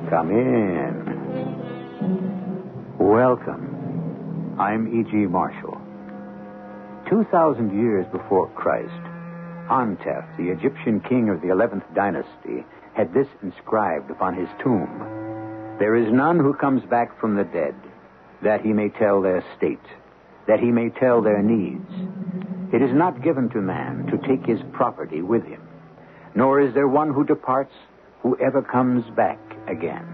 Come in. Welcome. I'm E.G. Marshall. 2,000 years before Christ, Antef, the Egyptian king of the 11th dynasty, had this inscribed upon his tomb. There is none who comes back from the dead, that he may tell their state, that he may tell their needs. It is not given to man to take his property with him, nor is there one who departs who ever comes back again.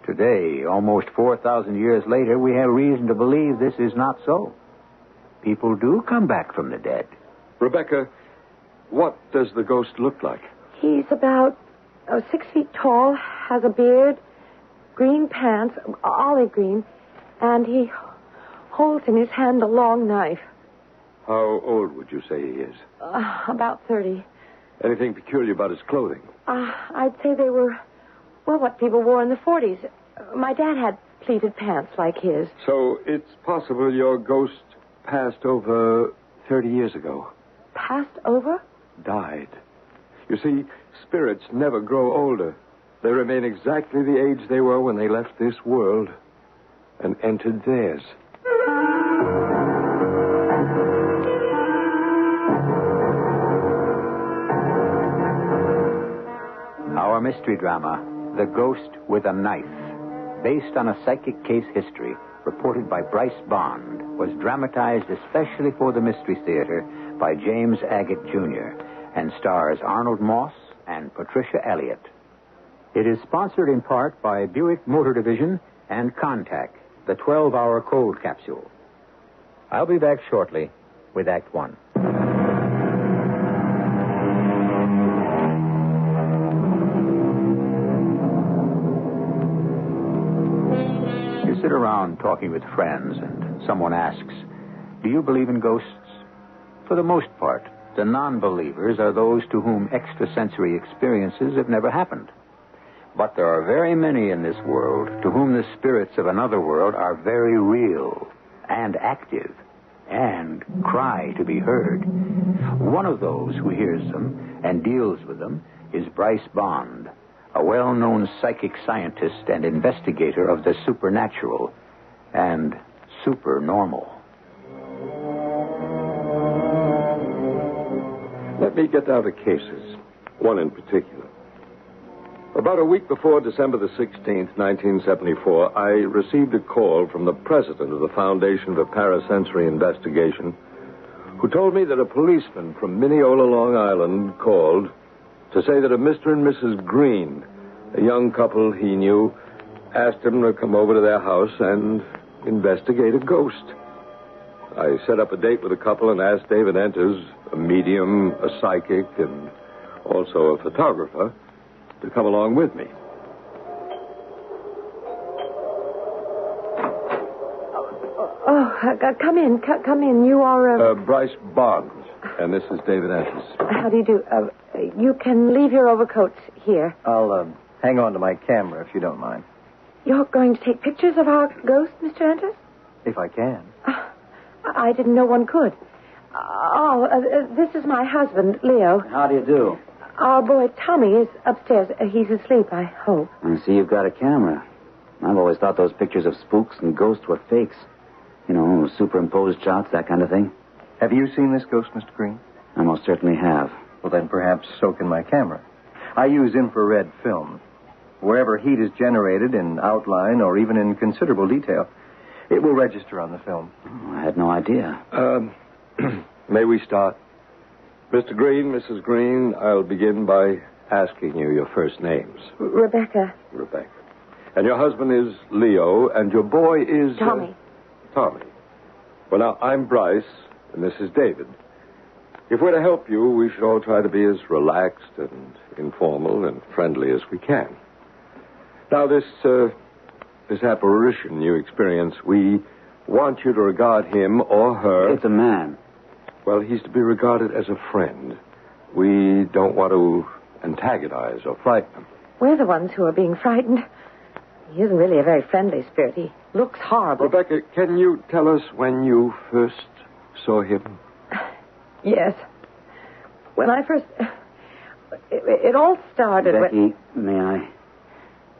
Today, almost 4,000 years later, we have reason to believe this is not so. People do come back from the dead. Rebecca, what does the ghost look like? He's about 6 feet tall, has a beard, green pants, olive green, and he holds in his hand a long knife. How old would you say he is? About 30. Anything peculiar about his clothing? I'd say they were, what people wore in the 40s. My dad had pleated pants like his. So it's possible your ghost passed over 30 years ago. Passed over? Died. You see, spirits never grow older. They remain exactly the age they were when they left this world and entered theirs. Our mystery drama, The Ghost with a Knife, based on a psychic case history reported by Bryce Bond, was dramatized especially for the Mystery Theater by James Agate, Jr., and stars Arnold Moss and Patricia Elliott. It is sponsored in part by Buick Motor Division and Contact, the 12-hour cold capsule. I'll be back shortly with Act One. You sit around talking with friends, and someone asks, "Do you believe in ghosts?" For the most part, the non-believers are those to whom extrasensory experiences have never happened. But there are very many in this world to whom the spirits of another world are very real and active and cry to be heard. One of those who hears them and deals with them is Bryce Bond, a well-known psychic scientist and investigator of the supernatural and supernormal. Let me get down to cases, one in particular. About a week before December the 16th, 1974, I received a call from the president of the Foundation for Parasensory Investigation, who told me that a policeman from Mineola, Long Island, called to say that a Mr. and Mrs. Green, a young couple he knew, asked him to come over to their house and investigate a ghost. I set up a date with the couple and asked David Enters, a medium, a psychic, and also a photographer, to come along with me. Come in. You are... Bryce Bond, and this is David Enters. How do you do? You can leave your overcoats here. I'll hang on to my camera if you don't mind. You're going to take pictures of our ghost, Mr. Enters? If I can. I didn't know one could. This is my husband, Leo. How do you do? Our boy Tommy is upstairs. He's asleep, I hope. I see you've got a camera. I've always thought those pictures of spooks and ghosts were fakes. You know, superimposed shots, that kind of thing. Have you seen this ghost, Mr. Green? I most certainly have. Well, then perhaps so can my camera. I use infrared film. Wherever heat is generated in outline or even in considerable detail, it will register on the film. Oh, I had no idea. May we start? Mr. Green, Mrs. Green, I'll begin by asking you your first names. Rebecca. Rebecca. And your husband is Leo, and your boy is... Tommy. Tommy. Well, now, I'm Bryce, and this is David. If we're to help you, we should all try to be as relaxed and informal and friendly as we can. Now, this apparition you experience, we want you to regard him or her... It's a man. Well, he's to be regarded as a friend. We don't want to antagonize or frighten him. We're the ones who are being frightened. He isn't really a very friendly spirit. He looks horrible. Rebecca, can you tell us when you first saw him? Yes. When I first... It all started Becky, may I?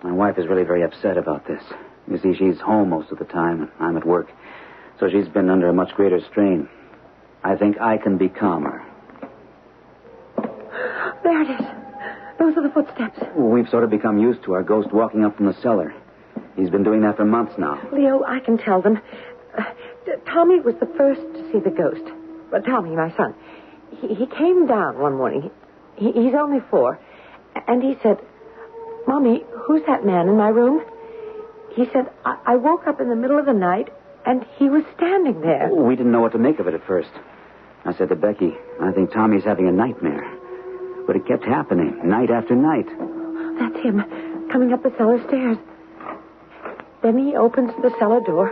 My wife is really very upset about this. You see, she's home most of the time, and I'm at work. So she's been under a much greater strain. I think I can be calmer. There it is. Those are the footsteps. We've sort of become used to our ghost walking up from the cellar. He's been doing that for months now. Leo, I can tell them. Tommy was the first to see the ghost. Tommy, my son. He came down one morning. He's only 4. And he said, Mommy, who's that man in my room? He said, I woke up in the middle of the night, and he was standing there. We didn't know what to make of it at first. I said to Becky, I think Tommy's having a nightmare. But it kept happening, night after night. That's him, coming up the cellar stairs. Then he opens the cellar door.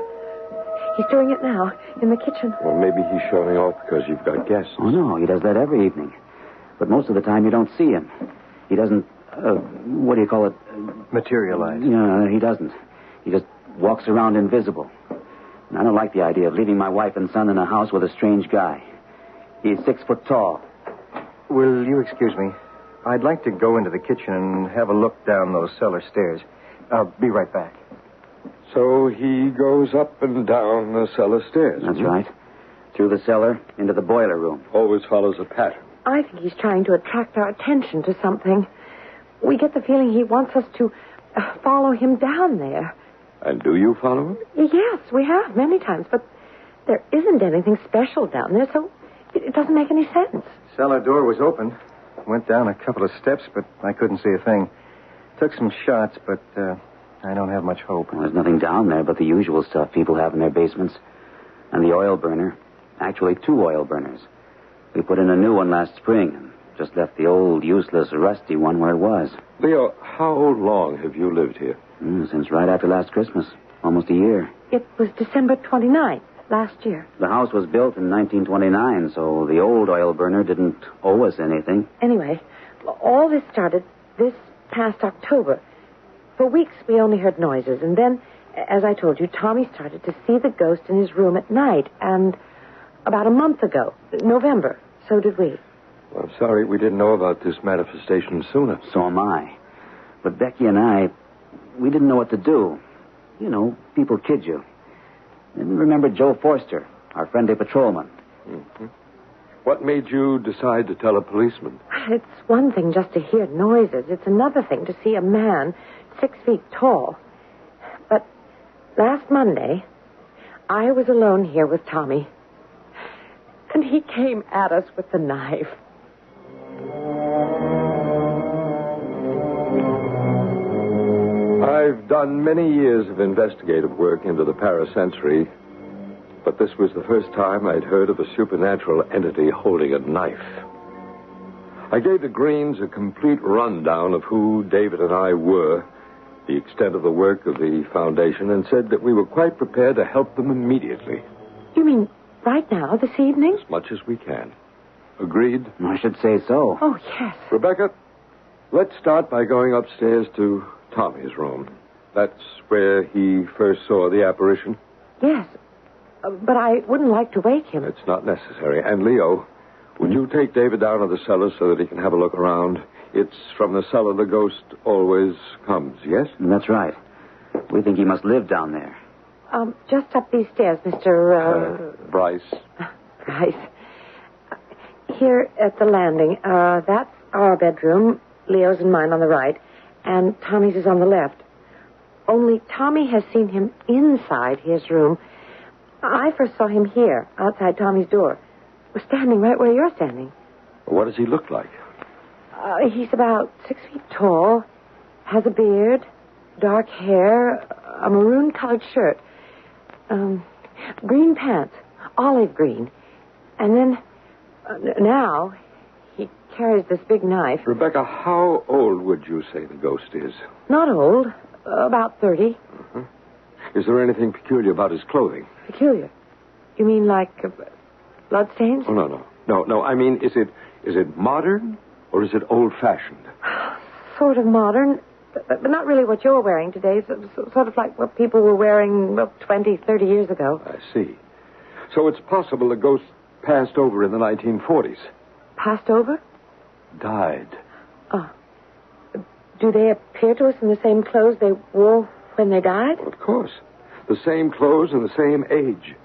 He's doing it now, in the kitchen. Well, maybe he's showing off because you've got guests. Oh, no, he does that every evening. But most of the time you don't see him. He doesn't, what do you call it? Materialize. No, he doesn't. He just walks around invisible. And I don't like the idea of leaving my wife and son in a house with a strange guy. He's 6 foot tall. Will you excuse me? I'd like to go into the kitchen and have a look down those cellar stairs. I'll be right back. So he goes up and down the cellar stairs. That's right. Through the cellar, into the boiler room. Always follows a pattern. I think he's trying to attract our attention to something. We get the feeling he wants us to follow him down there. And do you follow him? Yes, we have many times, but there isn't anything special down there, so it doesn't make any sense. Cellar door was open. Went down a couple of steps, but I couldn't see a thing. Took some shots, but I don't have much hope. Well, there's nothing down there but the usual stuff people have in their basements. And the oil burner. Actually, 2 oil burners. We put in a new one last spring and just left the old, useless, rusty one where it was. Leo, how long have you lived here? Since right after last Christmas. Almost a year. It was December 29th, last year. The house was built in 1929, so the old oil burner didn't owe us anything. Anyway, all this started this past October. For weeks, we only heard noises, and then, as I told you, Tommy started to see the ghost in his room at night, and about a month ago, November, so did we. Well, I'm sorry we didn't know about this manifestation sooner. So am I. But Becky and I, we didn't know what to do. You know, people kid you. And remember Joe Forster, our friendly patrolman. Mm-hmm. What made you decide to tell a policeman? It's one thing just to hear noises. It's another thing to see a man 6 feet tall. But last Monday, I was alone here with Tommy. And he came at us with the knife. I've done many years of investigative work into the parasensory, but this was the first time I'd heard of a supernatural entity holding a knife. I gave the Greens a complete rundown of who David and I were, the extent of the work of the foundation, and said that we were quite prepared to help them immediately. You mean right now, this evening? As much as we can. Agreed? I should say so. Oh, yes. Rebecca, let's start by going upstairs to Tommy's room. That's where he first saw the apparition? Yes. But I wouldn't like to wake him. It's not necessary. And Leo, would you take David down to the cellar so that he can have a look around? It's from the cellar the ghost always comes, yes? That's right. We think he must live down there. Just up these stairs, Mr. Bryce. Bryce. Here at the landing. That's our bedroom. Leo's and mine on the right. And Tommy's is on the left. Only Tommy has seen him inside his room. I first saw him here, outside Tommy's door. We're standing right where you're standing. What does he look like? He's about 6 feet tall, has a beard, dark hair, a maroon-colored shirt, green pants, olive green. And then, now, he carries this big knife. Rebecca, how old would you say the ghost is? Not old, about 30. Mm-hmm. Is there anything peculiar about his clothing? Peculiar? You mean like bloodstains? Oh, no. I mean, is it modern or is it old-fashioned? Sort of modern, but not really what you're wearing today. Sort of like what people were wearing 20, 30 years ago. I see. So it's possible the ghost passed over in the 1940s. Passed over? Died. Oh. Do they appear to us in the same clothes they wore when they died? Of course. The same clothes and the same age.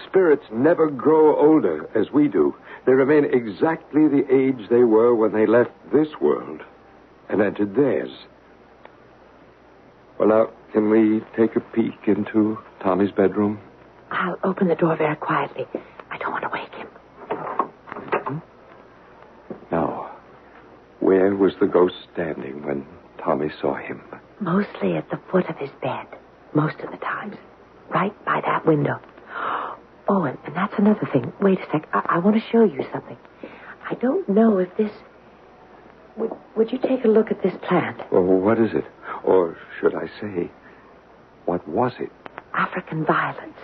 Spirits never grow older as we do. They remain exactly the age they were when they left this world and entered theirs. Well, now, can we take a peek into Tommy's bedroom? I'll open the door very quietly. I don't want to wake him. Now, where was the ghost standing when Tommy saw him? Mostly at the foot of his bed. Most of the times. Right by that window. Oh, and that's another thing. Wait a sec. I want to show you something. I don't know if this... Would you take a look at this plant? Well, what is it? Or should I say, what was it? African violets.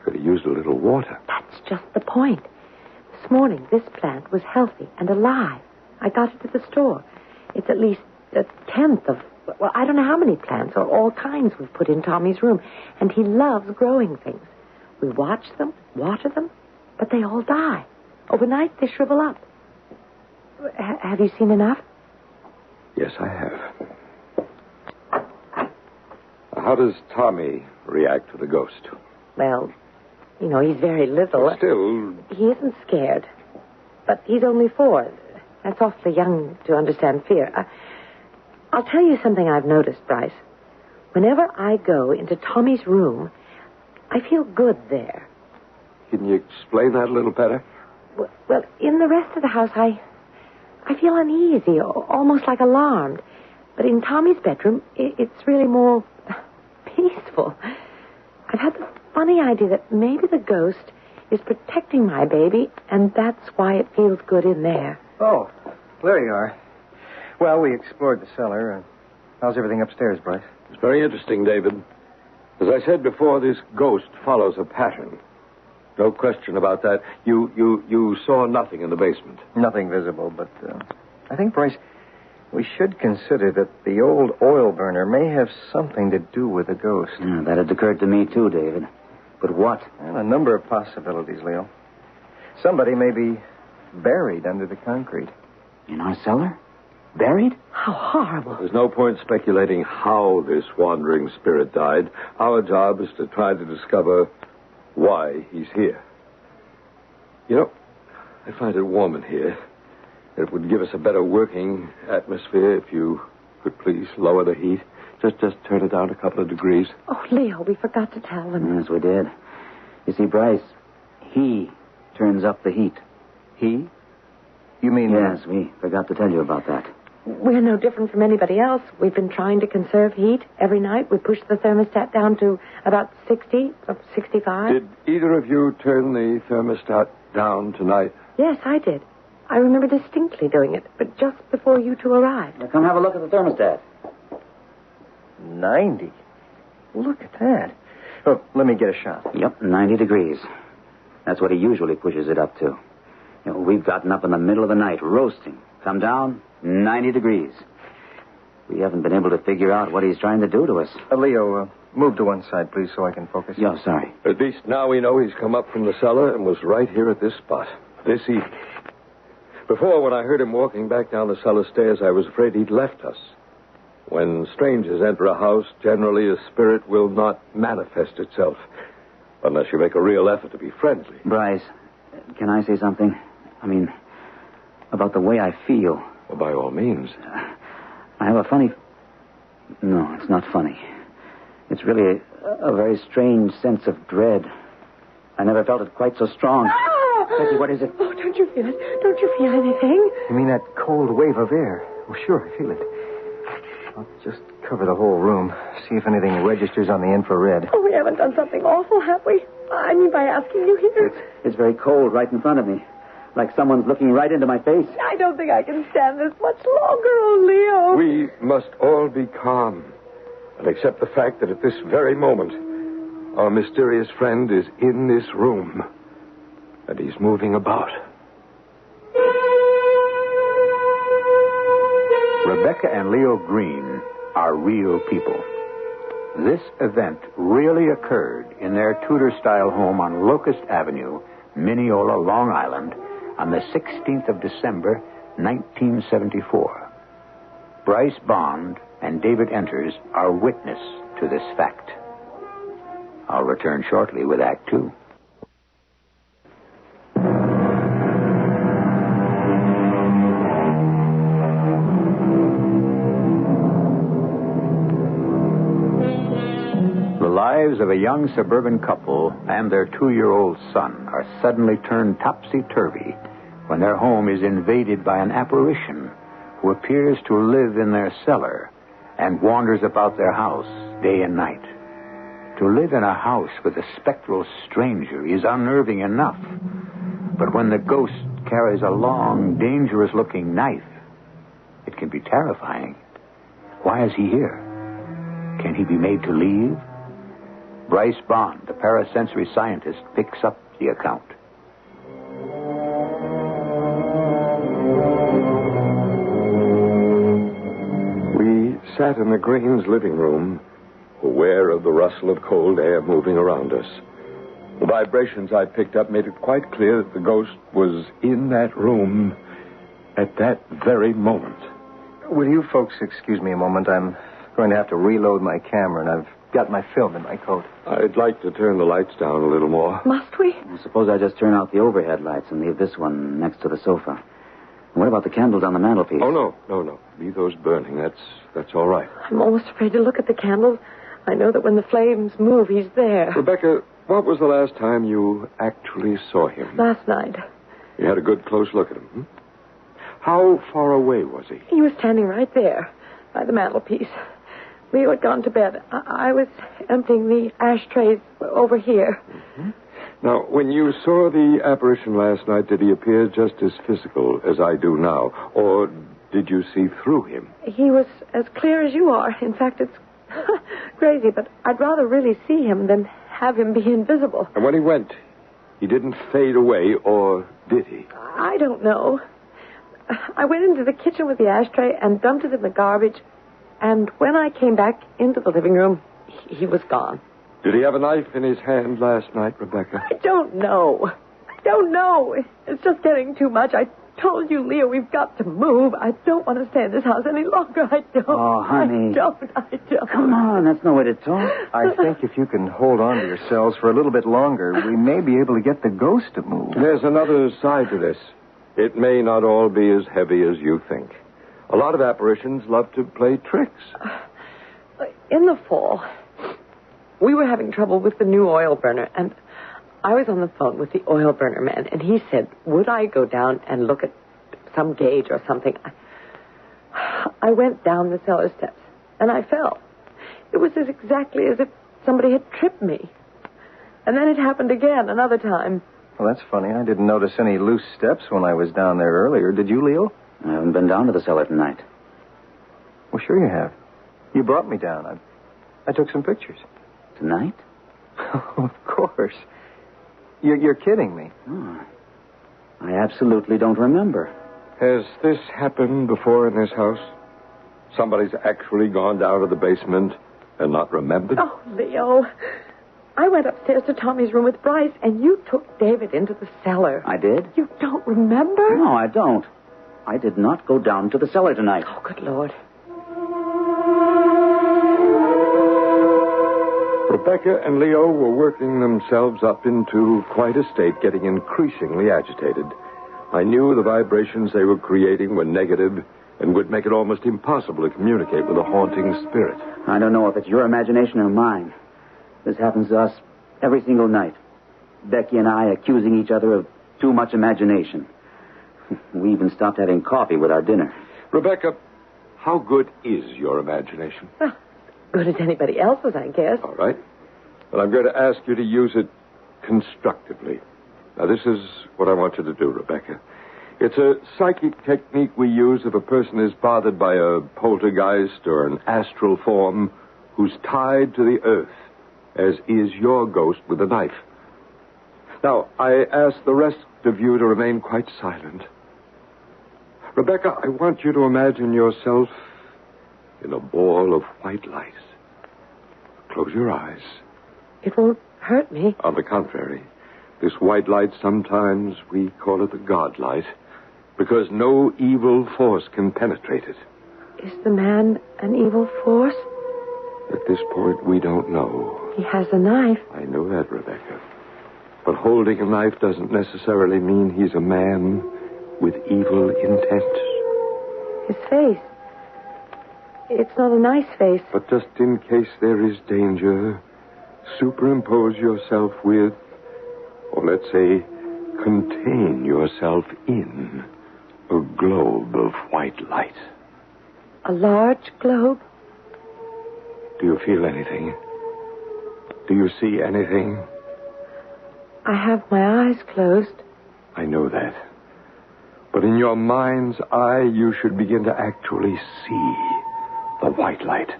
Could have used a little water. That's just the point. This morning, this plant was healthy and alive. I got it at the store. It's at least a tenth of... Well, I don't know how many plants or all kinds we've put in Tommy's room. And he loves growing things. We watch them, water them, but they all die. Overnight, they shrivel up. Have you seen enough? Yes, I have. How does Tommy react to the ghost? Well, you know, he's very little. But still... He isn't scared. But he's only 4. That's awfully young to understand fear. I'll tell you something I've noticed, Bryce. Whenever I go into Tommy's room, I feel good there. Can you explain that a little better? Well, in the rest of the house, I feel uneasy, almost like alarmed. But in Tommy's bedroom, it's really more peaceful. I've had the funny idea that maybe the ghost is protecting my baby, and that's why it feels good in there. Oh, there you are. Well, we explored the cellar. How's everything upstairs, Bryce? It's very interesting, David. As I said before, this ghost follows a pattern. No question about that. You saw nothing in the basement. Nothing visible, but I think, Bryce, we should consider that the old oil burner may have something to do with the ghost. Yeah, that had occurred to me, too, David. But what? Well, a number of possibilities, Leo. Somebody may be buried under the concrete. In our cellar? Buried? How horrible. There's no point speculating how this wandering spirit died. Our job is to try to discover why he's here. You know, I find it warm in here. It would give us a better working atmosphere if you could please lower the heat. Just turn it down a couple of degrees. Oh, Leo, we forgot to tell them. Yes, we did. You see, Bryce, he turns up the heat. He? You mean... Yes, we forgot to tell you about that. We're no different from anybody else. We've been trying to conserve heat every night. We push the thermostat down to about 60, 65. Did either of you turn the thermostat down tonight? Yes, I did. I remember distinctly doing it, but just before you two arrived. Now, come have a look at the thermostat. 90. Look at that. Oh, let me get a shot. Yep, 90 degrees. That's what he usually pushes it up to. You know, we've gotten up in the middle of the night, roasting. Come down, 90 degrees. We haven't been able to figure out what he's trying to do to us. Leo, move to one side, please, so I can focus. Yeah, sorry. At least now we know he's come up from the cellar and was right here at this spot, this evening. Before, when I heard him walking back down the cellar stairs, I was afraid he'd left us. When strangers enter a house, generally a spirit will not manifest itself, unless you make a real effort to be friendly. Bryce, can I say something? I mean, about the way I feel. Well, by all means. I have a funny... No, it's not funny. It's really a very strange sense of dread. I never felt it quite so strong. Becky, what is it? Oh, don't you feel it? Don't you feel anything? You mean that cold wave of air? Oh, sure, I feel it. I'll just cover the whole room, see if anything registers on the infrared. Oh, we haven't done something awful, have we? I mean, by asking you here. It's very cold right in front of me. Like someone's looking right into my face. I don't think I can stand this much longer, oh, Leo. We must all be calm and accept the fact that at this very moment, our mysterious friend is in this room, and he's moving about. Rebecca and Leo Green are real people. This event really occurred in their Tudor-style home on Locust Avenue, Mineola, Long Island, on the 16th of December, 1974. Bryce Bond and David Enters are witness to this fact. I'll return shortly with Act Two. The lives of a young suburban couple and their 2-year-old son are suddenly turned topsy-turvy when their home is invaded by an apparition who appears to live in their cellar and wanders about their house day and night. To live in a house with a spectral stranger is unnerving enough, but when the ghost carries a long, dangerous-looking knife, it can be terrifying. Why is he here? Can he be made to leave? Bryce Bond, the parasensory scientist, picks up the account. We sat in the Greens' living room, aware of the rustle of cold air moving around us. The vibrations I picked up made it quite clear that the ghost was in that room at that very moment. Will you folks excuse me a moment? I'm going to have to reload my camera, and I've got my film in my coat. I'd like to turn the lights down a little more. Must we? Well, suppose I just turn out the overhead lights and leave this one next to the sofa. What about the candles on the mantelpiece? Oh, no. Leave those burning. That's all right. I'm almost afraid to look at the candles. I know that when the flames move, he's there. Rebecca, what was the last time you actually saw him? Last night. You had a good close look at him, hmm? How far away was he? He was standing right there by the mantelpiece. Leo had gone to bed. I was emptying the ashtrays over here. Mm-hmm. Now, when you saw the apparition last night, did he appear just as physical as I do now? Or did you see through him? He was as clear as you are. In fact, it's crazy, but I'd rather really see him than have him be invisible. And when he went, he didn't fade away, or did he? I don't know. I went into the kitchen with the ashtray and dumped it in the garbage, and when I came back into the living room, he was gone. Did he have a knife in his hand last night, Rebecca? I don't know. It's just getting too much. I told you, Leo, we've got to move. I don't want to stay in this house any longer. I don't. Oh, honey. I don't. Come on, that's no way to talk. I think if you can hold on to yourselves for a little bit longer, we may be able to get the ghost to move. There's another side to this. It may not all be as heavy as you think. A lot of apparitions love to play tricks. In the fall, we were having trouble with the new oil burner, and I was on the phone with the oil burner man, and he said, would I go down and look at some gauge or something? I went down the cellar steps, and I fell. It was exactly as if somebody had tripped me. And then it happened again, another time. Well, that's funny. I didn't notice any loose steps when I was down there earlier. Did you, Leo? I haven't been down to the cellar tonight. Well, sure you have. You brought me down. I took some pictures. Tonight? Of course. You're kidding me. Oh, I absolutely don't remember. Has this happened before in this house? Somebody's actually gone down to the basement and not remembered? Oh, Leo. I went upstairs to Tommy's room with Bryce, and you took David into the cellar. I did? You don't remember? No, I don't. I did not go down to the cellar tonight. Oh, good Lord. Rebecca and Leo were working themselves up into quite a state, getting increasingly agitated. I knew the vibrations they were creating were negative and would make it almost impossible to communicate with a haunting spirit. I don't know if it's your imagination or mine. This happens to us every single night. Becky and I accusing each other of too much imagination. We even stopped having coffee with our dinner. Rebecca, how good is your imagination? Well, good as anybody else's, I guess. All right. Well, I'm going to ask you to use it constructively. Now, this is what I want you to do, Rebecca. It's a psychic technique we use if a person is bothered by a poltergeist or an astral form who's tied to the earth, as is your ghost with a knife. Now, I ask the rest of you to remain quite silent. Rebecca, I want you to imagine yourself in a ball of white light. Close your eyes. It won't hurt me. On the contrary, this white light, sometimes we call it the God light, because no evil force can penetrate it. Is the man an evil force? At this point, we don't know. He has a knife. I know that, Rebecca. But holding a knife doesn't necessarily mean he's a man with evil intent. His face. It's not a nice face. But just in case there is danger, superimpose yourself with, or let's say, contain yourself in a globe of white light. A large globe? Do you feel anything? Do you see anything? I have my eyes closed. I know that. But in your mind's eye, you should begin to actually see the white light.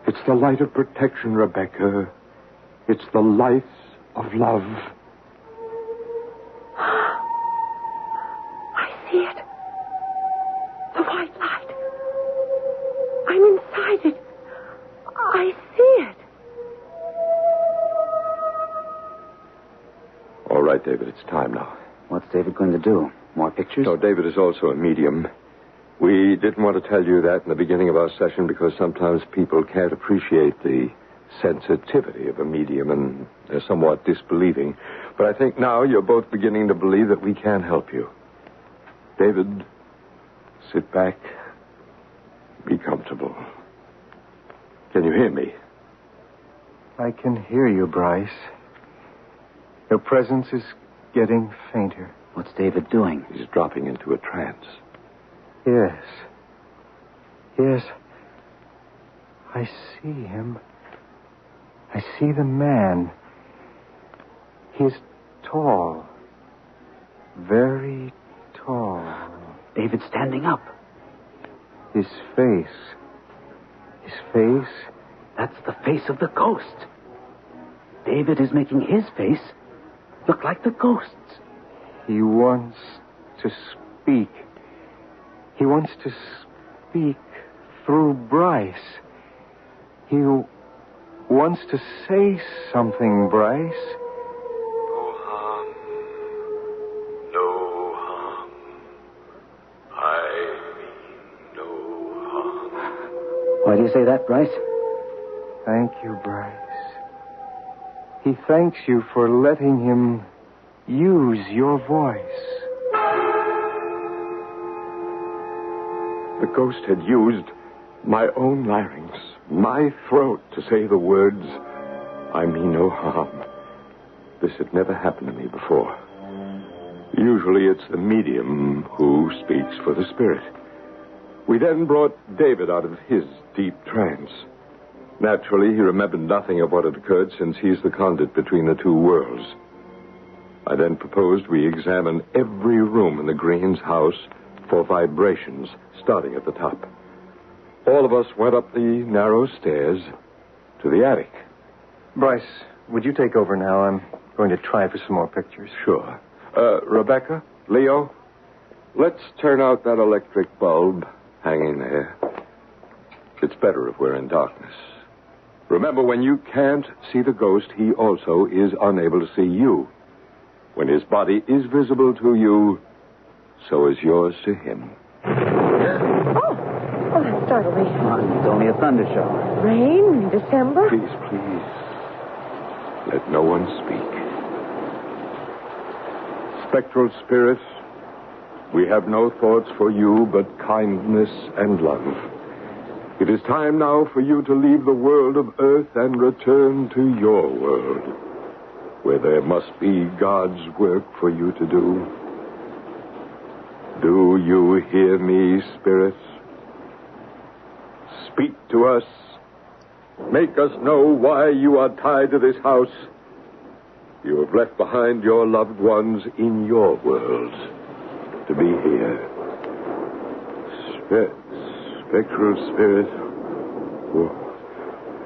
It's the light of protection, Rebecca. It's the light of love. I see it. The white light. I'm inside it. I see it. All right, David, it's time now. What's David going to do? More pictures? No, David is also a medium. We didn't want to tell you that in the beginning of our session because sometimes people can't appreciate the sensitivity of a medium and they're somewhat disbelieving. But I think now you're both beginning to believe that we can help you. David, sit back. Be comfortable. Can you hear me? I can hear you, Bryce. Your presence is getting fainter. What's David doing? He's dropping into a trance. Yes. Yes. I see him. I see the man. He's tall. Very tall. David's standing up. His face. His face. That's the face of the ghost. David is making his face look like the ghost's. He wants to speak. He wants to speak through Bryce. He wants to say something, Bryce. No harm. No harm. I mean no harm. Why do you say that, Bryce? Thank you, Bryce. He thanks you for letting him use your voice. The ghost had used my own larynx, my throat, to say the words, I mean no harm. This had never happened to me before. Usually it's the medium who speaks for the spirit. We then brought David out of his deep trance. Naturally, he remembered nothing of what had occurred since he's the conduit between the two worlds. I then proposed we examine every room in the Greens' house for vibrations, starting at the top. All of us went up the narrow stairs to the attic. Bryce, would you take over now? I'm going to try for some more pictures. Sure. Rebecca, Leo, let's turn out that electric bulb hanging there. It's better if we're in darkness. Remember, when you can't see the ghost, he also is unable to see you. When his body is visible to you, so is yours to him. Oh, that startled me. It's only a thunder shower. Rain in December? Please, please. Let no one speak. Spectral spirit, we have no thoughts for you but kindness and love. It is time now for you to leave the world of earth and return to your world, where there must be God's work for you to do. Do you hear me, spirits? Speak to us. Make us know why you are tied to this house. You have left behind your loved ones in your world to be here. Spectral spirit,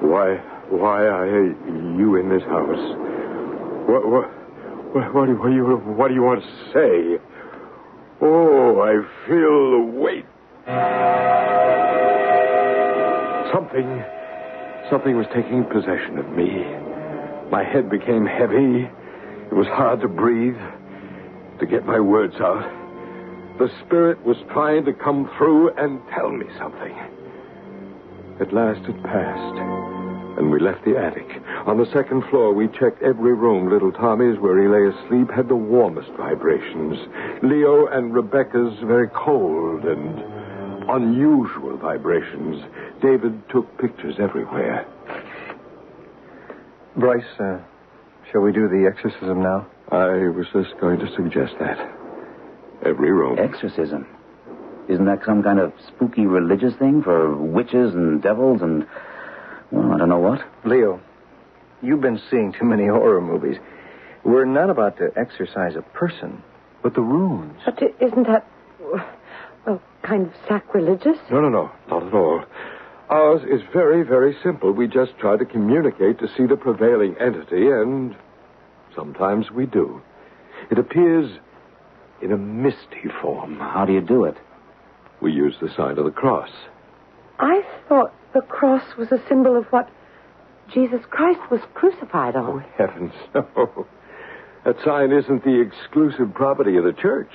why are you in this house? What do you want to say? Oh, I feel the weight. Something was taking possession of me. My head became heavy. It was hard to breathe, to get my words out. The spirit was trying to come through and tell me something. At last it passed, and we left the attic. On the second floor, we checked every room. Little Tommy's, where he lay asleep, had the warmest vibrations. Leo and Rebecca's, very cold and unusual vibrations. David took pictures everywhere. Bryce, shall we do the exorcism now? I was just going to suggest that. Every room. Exorcism? Isn't that some kind of spooky religious thing for witches and devils and, well, I don't know what? Leo, you've been seeing too many horror movies. We're not about to exorcise a person, but the rooms. But isn't that, well, kind of sacrilegious? No, not at all. Ours is very, very simple. We just try to communicate to see the prevailing entity, and sometimes we do. It appears in a misty form. How do you do it? We use the sign of the cross. I thought the cross was a symbol of what Jesus Christ was crucified on. Oh, heavens, no. That sign isn't the exclusive property of the church.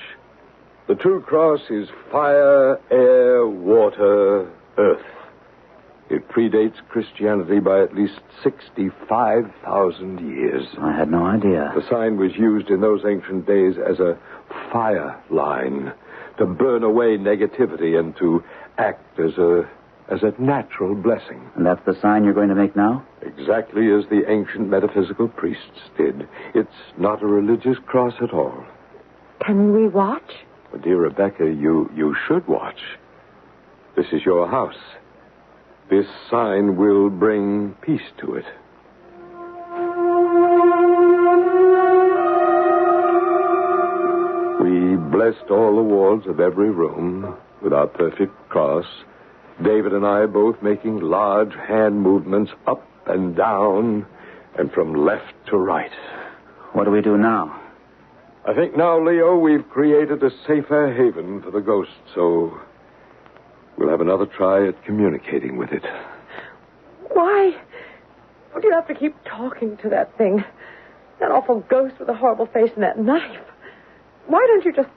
The true cross is fire, air, water, earth. It predates Christianity by at least 65,000 years. I had no idea. The sign was used in those ancient days as a fire line, to burn away negativity and to act as a natural blessing. And that's the sign you're going to make now? Exactly as the ancient metaphysical priests did. It's not a religious cross at all. Can we watch? Well, dear Rebecca, you should watch. This is your house. This sign will bring peace to it. We blessed all the walls of every room with our perfect cross. David and I both making large hand movements up and down and from left to right. What do we do now? I think now, Leo, we've created a safer haven for the ghost, so we'll have another try at communicating with it. Why would you have to keep talking to that thing? That awful ghost with the horrible face and that knife. Why don't you just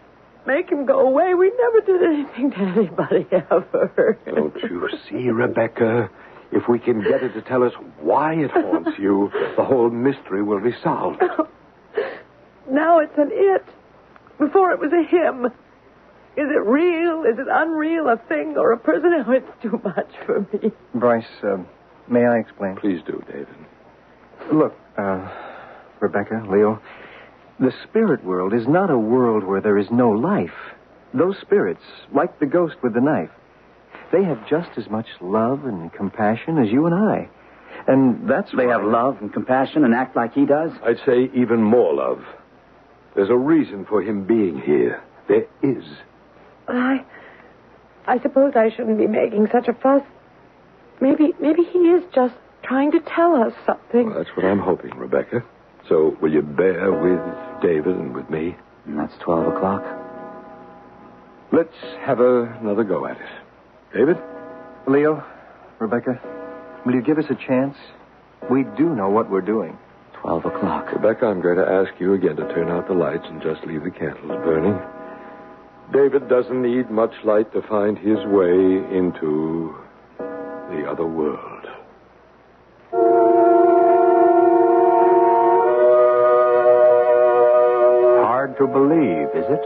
make him go away? We never did anything to anybody ever. Don't you see, Rebecca? If we can get it to tell us why it haunts you, the whole mystery will be solved. Now it's an it. Before it was a him. Is it real? Is it unreal? A thing or a person? Oh, it's too much for me. Bryce, may I explain? Please do, David. Look, Rebecca, Leo, the spirit world is not a world where there is no life. Those spirits, like the ghost with the knife, they have just as much love and compassion as you and I. And that's They why have love and compassion and act like he does? I'd say even more love. There's a reason for him being here. There is. I suppose I shouldn't be making such a fuss. Maybe he is just trying to tell us something. Well, that's what I'm hoping, Rebecca. So will you bear with David and with me? And that's 12 o'clock. Let's have another go at it. David? Leo, Rebecca, will you give us a chance? We do know what we're doing. 12 o'clock. Rebecca, I'm going to ask you again to turn out the lights and just leave the candles burning. David doesn't need much light to find his way into the other world. Hard to believe, is it?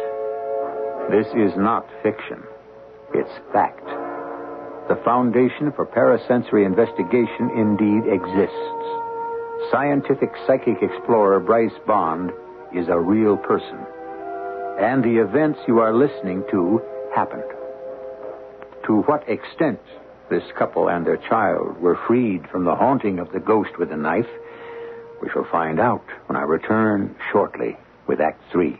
This is not fiction. It's fact. The foundation for parasensory investigation indeed exists. Scientific psychic explorer Bryce Bond is a real person. And the events you are listening to happened. To what extent this couple and their child were freed from the haunting of the ghost with the knife, we shall find out when I return shortly with Act 3.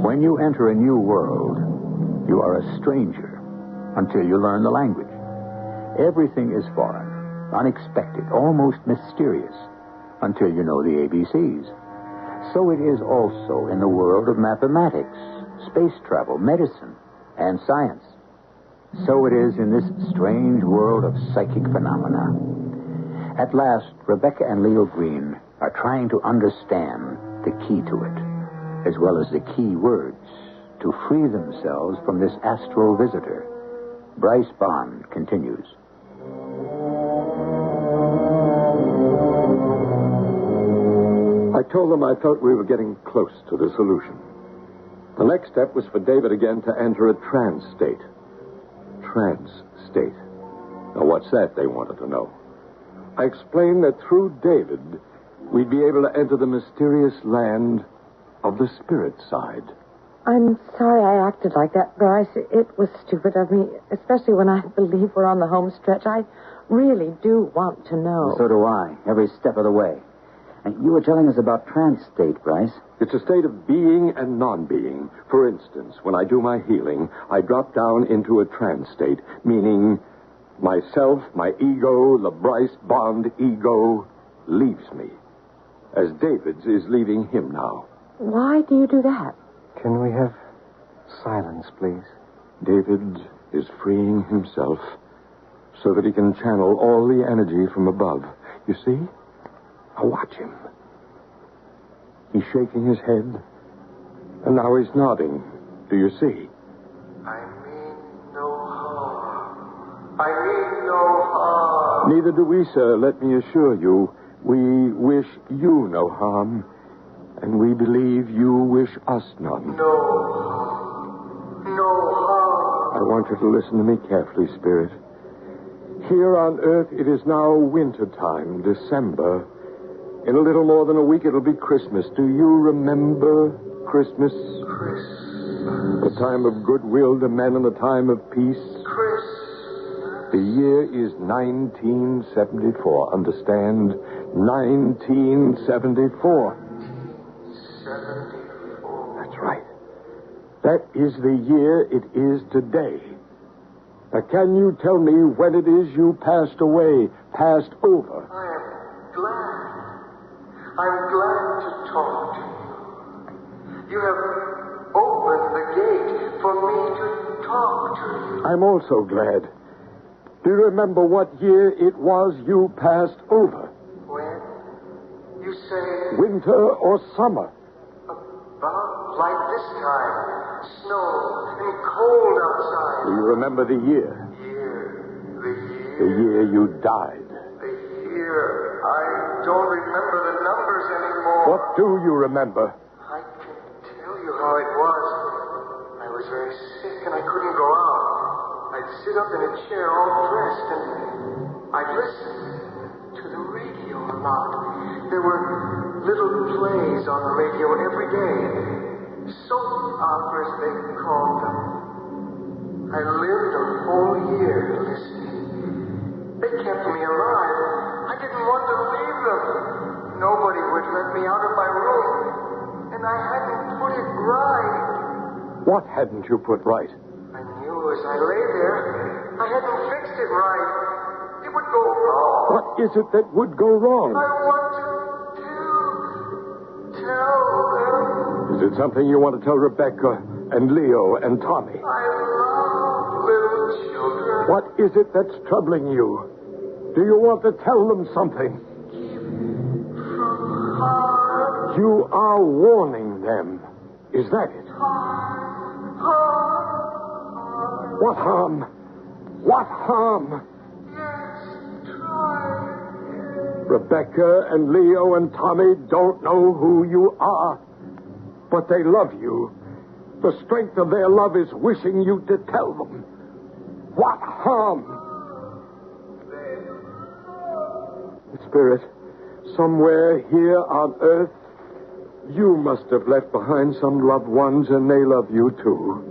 When you enter a new world, you are a stranger until you learn the language. Everything is foreign, unexpected, almost mysterious, until you know the ABCs. So it is also in the world of mathematics, space travel, medicine, and science. So it is in this strange world of psychic phenomena. At last, Rebecca and Leo Green are trying to understand the key to it, as well as the key words to free themselves from this astral visitor. Bryce Bond continues. I told them I felt we were getting close to the solution. The next step was for David again to enter a trance state. Trance state. Now, what's that, they wanted to know. I explained that through David, we'd be able to enter the mysterious land of the spirit side. I'm sorry I acted like that, Bryce. It was stupid of me, especially when I believe we're on the home stretch. I really do want to know. So do I, every step of the way. And you were telling us about trance state, Bryce. It's a state of being and non-being. For instance, when I do my healing, I drop down into a trance state, meaning myself, my ego, the Bryce Bond ego, leaves me, as David's is leaving him now. Why do you do that? Can we have silence, please? David is freeing himself so that he can channel all the energy from above. You see? Now watch him. He's shaking his head, and now he's nodding. Do you see? I mean no harm. I mean no harm. Neither do we, sir, let me assure you. We wish you no harm, and we believe you wish us none. No harm. No harm. I want you to listen to me carefully, Spirit. Here on Earth, it is now winter time, December. In a little more than a week, it'll be Christmas. Do you remember Christmas? Christmas. The time of goodwill to men and the time of peace. Christmas. The year is 1974. Understand? 1974. 74. That's right. That is the year it is today. Now, can you tell me when it is you passed away, passed over? I am glad. I'm glad to talk to you. You have opened the gate for me to talk to you. I'm also glad. Do you remember what year it was you passed over? When? You say... Winter or summer? About like this time. Snow and cold outside. Do you remember the year? The year you died. The year. I don't remember the numbers anymore. What do you remember? I can tell you how it was. I was very sick and I couldn't go out. I'd sit up in a chair all dressed and I'd listen to the radio a lot. There were little plays on the radio every day. Soap operas, they called them. I lived a whole year listening. They kept me alive. I didn't want to leave them. Nobody would let me out of my room. And I hadn't put it right. What hadn't you put right? I knew as I lay there, I hadn't fixed it right. It would go wrong. What is it that would go wrong? I want to tell them. Is it something you want to tell Rebecca and Leo and Tommy? I love little children. What is it that's troubling you? Do you want to tell them something? From harm. You are warning them. Is that it? Harm. What harm? What harm? Yes, try. Rebecca and Leo and Tommy don't know who you are, but they love you. The strength of their love is wishing you to tell them. What harm? Spirit, somewhere here on Earth, you must have left behind some loved ones, and they love you too.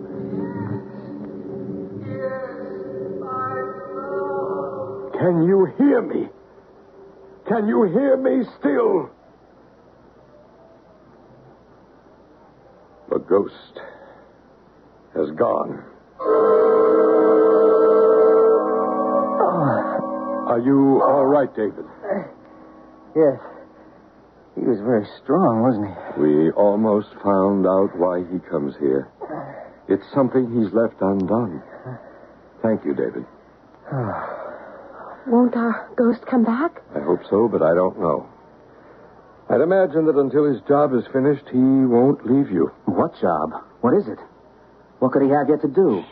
Yes, I know. Can you hear me? Can you hear me still? The ghost has gone. Are you all right, David? Yes. He was very strong, wasn't he? We almost found out why he comes here. It's something he's left undone. Thank you, David. Won't our ghost come back? I hope so, but I don't know. I'd imagine that until his job is finished, he won't leave you. What job? What is it? What could he have yet to do?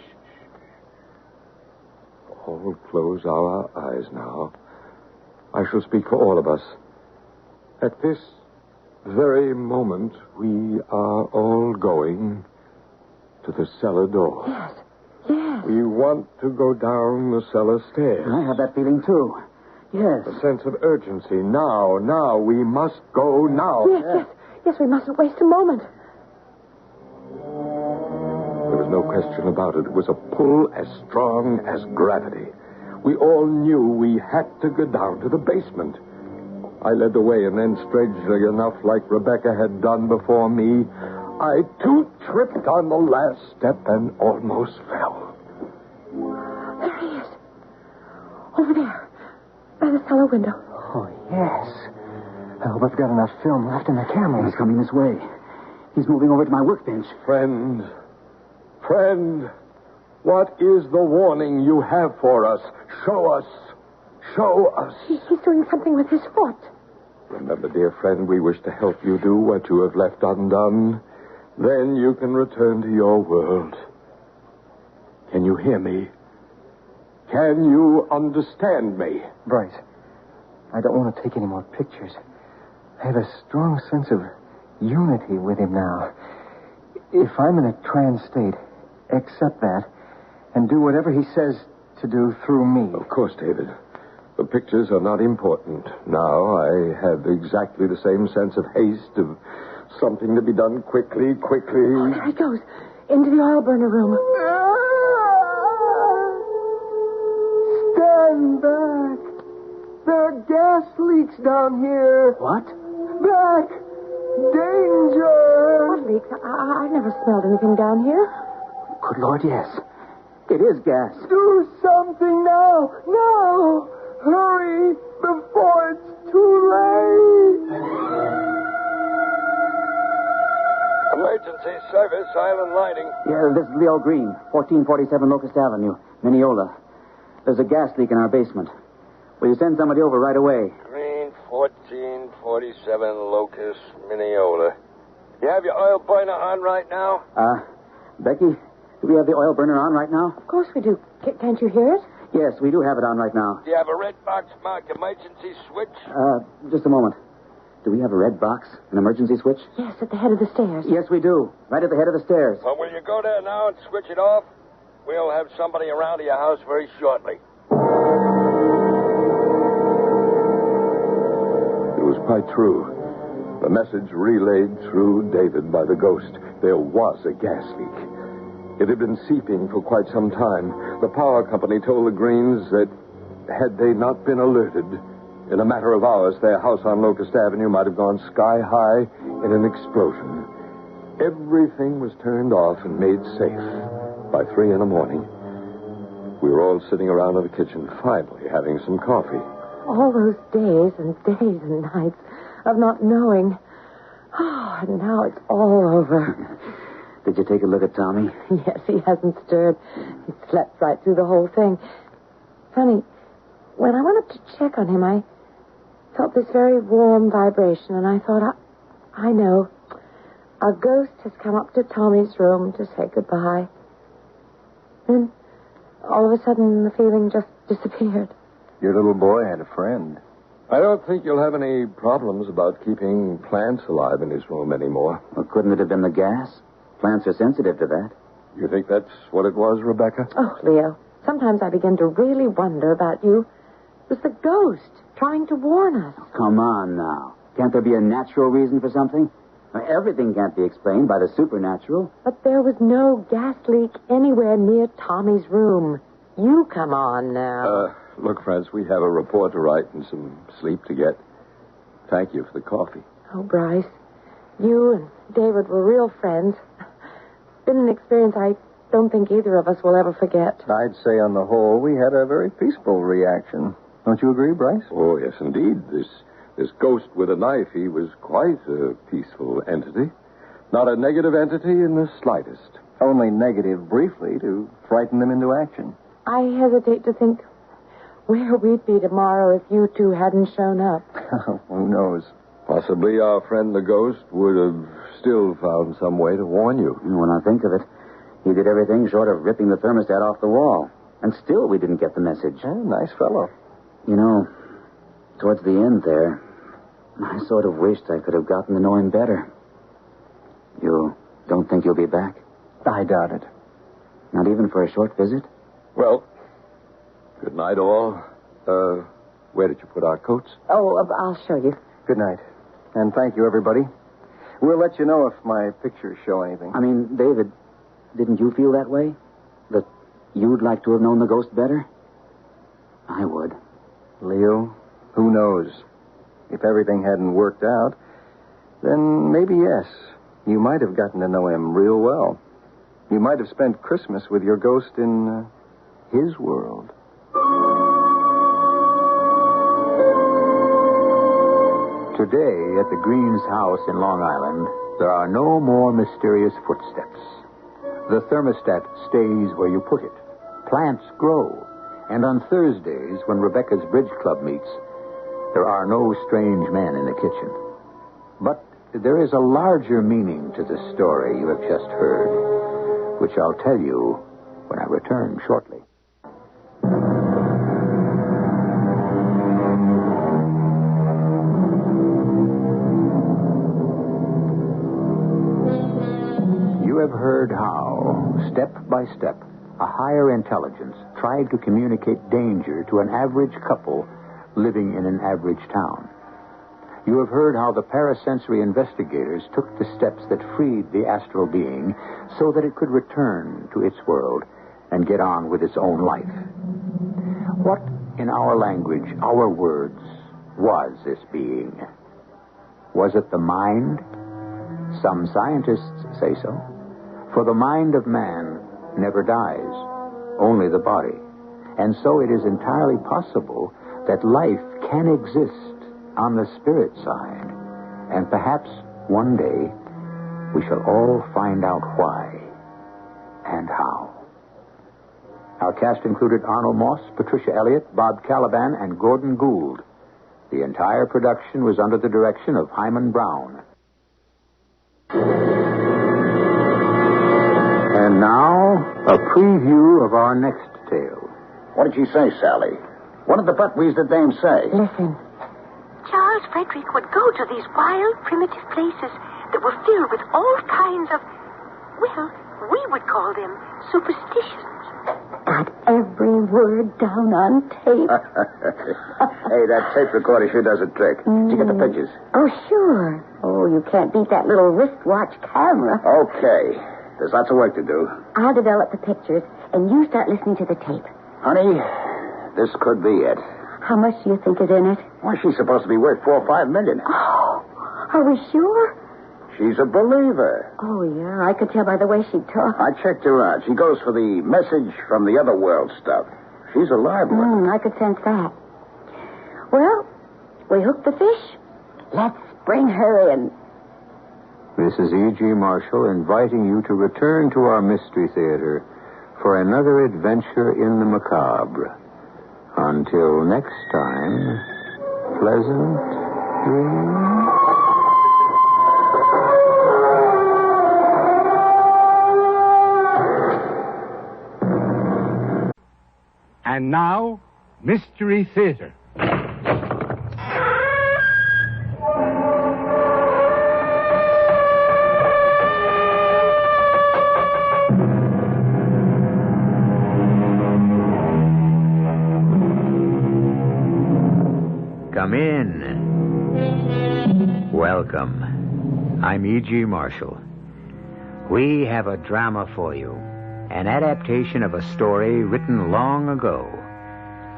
All close our eyes now. I shall speak for all of us. At this very moment, we are all going to the cellar door. Yes. Yes. We want to go down the cellar stairs. I have that feeling, too. Yes. A sense of urgency. Now. We must go now. Yes, we mustn't waste a moment. There was no question about it. It was a pull as strong as gravity. We all knew we had to go down to the basement. I led the way, and then, strangely enough, like Rebecca had done before me, I, too, tripped on the last step and almost fell. There he is. Over there. By the cellar window. Oh, yes. I hope I've got enough film left in the camera. He's coming this way. He's moving over to my workbench. Friend, what is the warning you have for us? Show us. He's doing something with his foot. Remember, dear friend, we wish to help you do what you have left undone. Then you can return to your world. Can you hear me? Can you understand me? Bryce, I don't want to take any more pictures. I have a strong sense of unity with him now. If I'm in a trance state, accept that and do whatever he says to do through me. Of course, David. The pictures are not important. Now I have exactly the same sense of haste, of something to be done quickly. Oh, there he goes. Into the oil burner room. Stand back. There are gas leaks down here. What? Back. Danger. What leaks? I've never smelled anything down here. Good Lord, yes. It is gas. Do something now. Now. Hurry before it's too late. Emergency service, Island Lighting. Yeah, this is Leo Green, 1447 Locust Avenue, Mineola. There's a gas leak in our basement. Will you send somebody over right away? Green, 1447 Locust, Mineola. You have your oil burner on right now? Becky, do we have the oil burner on right now? Of course we do. Can't you hear it? Yes, we do have it on right now. Do you have a red box marked emergency switch? Just a moment. Do we have a red box, an emergency switch? Yes, at the head of the stairs. Yes, we do. Right at the head of the stairs. Well, will you go there now and switch it off? We'll have somebody around to your house very shortly. It was quite true. The message relayed through David by the ghost. There was a gas leak. It had been seeping for quite some time. The power company told the Greens that had they not been alerted, in a matter of hours, their house on Locust Avenue might have gone sky high in an explosion. Everything was turned off and made safe by 3 in the morning. We were all sitting around in the kitchen, finally having some coffee. All those days and nights of not knowing. Oh, and now it's all over. Did you take a look at Tommy? Yes, he hasn't stirred. He slept right through the whole thing. Funny, when I went up to check on him, I felt this very warm vibration, and I thought, I know. Our ghost has come up to Tommy's room to say goodbye. Then, all of a sudden, the feeling just disappeared. Your little boy had a friend. I don't think you'll have any problems about keeping plants alive in his room anymore. Well, couldn't it have been the gas? Plants are sensitive to that. You think that's what it was, Rebecca? Oh, Leo, sometimes I begin to really wonder about you. It was the ghost trying to warn us. Oh, come on now. Can't there be a natural reason for something? Everything can't be explained by the supernatural. But there was no gas leak anywhere near Tommy's room. You come on now. Look, friends, we have a report to write and some sleep to get. Thank you for the coffee. Oh, Bryce, you and David were real friends. It's been an experience I don't think either of us will ever forget. I'd say on the whole, we had a very peaceful reaction. Don't you agree, Bryce? Oh, yes, indeed. This ghost with a knife, he was quite a peaceful entity. Not a negative entity in the slightest. Only negative briefly to frighten them into action. I hesitate to think where we'd be tomorrow if you two hadn't shown up. Who knows? Possibly our friend the ghost would have still found some way to warn you. When I think of it, he did everything short of ripping the thermostat off the wall. And still we didn't get the message. Yeah, nice fellow. You know, towards the end there, I sort of wished I could have gotten to know him better. You don't think you'll be back? I doubt it. Not even for a short visit? Well, good night, all. Where did you put our coats? Oh, I'll show you. Good night. And thank you, everybody. We'll let you know if my pictures show anything. I mean, David, didn't you feel that way? That you'd like to have known the ghost better? I would. Leo, who knows? If everything hadn't worked out, then maybe yes. You might have gotten to know him real well. You might have spent Christmas with your ghost in his world. Today, at the Greens' house in Long Island, there are no more mysterious footsteps. The thermostat stays where you put it. Plants grow. And on Thursdays, when Rebecca's Bridge Club meets, there are no strange men in the kitchen. But there is a larger meaning to the story you have just heard, which I'll tell you when I return shortly. You have heard how, step by step, a higher intelligence tried to communicate danger to an average couple living in an average town. You have heard how the parasensory investigators took the steps that freed the astral being so that it could return to its world and get on with its own life. What, in our language, our words, was this being? Was it the mind? Some scientists say so. For the mind of man never dies, only the body. And so it is entirely possible that life can exist on the spirit side. And perhaps one day we shall all find out why and how. Our cast included Arnold Moss, Patricia Elliott, Bob Caliban, and Gordon Gould. The entire production was under the direction of Hyman Brown. And now, a preview of our next tale. What did she say, Sally? What did the buckwheats the dame say? Listen. Charles Frederick would go to these wild, primitive places that were filled with all kinds of, well, we would call them superstitions. Got every word down on tape. Hey, that tape recorder sure does a trick. Did you get the pictures? Oh, sure. Oh, you can't beat that little wristwatch camera. Okay. There's lots of work to do. I'll develop the pictures, and you start listening to the tape. Honey, this could be it. How much do you think is in it? Well, she's supposed to be worth $4 or $5 million. Oh, are we sure? She's a believer. Oh, yeah, I could tell by the way she talks. I checked her out. She goes for the message from the other world stuff. She's a live one. I could sense that. Well, we hooked the fish. Let's bring her in. This is E.G. Marshall inviting you to return to our Mystery Theater for another adventure in the macabre. Until next time, pleasant dreams. And now, Mystery Theater. Come in. Welcome. I'm E.G. Marshall. We have a drama for you. An adaptation of a story written long ago.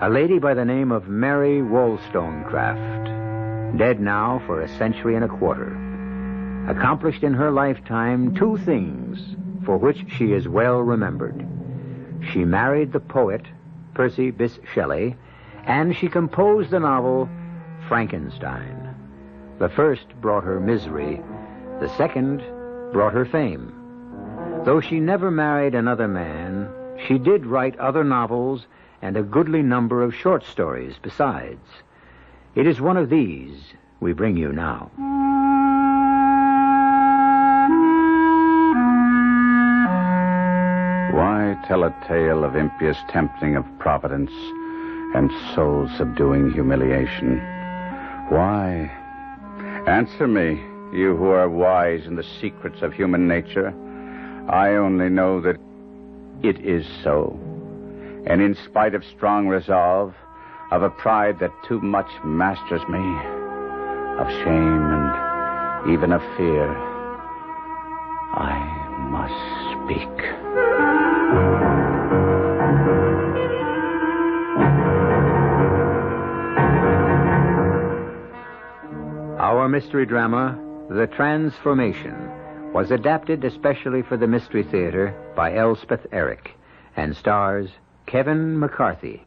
A lady by the name of Mary Wollstonecraft, dead now for a century and a quarter, accomplished in her lifetime two things for which she is well remembered. She married the poet Percy Bysshe Shelley, and she composed the novel Frankenstein. The first brought her misery, the second brought her fame. Though she never married another man, She did write other novels and a goodly number of short stories besides. It is one of these we bring you now. Why tell a tale of impious tempting of providence and soul-subduing humiliation? Why? Answer me, you who are wise in the secrets of human nature. I only know that it is so. And in spite of strong resolve, of a pride that too much masters me, of shame and even of fear, I must speak. Our mystery drama, The Transformation, was adapted especially for the Mystery Theater by Elspeth Eric and stars Kevin McCarthy.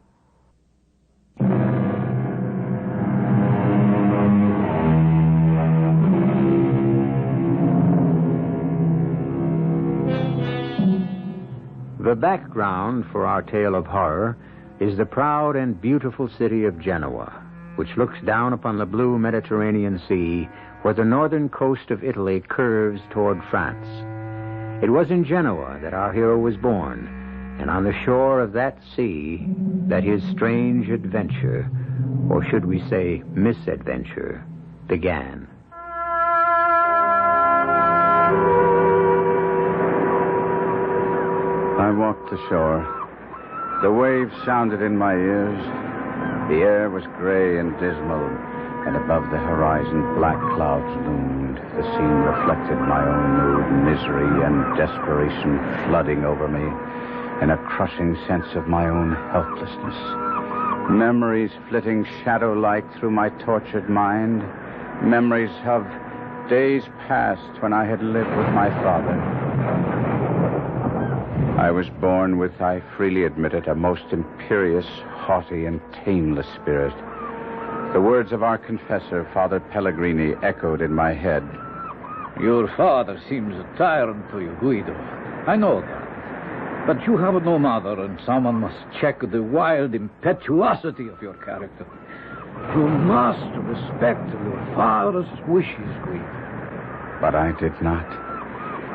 The background for our tale of horror is the proud and beautiful city of Genoa, which looks down upon the blue Mediterranean Sea where the northern coast of Italy curves toward France. It was in Genoa that our hero was born, and on the shore of that sea that his strange adventure, or should we say misadventure, began. I walked ashore. The waves sounded in my ears. The air was gray and dismal, and above the horizon black clouds loomed. The scene reflected my own mood, misery and desperation flooding over me, and a crushing sense of my own helplessness. Memories flitting shadow-like through my tortured mind. Memories of days past when I had lived with my father. I was born with, I freely admit it, a most imperious, haughty, and tameless spirit. The words of our confessor, Father Pellegrini, echoed in my head. Your father seems a tyrant to you, Guido. I know that. But you have no mother, and someone must check the wild impetuosity of your character. You must respect your father's wishes, Guido. But I did not.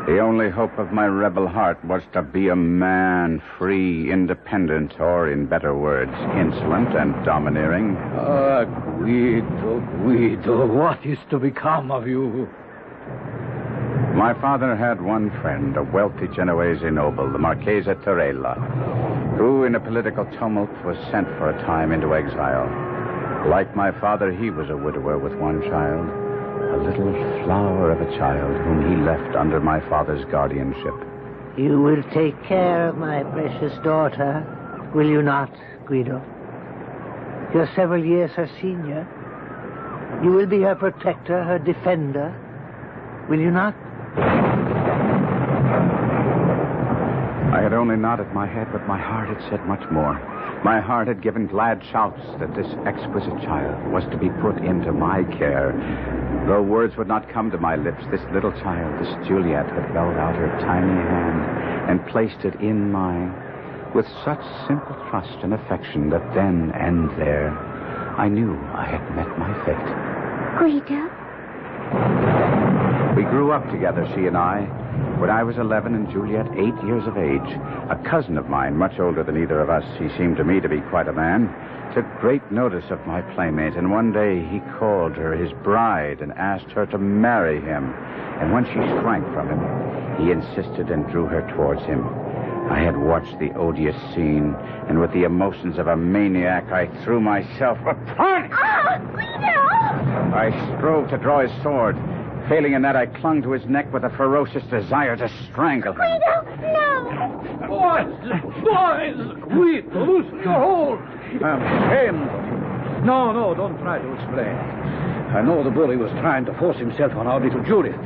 The only hope of my rebel heart was to be a man, free, independent, or, in better words, insolent and domineering. Ah, Guido, what is to become of you? My father had one friend, a wealthy Genoese noble, the Marchese Terrella, who, in a political tumult, was sent for a time into exile. Like my father, he was a widower with one child. A little flower of a child whom he left under my father's guardianship. You will take care of my precious daughter, will you not, Guido? You're several years her senior. You will be her protector, her defender, will you not? I had only nodded my head, but my heart had said much more. My heart had given glad shouts that this exquisite child was to be put into my care. Though words would not come to my lips, this little child, this Juliet, had held out her tiny hand and placed it in mine with such simple trust and affection that then and there I knew I had met my fate. Guido? We grew up together, she and I. When I was 11 and Juliet 8 years of age, a cousin of mine, much older than either of us, he seemed to me to be quite a man, took great notice of my playmate, and one day he called her his bride and asked her to marry him. And when she shrank from him, he insisted and drew her towards him. I had watched the odious scene, and with the emotions of a maniac, I threw myself upon him. Guido! I strove to draw his sword. Failing in that, I clung to his neck with a ferocious desire to strangle him. Guido, no! Boys! Guido, loosen your hold! I'm ashamed of you. No, don't try to explain. I know the bully was trying to force himself on our little Juliet,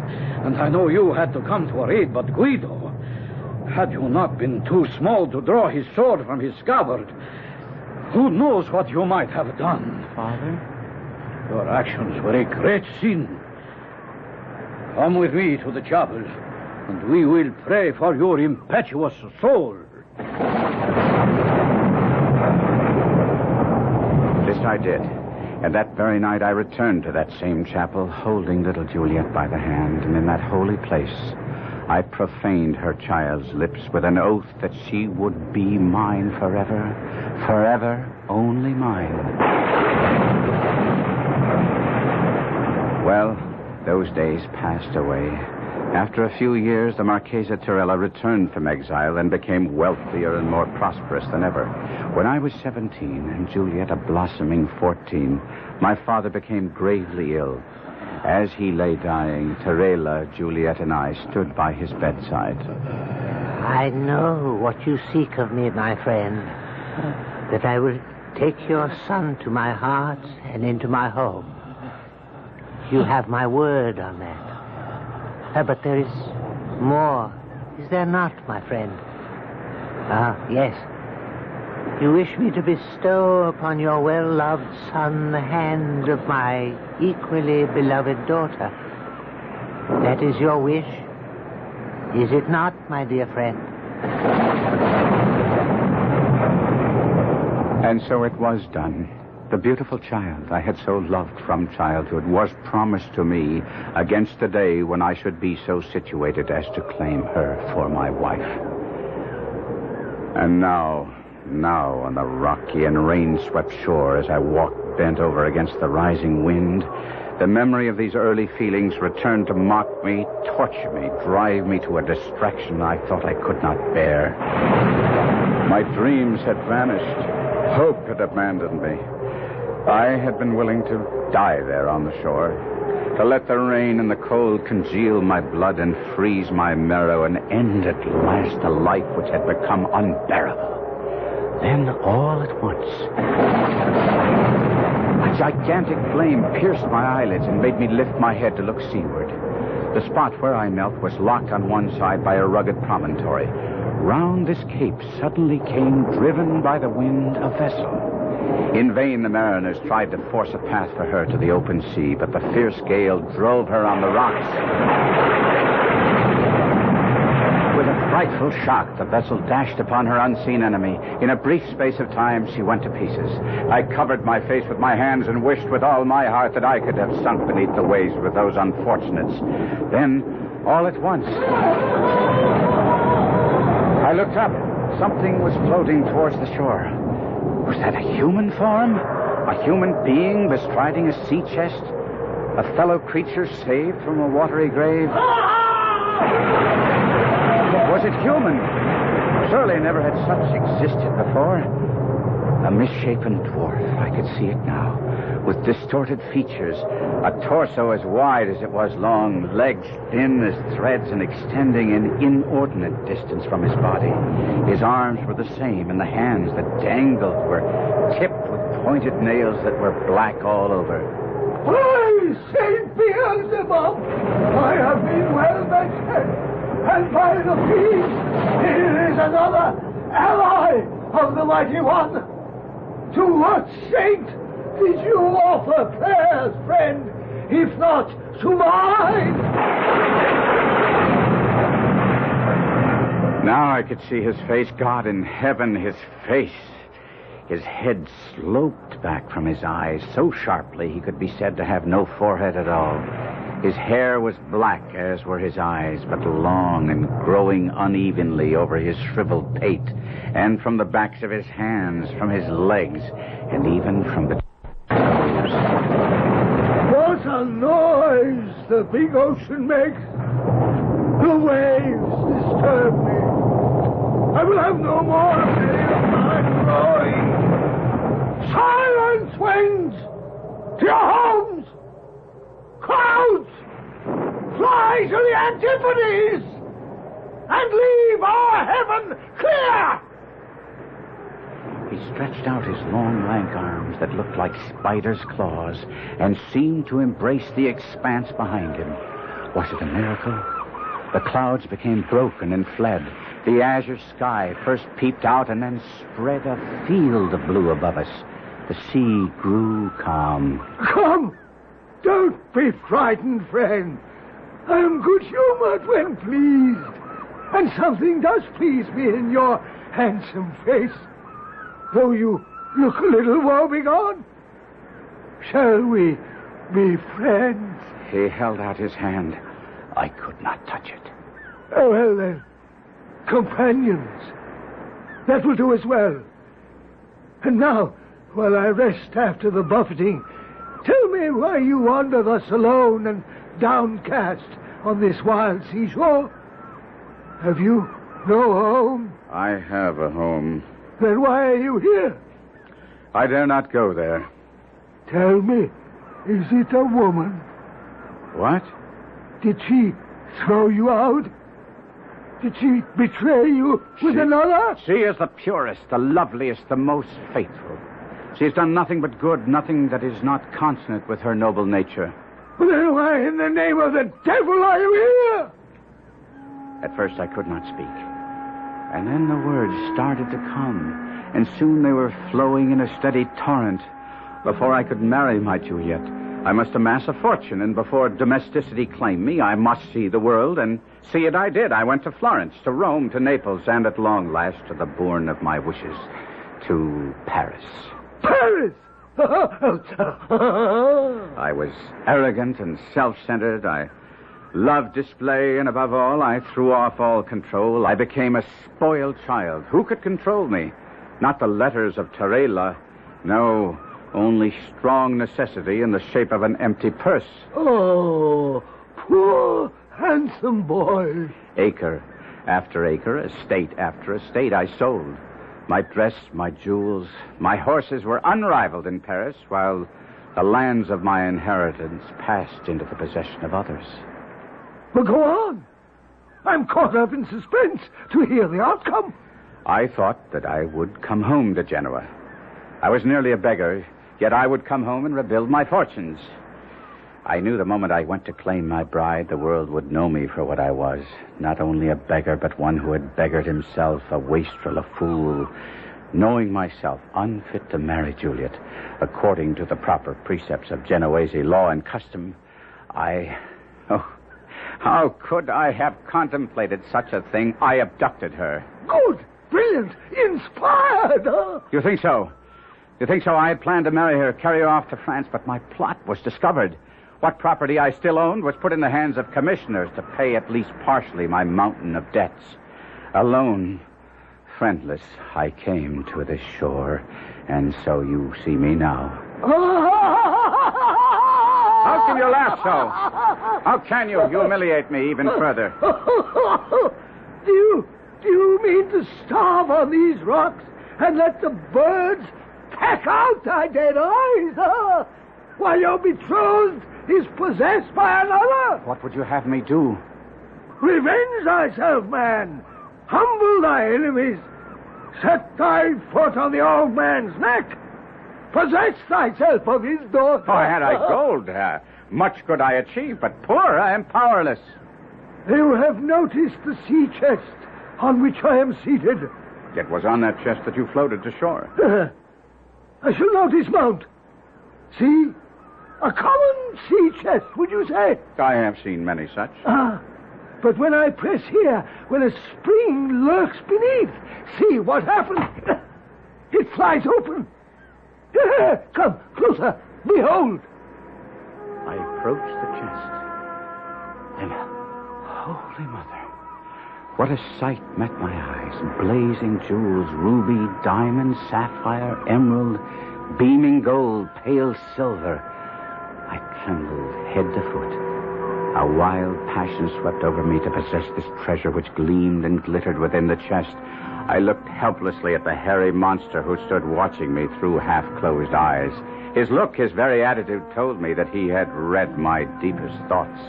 and I know you had to come to her aid, but Guido, had you not been too small to draw his sword from his scabbard, who knows what you might have done? Father? Your actions were a great sin. Come with me to the chapel, and we will pray for your impetuous soul. This I did. And that very night I returned to that same chapel, holding little Juliet by the hand, and in that holy place I profaned her child's lips with an oath that she would be mine forever, forever only mine. Well, those days passed away. After a few years, the Marchesa Torella returned from exile and became wealthier and more prosperous than ever. When I was 17 and Juliet a blossoming 14, my father became gravely ill. As he lay dying, Torella, Juliet, and I stood by his bedside. I know what you seek of me, my friend. That I will take your son to my heart and into my home. You have my word on that. But there is more, is there not, my friend? Yes. You wish me to bestow upon your well-loved son the hand of my equally beloved daughter. That is your wish, is it not, my dear friend? And so it was done. The beautiful child I had so loved from childhood was promised to me against the day when I should be so situated as to claim her for my wife. And now on the rocky and rain-swept shore, as I walked bent over against the rising wind, the memory of these early feelings returned to mock me, torture me, drive me to a distraction I thought I could not bear. My dreams had vanished. Hope had abandoned me. I had been willing to die there on the shore, to let the rain and the cold congeal my blood and freeze my marrow and end at last a life which had become unbearable. Then, all at once, a gigantic flame pierced my eyelids and made me lift my head to look seaward. The spot where I knelt was locked on one side by a rugged promontory. Round this cape suddenly came, driven by the wind, a vessel. In vain the mariners tried to force a path for her to the open sea, but the fierce gale drove her on the rocks. With a frightful shock, the vessel dashed upon her unseen enemy. In a brief space of time, she went to pieces. I covered my face with my hands and wished with all my heart that I could have sunk beneath the waves with those unfortunates. Then, all at once, I looked up. Something was floating towards the shore. Was that a human form? A human being bestriding a sea chest? A fellow creature saved from a watery grave? Was it human? Surely never had such existed before. A misshapen dwarf, I could see it now, with distorted features, a torso as wide as it was long, legs thin as threads and extending an inordinate distance from his body. His arms were the same, and the hands that dangled were tipped with pointed nails that were black all over. By St. Beelzebub, I have been well vested, and by the peace, here is another ally of the Mighty One. To what saint did you offer prayers, friend, if not to mine? Now I could see his face. God in heaven, his face. His head sloped back from his eyes so sharply he could be said to have no forehead at all. His hair was black, as were his eyes, but long and growing unevenly over his shriveled pate, and from the backs of his hands, from his legs, and even from the toes. What a noise the big ocean makes! The waves disturb me. I will have no more of any of my roaring. Silence, winds! To your homes! Clouds! Fly to the antipodes! And leave our heaven clear! He stretched out his long, lank arms that looked like spiders' claws and seemed to embrace the expanse behind him. Was it a miracle? The clouds became broken and fled. The azure sky first peeped out and then spread a field of blue above us. The sea grew calm. Come! Don't be frightened, friend. I am good-humored when pleased. And something does please me in your handsome face, though you look a little woebegone. Shall we be friends? He held out his hand. I could not touch it. Oh, well, then, companions. That will do as well. And now, while I rest after the buffeting, tell me why you wander thus alone and downcast on this wild seashore. Have you no home? I have a home. Then why are you here? I dare not go there. Tell me, is it a woman? What? Did she throw you out? Did she betray you with another? She is the purest, the loveliest, the most faithful. She has done nothing but good, nothing that is not consonant with her noble nature. Well, then why in the name of the devil are you here? At first I could not speak. And then the words started to come, and soon they were flowing in a steady torrent. Before I could marry my Juliet, I must amass a fortune, and before domesticity claimed me, I must see the world, and see it I did. I went to Florence, to Rome, to Naples, and at long last to the bourne of my wishes, to Paris. Paris! I was arrogant and self-centered. I loved display, and above all, I threw off all control. I became a spoiled child. Who could control me? Not the letters of Terela. No, only strong necessity in the shape of an empty purse. Oh, poor, handsome boy. Acre after acre, estate after estate, I sold. My dress, my jewels, my horses were unrivaled in Paris, while the lands of my inheritance passed into the possession of others. Well, go on. I'm caught up in suspense to hear the outcome. I thought that I would come home to Genoa. I was nearly a beggar, yet I would come home and rebuild my fortunes. I knew the moment I went to claim my bride, the world would know me for what I was. Not only a beggar, but one who had beggared himself, a wastrel, a fool. Knowing myself unfit to marry Juliet, according to the proper precepts of Genoese law and custom, how could I have contemplated such a thing? I abducted her. Good, brilliant, inspired. You think so? You think so? I had planned to marry her, carry her off to France, but my plot was discovered. What property I still owned was put in the hands of commissioners to pay at least partially my mountain of debts. Alone, friendless, I came to this shore, and so you see me now. How can you laugh so? How can you humiliate me even further? Do you mean to starve on these rocks and let the birds peck out thy dead eyes, while your betrothed is possessed by another? What would you have me do? Revenge thyself, man. Humble thy enemies. Set thy foot on the old man's neck. Possess thyself of his daughter. Oh, had I gold, much could I achieve, but poor, I am powerless. You have noticed the sea chest on which I am seated. It was on that chest that you floated to shore. I shall now dismount. See? A common sea chest, would you say? I have seen many such. But when I press here, when a spring lurks beneath, see what happens. It flies open. Come, closer. Behold. I approached the chest. And, Holy Mother, what a sight met my eyes. Blazing jewels, ruby, diamond, sapphire, emerald, beaming gold, pale silver. I trembled head to foot. A wild passion swept over me to possess this treasure which gleamed and glittered within the chest. I looked helplessly at the hairy monster who stood watching me through half-closed eyes. His look, his very attitude told me that he had read my deepest thoughts.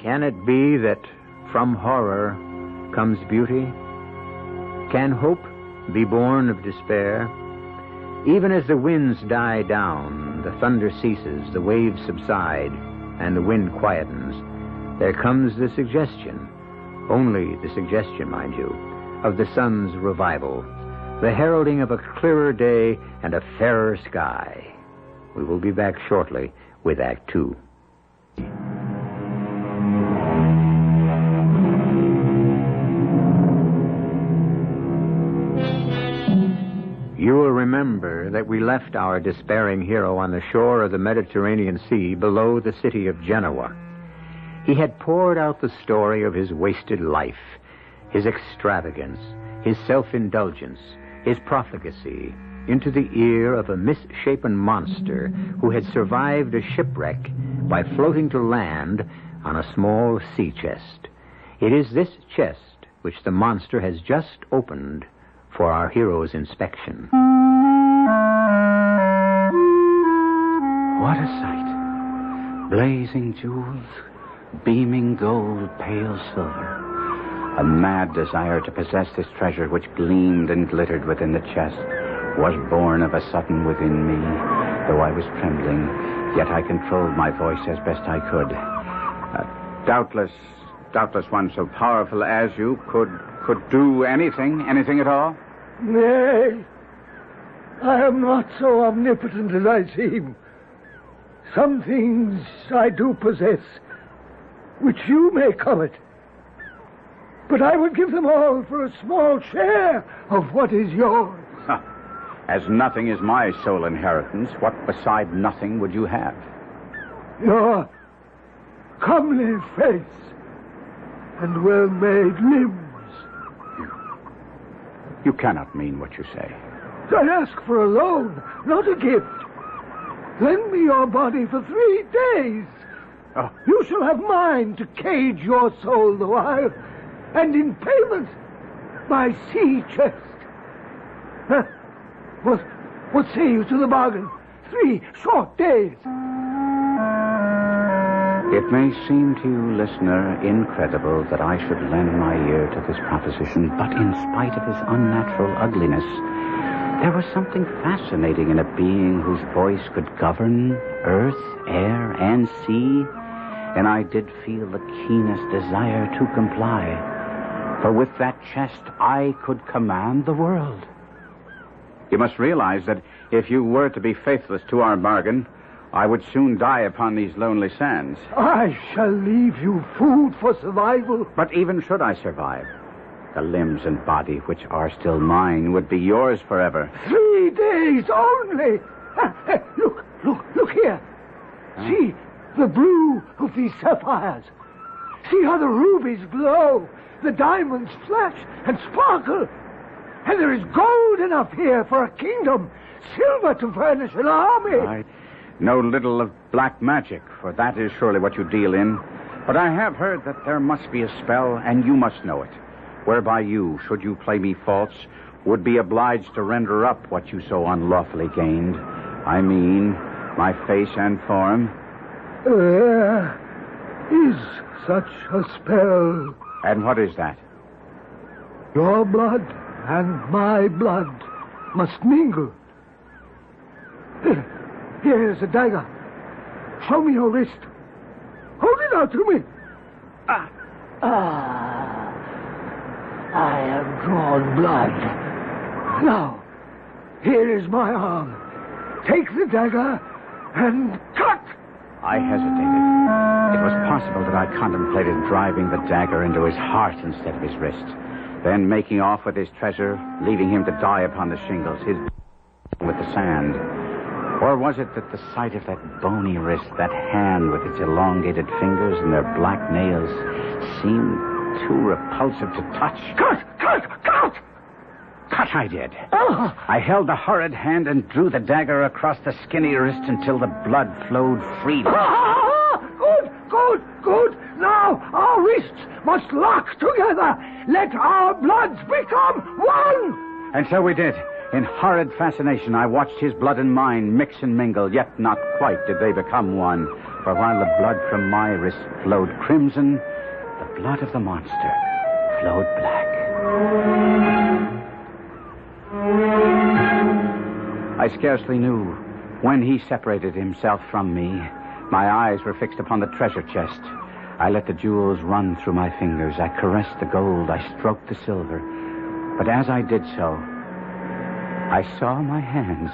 Can it be that from horror comes beauty? Can hope be born of despair? Even as the winds die down, the thunder ceases, the waves subside, and the wind quietens, there comes the suggestion, only the suggestion, mind you, of the sun's revival, the heralding of a clearer day and a fairer sky. We will be back shortly with Act Two. remember that we left our despairing hero on the shore of the Mediterranean Sea below the city of Genoa. He had poured out the story of his wasted life, his extravagance, his self-indulgence, his profligacy, into the ear of a misshapen monster who had survived a shipwreck by floating to land on a small sea chest. It is this chest which the monster has just opened for our hero's inspection. What a sight. Blazing jewels, beaming gold, pale silver. A mad desire to possess this treasure which gleamed and glittered within the chest was born of a sudden within me. Though I was trembling, yet I controlled my voice as best I could. Doubtless one so powerful as you could do anything at all? Nay, I am not so omnipotent as I seem. Some things I do possess, which you may covet. But I would give them all for a small share of what is yours. Huh. As nothing is my sole inheritance, what beside nothing would you have? Your comely face and well-made limbs. You cannot mean what you say. I ask for a loan, not a gift. Lend me your body for 3 days. Oh. You shall have mine to cage your soul the while, and in payment, my sea chest. What say you to the bargain? 3 short days. It may seem to you, listener, incredible that I should lend my ear to this proposition, but in spite of his unnatural ugliness, there was something fascinating in a being whose voice could govern earth, air, and sea, and I did feel the keenest desire to comply. For with that chest, I could command the world. You must realize that if you were to be faithless to our bargain, I would soon die upon these lonely sands. I shall leave you food for survival. But even should I survive, the limbs and body which are still mine would be yours forever. 3 days only. Look here. Huh? See the blue of these sapphires. See how the rubies glow, the diamonds flash and sparkle. And there is gold enough here for a kingdom, silver to furnish an army. I know little of black magic, for that is surely what you deal in. But I have heard that there must be a spell, and you must know it, whereby you, should you play me false, would be obliged to render up what you so unlawfully gained. I mean, my face and form. There is such a spell. And what is that? Your blood and my blood must mingle. Here is a dagger. Show me your wrist. Hold it out to me. I have drawn blood. Now, here is my arm. Take the dagger and cut. I hesitated. It was possible that I contemplated driving the dagger into his heart instead of his wrist, then making off with his treasure, leaving him to die upon the shingles, his with the sand. Or was it that the sight of that bony wrist, that hand with its elongated fingers and their black nails, seemed too repulsive to touch? Cut! Cut I did. I held the horrid hand and drew the dagger across the skinny wrist until the blood flowed freely. Good. Now our wrists must lock together. Let our bloods become one. And so we did. In horrid fascination, I watched his blood and mine mix and mingle, yet not quite did they become one. For while the blood from my wrist flowed crimson, the blood of the monster flowed black. I scarcely knew when he separated himself from me. My eyes were fixed upon the treasure chest. I let the jewels run through my fingers. I caressed the gold. I stroked the silver. But as I did so, I saw my hands.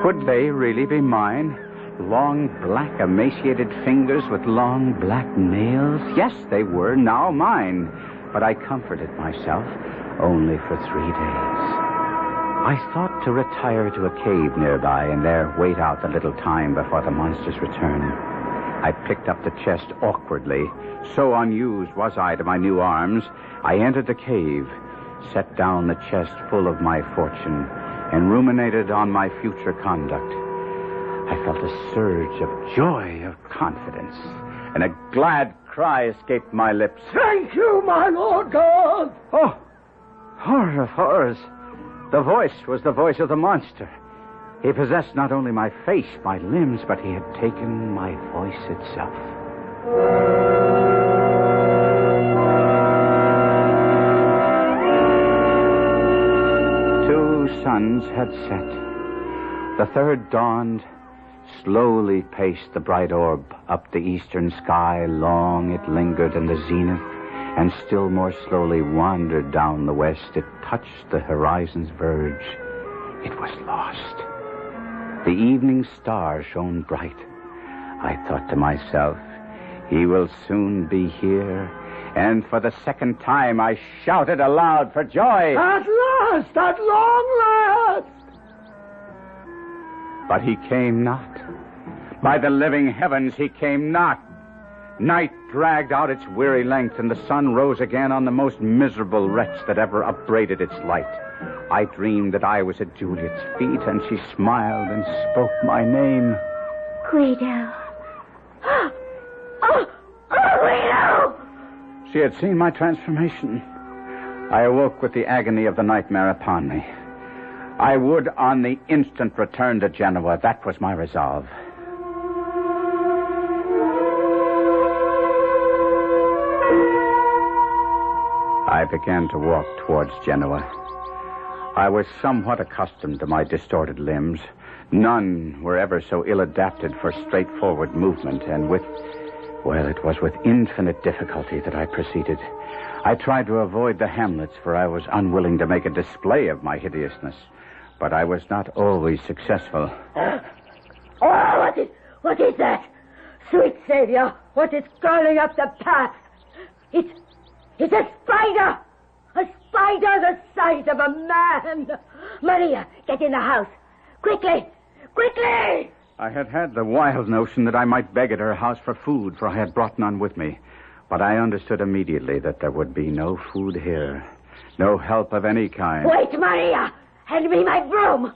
Could they really be mine? Long, black, emaciated fingers with long, black nails? Yes, they were now mine. But I comforted myself only for 3 days. I thought to retire to a cave nearby and there wait out a little time before the monster's return. I picked up the chest awkwardly. So unused was I to my new arms, I entered the cave, set down the chest full of my fortune, and ruminated on my future conduct. I felt a surge of joy, of confidence, and a glad cry escaped my lips. Thank you, my Lord God! Oh, horror of horrors. The voice was the voice of the monster. He possessed not only my face, my limbs, but he had taken my voice itself. Two suns had set. The third dawned, slowly paced the bright orb up the eastern sky. Long it lingered in the zenith, and still more slowly wandered down the west. It touched the horizon's verge. It was lost. The evening star shone bright. I thought to myself, he will soon be here. And for the second time, I shouted aloud for joy. At last! At long last! But he came not. By the living heavens, he came not. Night dragged out its weary length, and the sun rose again on the most miserable wretch that ever upbraided its light. I dreamed that I was at Juliet's feet, and she smiled and spoke my name. Guido. Oh, Guido! She had seen my transformation. I awoke with the agony of the nightmare upon me. I would on the instant return to Genoa. That was my resolve. I began to walk towards Genoa. I was somewhat accustomed to my distorted limbs. None were ever so ill-adapted for straightforward movement, and it was with infinite difficulty that I proceeded. I tried to avoid the hamlets, for I was unwilling to make a display of my hideousness. But I was not always successful. What is that? Sweet Savior, what is crawling up the path? It's a spider! A spider the size of a man! Maria, get in the house. Quickly! Quickly! I had the wild notion that I might beg at her house for food, for I had brought none with me. But I understood immediately that there would be no food here. No help of any kind. Wait, Maria! Hand me my broom!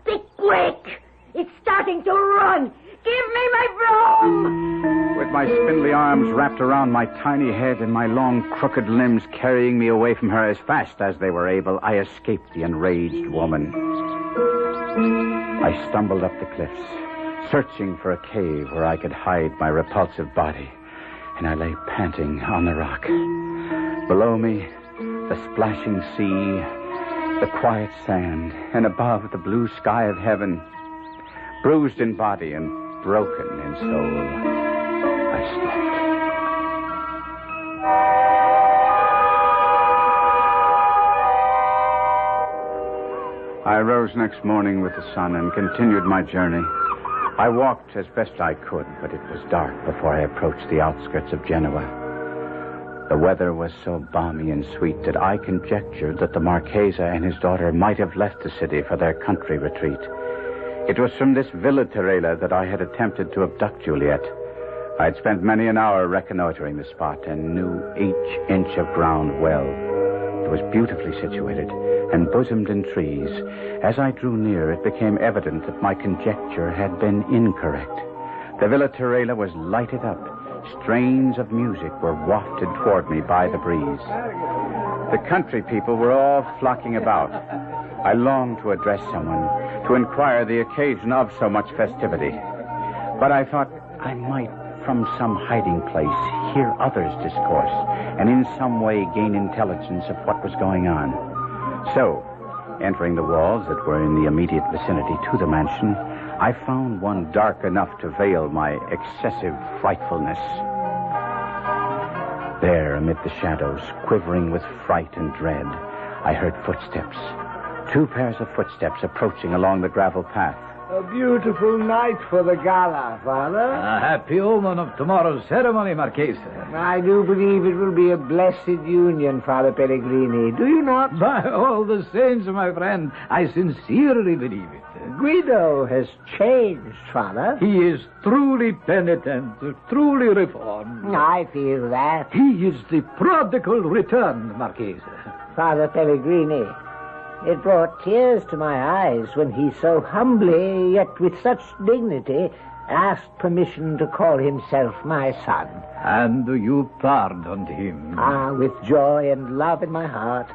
Be quick! It's starting to run! Give me my broom! With my spindly arms wrapped around my tiny head and my long, crooked limbs carrying me away from her as fast as they were able, I escaped the enraged woman. I stumbled up the cliffs, searching for a cave where I could hide my repulsive body, and I lay panting on the rock. Below me, the splashing sea, the quiet sand, and above, the blue sky of heaven. Bruised in body and broken in soul, I slept. I rose next morning with the sun and continued my journey. I walked as best I could, but it was dark before I approached the outskirts of Genoa. The weather was so balmy and sweet that I conjectured that the Marchesa and his daughter might have left the city for their country retreat. It was from this Villa Terrela that I had attempted to abduct Juliet. I had spent many an hour reconnoitering the spot and knew each inch of ground well. It was beautifully situated and bosomed in trees. As I drew near, it became evident that my conjecture had been incorrect. The Villa Terrela was lighted up. Strains of music were wafted toward me by the breeze. The country people were all flocking about. I longed to address someone, to inquire the occasion of so much festivity. But I thought I might, from some hiding place, hear others discourse, and in some way gain intelligence of what was going on. So, entering the walls that were in the immediate vicinity to the mansion, I found one dark enough to veil my excessive frightfulness. There, amid the shadows, quivering with fright and dread, I heard footsteps. 2 pairs of footsteps approaching along the gravel path. A beautiful night for the gala, Father. A happy omen of tomorrow's ceremony, Marchese. I do believe it will be a blessed union, Father Pellegrini. Do you not? By all the saints, my friend, I sincerely believe it. Guido has changed, Father. He is truly penitent, truly reformed. I feel that. He is the prodigal returned, Marchese. Father Pellegrini, it brought tears to my eyes when he so humbly, yet with such dignity, asked permission to call himself my son. And you pardoned him? Ah, with joy and love in my heart.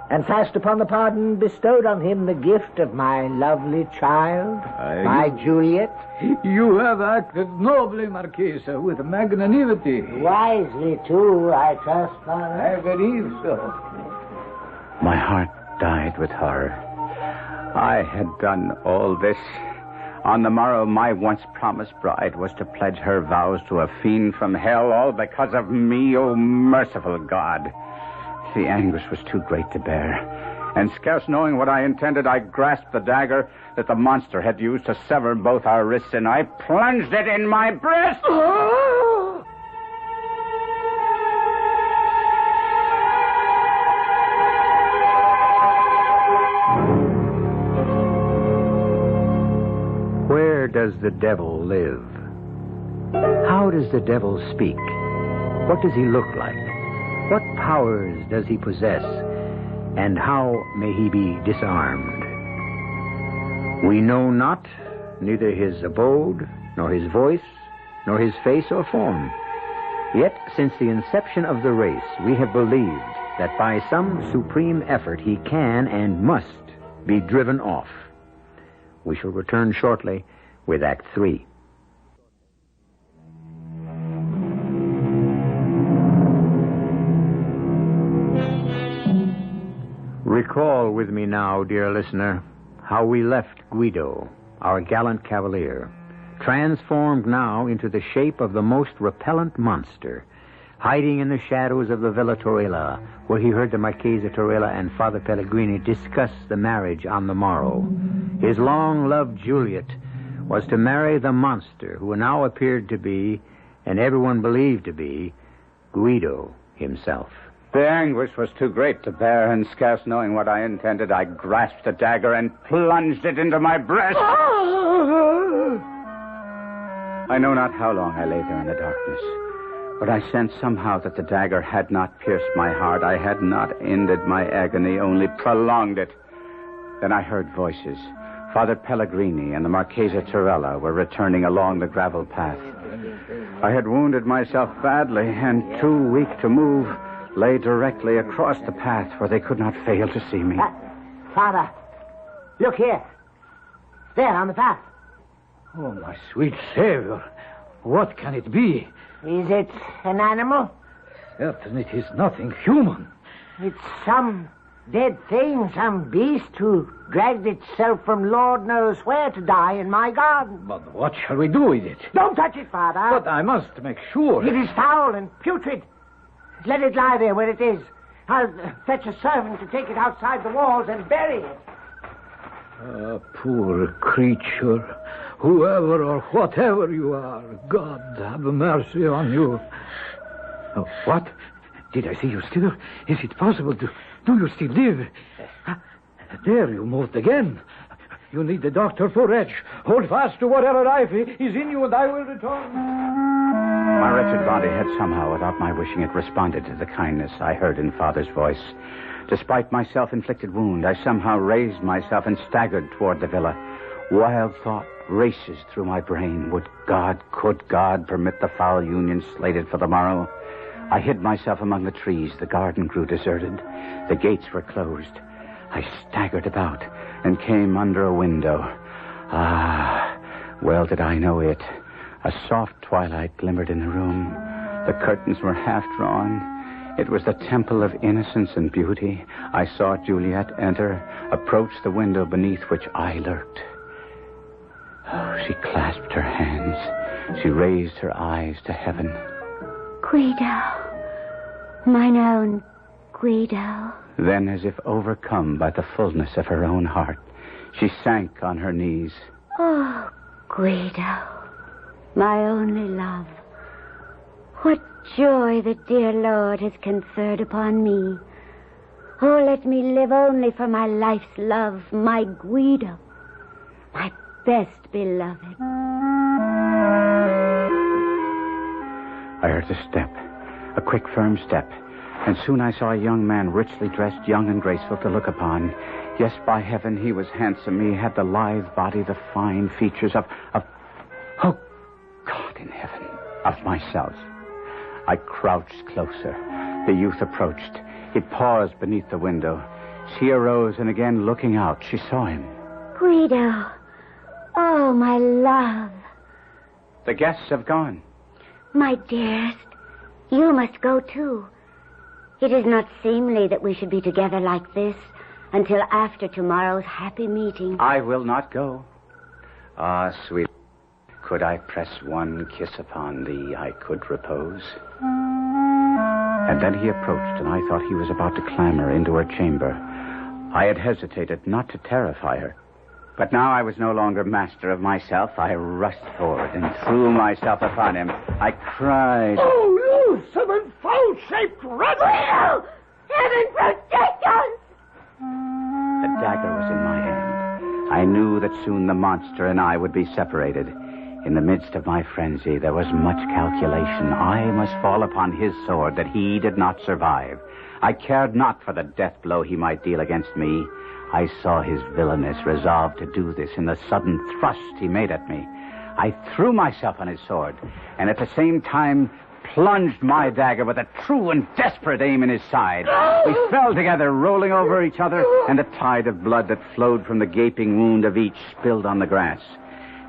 And fast upon the pardon bestowed on him the gift of my lovely child, my Juliet. You have acted nobly, Marchese, with magnanimity. Wisely, too, I trust, Father. I believe so. My heart died with horror. I had done all this. On the morrow, my once promised bride was to pledge her vows to a fiend from hell, all because of me, oh merciful God. The anguish was too great to bear, and scarce knowing what I intended, I grasped the dagger that the monster had used to sever both our wrists, and I plunged it in my breast. Where does the devil live? How does the devil speak? What does he look like? What powers does he possess? And how may he be disarmed? We know not neither his abode, nor his voice, nor his face or form. Yet, since the inception of the race, we have believed that by some supreme effort he can and must be driven off. We shall return shortly with Act 3. Recall with me now, dear listener, how we left Guido, our gallant cavalier, transformed now into the shape of the most repellent monster, hiding in the shadows of the Villa Torella, where he heard the Marchese Torella and Father Pellegrini discuss the marriage on the morrow. His long-loved Juliet was to marry the monster who now appeared to be, and everyone believed to be, Guido himself. The anguish was too great to bear, and scarce knowing what I intended, I grasped the dagger and plunged it into my breast. I know not how long I lay there in the darkness, but I sensed somehow that the dagger had not pierced my heart. I had not ended my agony, only prolonged it. Then I heard voices. Father Pellegrini and the Marchese Torella were returning along the gravel path. I had wounded myself badly, and too weak to move, lay directly across the path where they could not fail to see me. Father, look here. There, on the path. Oh, my sweet Savior. What can it be? Is it an animal? Certainly it is nothing human. It's some dead thing, some beast who dragged itself from Lord knows where to die in my garden. But what shall we do with it? Don't touch it, Father. But I must make sure. It is foul and putrid. Let it lie there where it is. I'll fetch a servant to take it outside the walls and bury it. Poor creature. Whoever or whatever you are, God have mercy on you. Oh, what? Did I see you still? Is it possible to... Do you still live? There, you moved again. You need the doctor for Reg. Hold fast to whatever life is in you, and I will return. My wretched body had somehow, without my wishing it, responded to the kindness I heard in Father's voice. Despite my self-inflicted wound, I somehow raised myself and staggered toward the villa. Wild thought races through my brain. Could God permit the foul union slated for the morrow? I hid myself among the trees. The garden grew deserted. The gates were closed. I staggered about and came under a window. Ah, well did I know it. A soft twilight glimmered in the room. The curtains were half drawn. It was the temple of innocence and beauty. I saw Juliet enter, approach the window beneath which I lurked. Oh, she clasped her hands. She raised her eyes to heaven. Guido. Mine own Guido. Then, as if overcome by the fullness of her own heart, She sank on her knees. Oh, Guido, my only love. What joy the dear Lord has conferred upon me. Oh, let me live only for my life's love, my Guido, my best beloved. I heard a step, a quick, firm step, and soon I saw a young man richly dressed, young and graceful to look upon. Yes, by heaven, he was handsome. He had the lithe body, the fine features of oh, God in heaven, of myself. I crouched closer. The youth approached. He paused beneath the window. She arose, and again, looking out, she saw him. Guido, oh, my love. The guests have gone. My dearest, you must go too. It is not seemly that we should be together like this until after tomorrow's happy meeting. I will not go. Ah, sweet, could I press one kiss upon thee, I could repose. And then he approached, and I thought he was about to clamber into her chamber. I had hesitated not to terrify her. But now I was no longer master of myself. I rushed forward and threw myself upon him. I cried, "Oh, loathsome, foul-shaped rat! Guido! Heaven protect us! The dagger was in my hand. I knew that soon the monster and I would be separated. In the midst of my frenzy, there was much calculation. I must fall upon his sword that he did not survive. I cared not for the death blow he might deal against me. I saw his villainous resolve to do this in the sudden thrust he made at me. I threw myself on his sword, and at the same time plunged my dagger with a true and desperate aim in his side. We fell together, rolling over each other, and a tide of blood that flowed from the gaping wound of each spilled on the grass.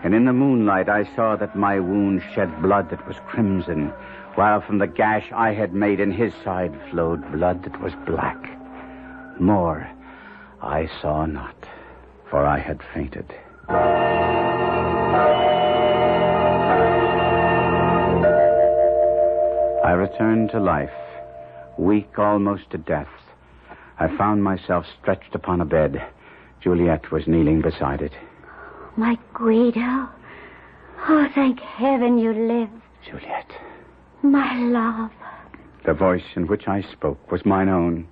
And in the moonlight I saw that my wound shed blood that was crimson, while from the gash I had made in his side flowed blood that was black. More I saw not, for I had fainted. I returned to life, weak almost to death. I found myself stretched upon a bed. Juliet was kneeling beside it. My Guido. Oh, thank heaven you live. Juliet. My love. The voice in which I spoke was mine own.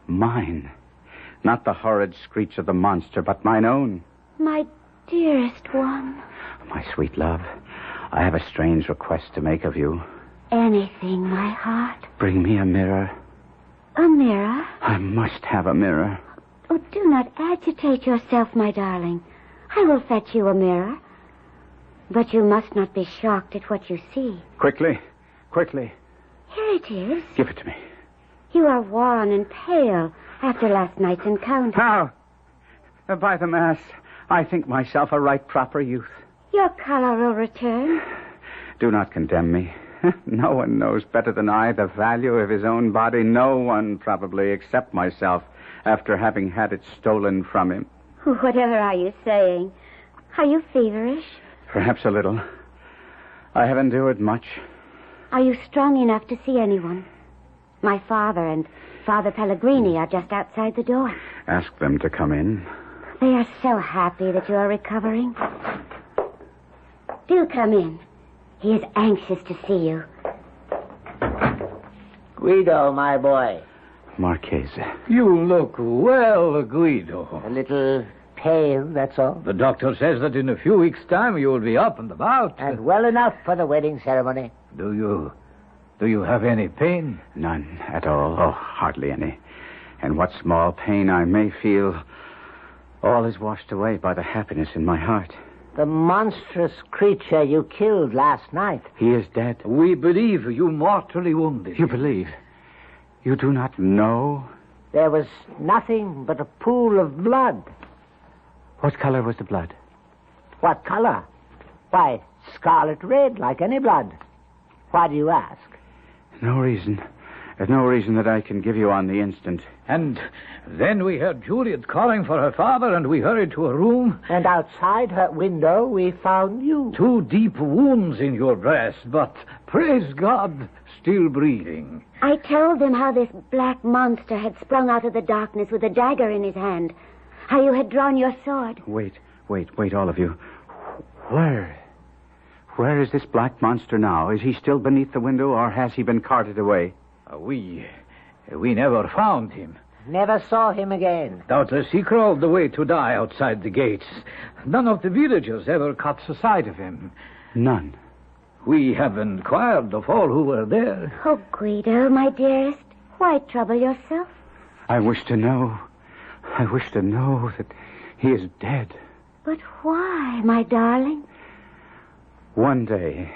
Mine. Not the horrid screech of the monster, but mine own. My dearest one. My sweet love, I have a strange request to make of you. Anything, my heart. Bring me a mirror. A mirror? I must have a mirror. Oh, do not agitate yourself, my darling. I will fetch you a mirror. But you must not be shocked at what you see. Quickly, quickly. Here it is. Give it to me. You are wan and pale after last night's encounter. How? By the mass, I think myself a right proper youth. Your color will return. Do not condemn me. No one knows better than I the value of his own body. No one, probably, except myself, after having had it stolen from him. Whatever are you saying? Are you feverish? Perhaps a little. I have endured much. Are you strong enough to see anyone? My father and Father Pellegrini are just outside the door. Ask them to come in. They are so happy that you are recovering. Do come in. He is anxious to see you. Guido, my boy. Marchese. You look well, Guido. A little pale, that's all. The doctor says that in a few weeks' time you will be up and about. And well enough for the wedding ceremony. Do you have any pain? None at all. Oh, hardly any. And what small pain I may feel, all is washed away by the happiness in my heart. The monstrous creature you killed last night. He is dead. We believe you mortally wounded. You believe? You do not know? There was nothing but a pool of blood. What color was the blood? What color? Why, scarlet red, like any blood. Why do you ask? No reason. There's no reason that I can give you on the instant. And then we heard Juliet calling for her father, and we hurried to a room. And outside her window, we found you. 2 deep wounds in your breast, but, praise God, still breathing. I told them how this black monster had sprung out of the darkness with a dagger in his hand. how you had drawn your sword. Wait, all of you. Where is this black monster now? Is he still beneath the window, or has he been carted away? We never found him. Never saw him again. Doubtless he crawled away to die outside the gates. None of the villagers ever caught sight of him. None. We have inquired of all who were there. Oh, Guido, my dearest, why trouble yourself? I wish to know that he is dead. But why, my darling? One day,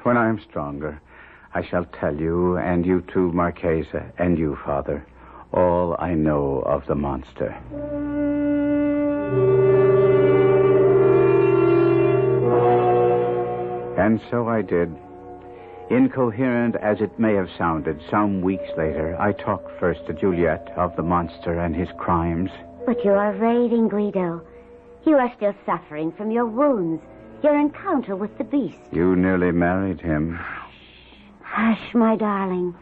when I am stronger, I shall tell you, and you too, Marchesa, and you, Father, all I know of the monster. And so I did. Incoherent as it may have sounded, some weeks later, I talked first to Juliet of the monster and his crimes. But you are raving, Guido. You are still suffering from your wounds, your encounter with the beast. You nearly married him. Hush, my darling.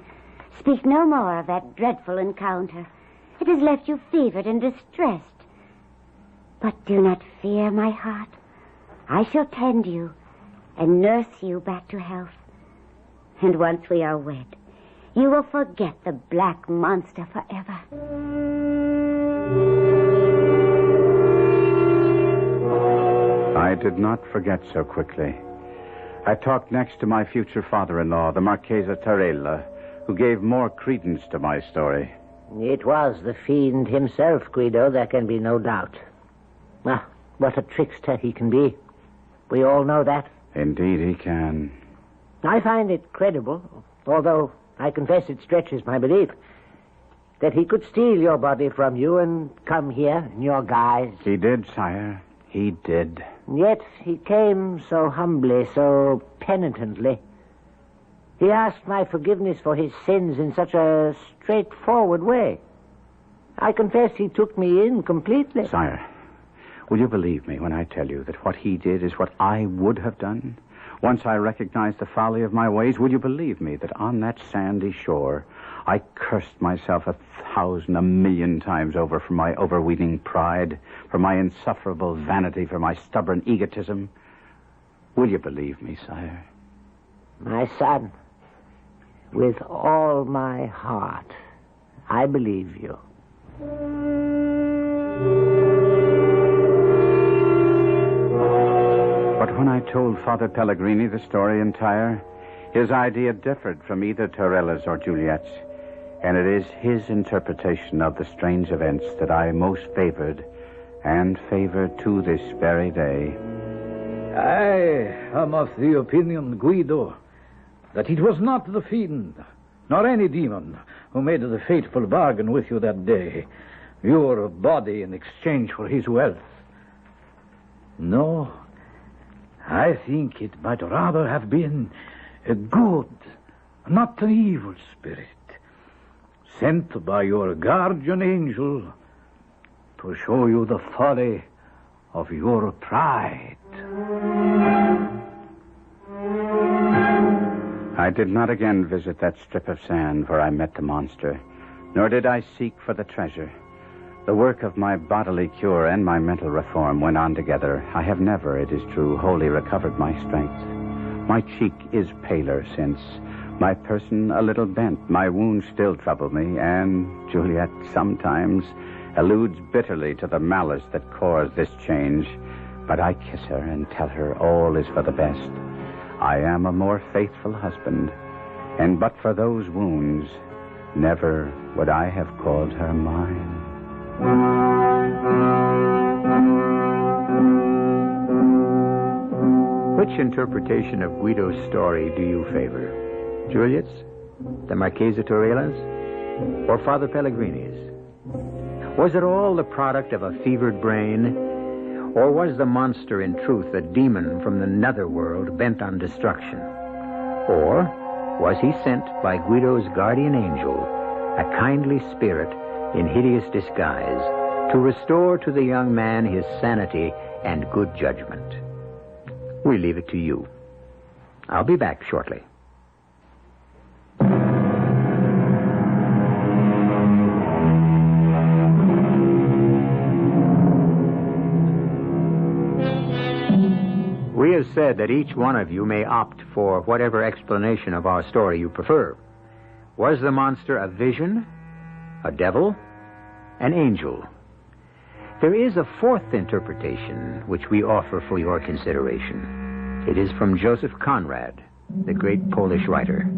Speak no more of that dreadful encounter. It has left you fevered and distressed. But do not fear, my heart. I shall tend you and nurse you back to health. And once we are wed, you will forget the black monster forever. I did not forget so quickly. I talked next to my future father-in-law, the Marchesa Tarella, who gave more credence to my story. It was the fiend himself, Guido, there can be no doubt. Ah, what a trickster he can be. We all know that. Indeed he can. I find it credible, although I confess it stretches my belief, that he could steal your body from you and come here in your guise. He did, sire. He did. Yet he came so humbly, so penitently. He asked my forgiveness for his sins in such a straightforward way. I confess he took me in completely. Sire, will you believe me when I tell you that what he did is what I would have done? Once I recognized the folly of my ways, will you believe me that on that sandy shore I cursed myself 1,000, 1,000,000 times over for my overweening pride, for my insufferable vanity, for my stubborn egotism? Will you believe me, sire? My son, with all my heart, I believe you. But when I told Father Pellegrini the story entire, his idea differed from either Tarella's or Juliet's, and it is his interpretation of the strange events that I most favored, and favor to this very day. I am of the opinion, Guido, that it was not the fiend, nor any demon, who made the fateful bargain with you that day, your body in exchange for his wealth. No, I think it might rather have been a good, not an evil spirit, sent by your guardian angel to show you the folly of your pride. I did not again visit that strip of sand where I met the monster, nor did I seek for the treasure. The work of my bodily cure and my mental reform went on together. I have never, it is true, wholly recovered my strength. My cheek is paler since, my person a little bent. My wounds still trouble me, and Juliet sometimes alludes bitterly to the malice that caused this change. But I kiss her and tell her all is for the best. I am a more faithful husband, and but for those wounds, never would I have called her mine. Which interpretation of Guido's story do you favor? Juliet's, the Marchesa Torella's, or Father Pellegrini's? Was it all the product of a fevered brain, or was the monster in truth a demon from the netherworld bent on destruction? Or was he sent by Guido's guardian angel, a kindly spirit in hideous disguise, to restore to the young man his sanity and good judgment? We leave it to you. I'll be back shortly. said that each one of you may opt for whatever explanation of our story you prefer. Was the monster a vision, a devil, an angel? There is a fourth interpretation which we offer for your consideration. It is from Joseph Conrad, the great Polish writer.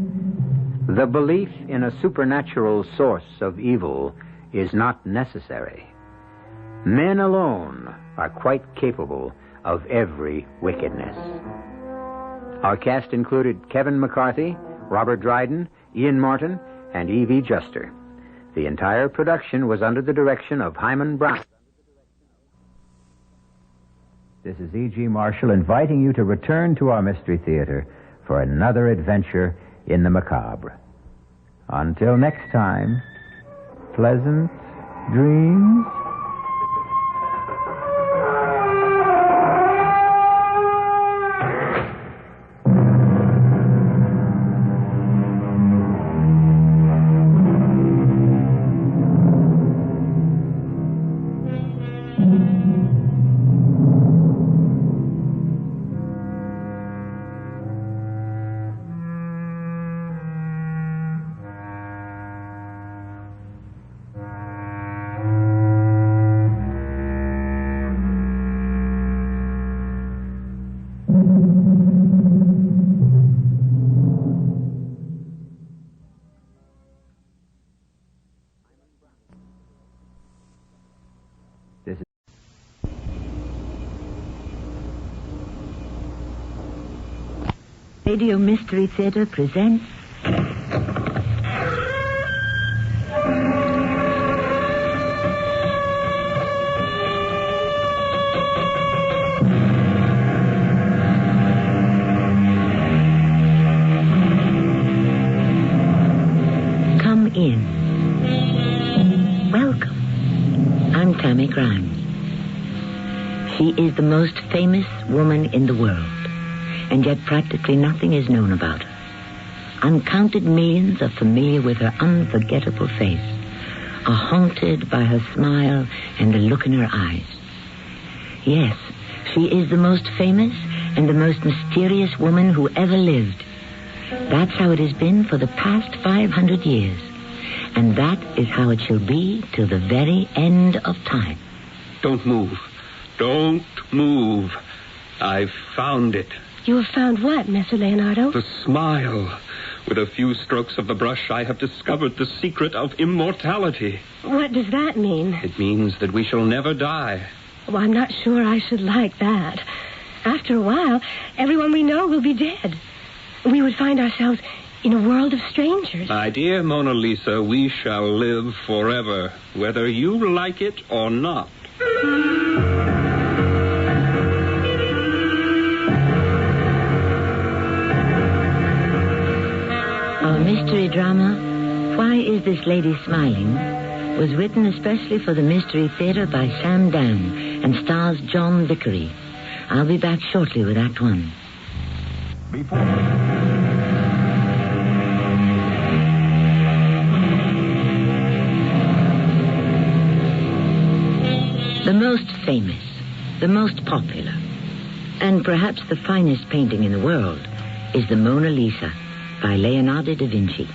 The belief in a supernatural source of evil is not necessary. Men alone are quite capable of every wickedness. Our cast included Kevin McCarthy, Robert Dryden, Ian Martin, and E.V. Juster. The entire production was under the direction of Hyman Brown. This is E.G. Marshall inviting you to return to our Mystery Theater for another adventure in the macabre. Until next time, pleasant dreams. Radio Mystery Theater presents Come In. Welcome. I'm Tammy Grimes. She is the most famous woman in the world. And yet practically nothing is known about her. Uncounted millions are familiar with her unforgettable face, are haunted by her smile and the look in her eyes. Yes, she is the most famous and the most mysterious woman who ever lived. That's how it has been for the past 500 years. And that is how it shall be till the very end of time. Don't move. Don't move. I've found it. You have found what, Messer Leonardo? The smile. With a few strokes of the brush, I have discovered the secret of immortality. What does that mean? It means that we shall never die. Well, I'm not sure I should like that. After a while, everyone we know will be dead. We would find ourselves in a world of strangers. My dear Mona Lisa, we shall live forever, whether you like it or not. Our mystery drama, Why Is This Lady Smiling, was written especially for the Mystery Theater by Sam Dan and stars John Vickery. I'll be back shortly with Act One. The most famous, the most popular, and perhaps the finest painting in the world is the Mona Lisa by Leonardo da Vinci.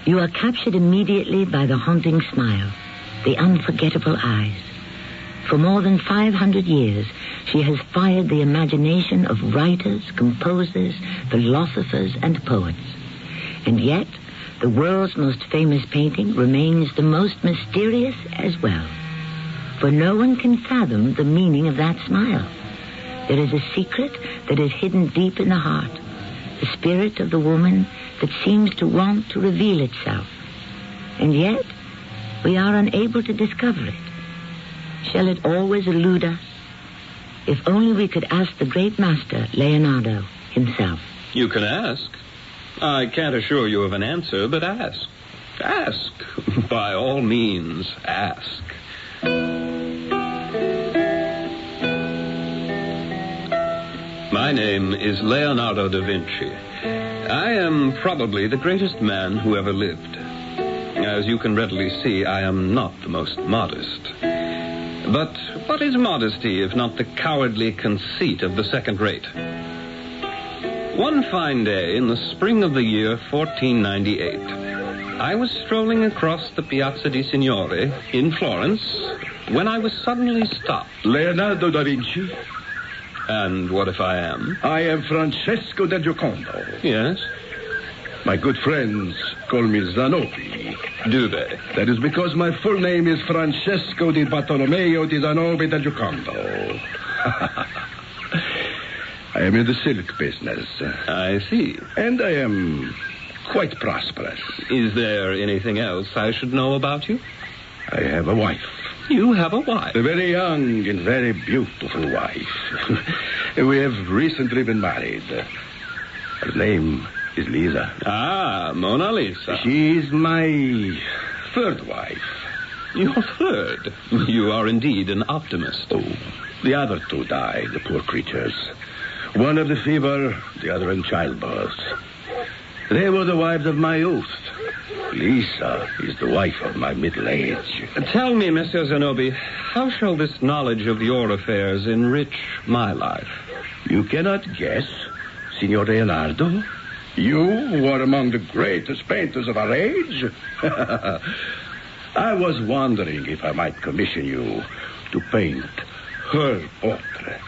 You are captured immediately by the haunting smile, the unforgettable eyes. For more than 500 years, she has fired the imagination of writers, composers, philosophers, and poets. And yet, the world's most famous painting remains the most mysterious as well. For no one can fathom the meaning of that smile. There is a secret that is hidden deep in the heart, the spirit of the woman that seems to want to reveal itself. And yet, we are unable to discover it. Shall it always elude us? If only we could ask the great master, Leonardo, himself. You can ask. I can't assure you of an answer, but ask. Ask. By all means, ask. My name is Leonardo da Vinci. I am probably the greatest man who ever lived. As you can readily see, I am not the most modest. But what is modesty if not the cowardly conceit of the second rate? One fine day in the spring of the year 1498, I was strolling across the Piazza di Signore in Florence when I was suddenly stopped. Leonardo da Vinci? And what if I am? I am Francesco del Giocondo. Yes? My good friends call me Zanobi. Do they? That is because my full name is Francesco di Bartolomeo di Zanobi del Giocondo. I am in the silk business. I see. And I am quite prosperous. Is there anything else I should know about you? I have a wife. You have a wife? A very young and very beautiful wife. We have recently been married. Her name is Lisa. Ah, Mona Lisa. She is my third wife. Your third? You are indeed an optimist. Oh, the other two died, the poor creatures. One of the fever, the other in childbirth. They were the wives of my youth. Lisa is the wife of my middle age. Tell me, Monsieur Zanobi, how shall this knowledge of your affairs enrich my life? You cannot guess, Signor Leonardo? You, who are among the greatest painters of our age? I was wondering if I might commission you to paint her portrait.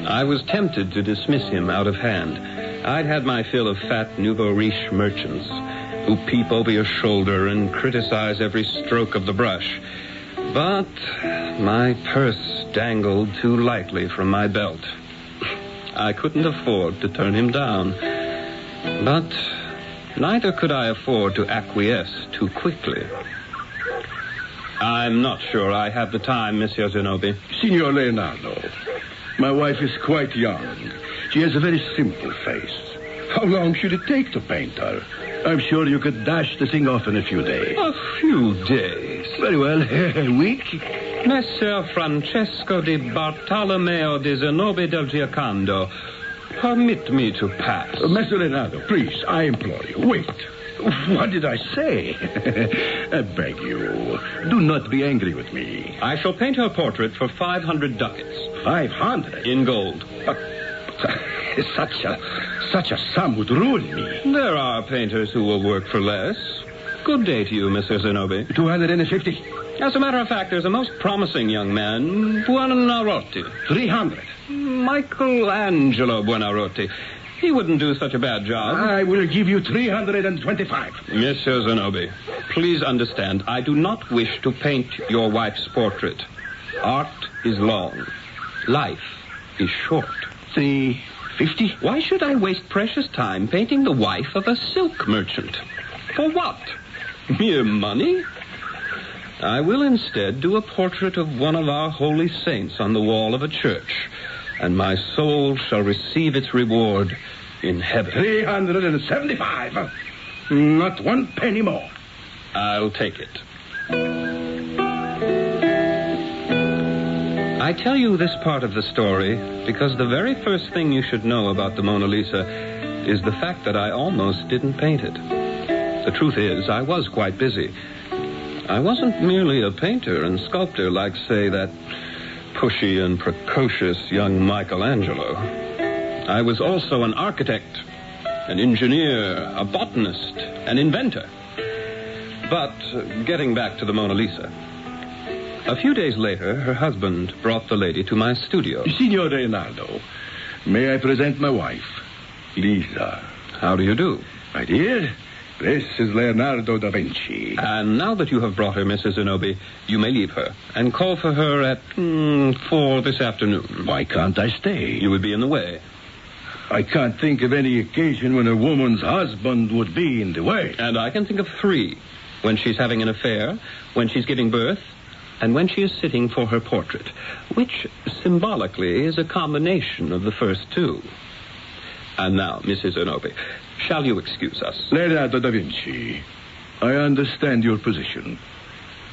I was tempted to dismiss him out of hand. I'd had my fill of fat nouveau riche merchants who peep over your shoulder and criticize every stroke of the brush. But my purse dangled too lightly from my belt. I couldn't afford to turn him down. But neither could I afford to acquiesce too quickly. I'm not sure I have the time, Monsieur Zanobi. Signor Leonardo, my wife is quite young. She has a very simple face. How long should it take to paint her? I'm sure you could dash the thing off in a few days. A few days? Very well, a week. Messer Francesco di Bartolomeo di Zanobi del Giocondo, permit me to pass. Messer Leonardo, please, I implore you, wait. What did I say? I beg you, do not be angry with me. I shall paint her portrait for 500 ducats. 500? In gold. Such a sum would ruin me. There are painters who will work for less. Good day to you, Mr. Zanobi. 250. As a matter of fact, there's a most promising young man, Buonarroti. 300. Michelangelo Buonarroti. He wouldn't do such a bad job. I will give you 325. Mr. Zanobi, please understand, I do not wish to paint your wife's portrait. Art is long. Life is short. 350? Why should I waste precious time painting the wife of a silk merchant? For what? Mere money? I will instead do a portrait of one of our holy saints on the wall of a church, and my soul shall receive its reward in heaven. 375. Not one penny more. I'll take it. I tell you this part of the story because the very first thing you should know about the Mona Lisa is the fact that I almost didn't paint it. The truth is, I was quite busy. I wasn't merely a painter and sculptor like, say, that pushy and precocious young Michelangelo. I was also an architect, an engineer, a botanist, an inventor. But getting back to the Mona Lisa. A few days later, her husband brought the lady to my studio. Signor Leonardo, may I present my wife, Lisa. How do you do? My dear, this is Leonardo da Vinci. And now that you have brought her, Mrs. Zanobi, you may leave her and call for her at 4 this afternoon. Why can't I stay? You would be in the way. I can't think of any occasion when a woman's husband would be in the way. And I can think of 3. When she's having an affair, when she's giving birth, and when she is sitting for her portrait, which symbolically is a combination of the first 2. And now, Mrs. Zanobi, shall you excuse us? Leonardo da Vinci, I understand your position.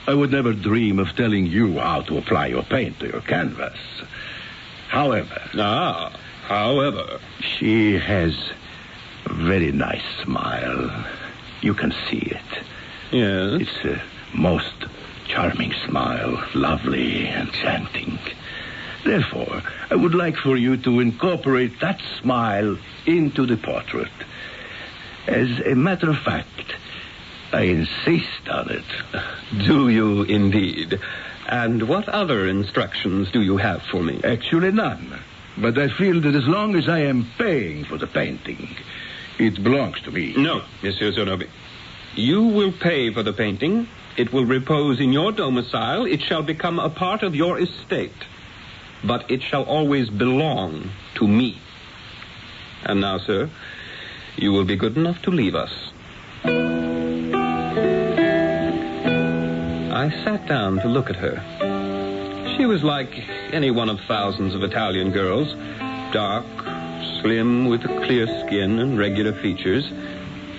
I would never dream of telling you how to apply your paint to your canvas. However... However... She has a very nice smile. You can see it. Yes? It's most charming smile, lovely, enchanting. Therefore, I would like for you to incorporate that smile into the portrait. As a matter of fact, I insist on it. Do you indeed? And what other instructions do you have for me? Actually, none. But I feel that as long as I am paying for the painting, it belongs to me. No, Monsieur Zonobi. You will pay for the painting. It will repose in your domicile. It shall become a part of your estate. But it shall always belong to me. And now, sir, you will be good enough to leave us. I sat down to look at her. She was like any one of thousands of Italian girls, dark, slim, with clear skin and regular features.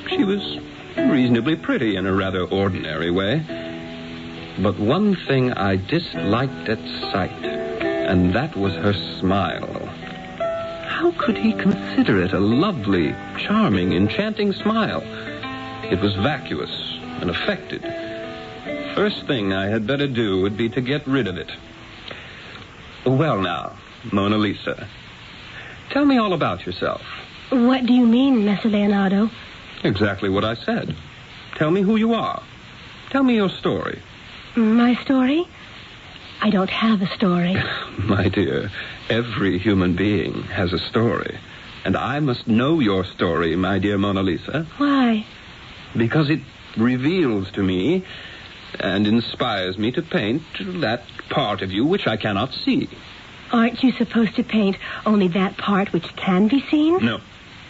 She was reasonably pretty in a rather ordinary way. But one thing I disliked at sight, and that was her smile. How could he consider it a lovely, charming, enchanting smile? It was vacuous and affected. First thing I had better do would be to get rid of it. Well, now, Mona Lisa, tell me all about yourself. What do you mean, Messer Leonardo? Exactly what I said. Tell me who you are. Tell me your story. My story? I don't have a story. My dear, every human being has a story. And I must know your story, my dear Mona Lisa. Why? Because it reveals to me and inspires me to paint that part of you which I cannot see. Aren't you supposed to paint only that part which can be seen? No.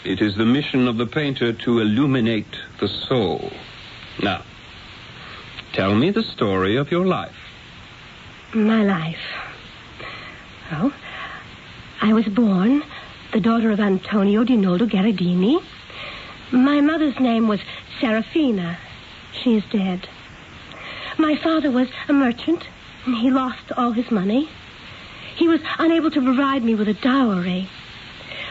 It is the mission of the painter to illuminate the soul. Now, tell me the story of your life. My life. Oh, I was born the daughter of Antonio di Noldo Gherardini. My mother's name was Serafina. She is dead. My father was a merchant, and he lost all his money. He was unable to provide me with a dowry.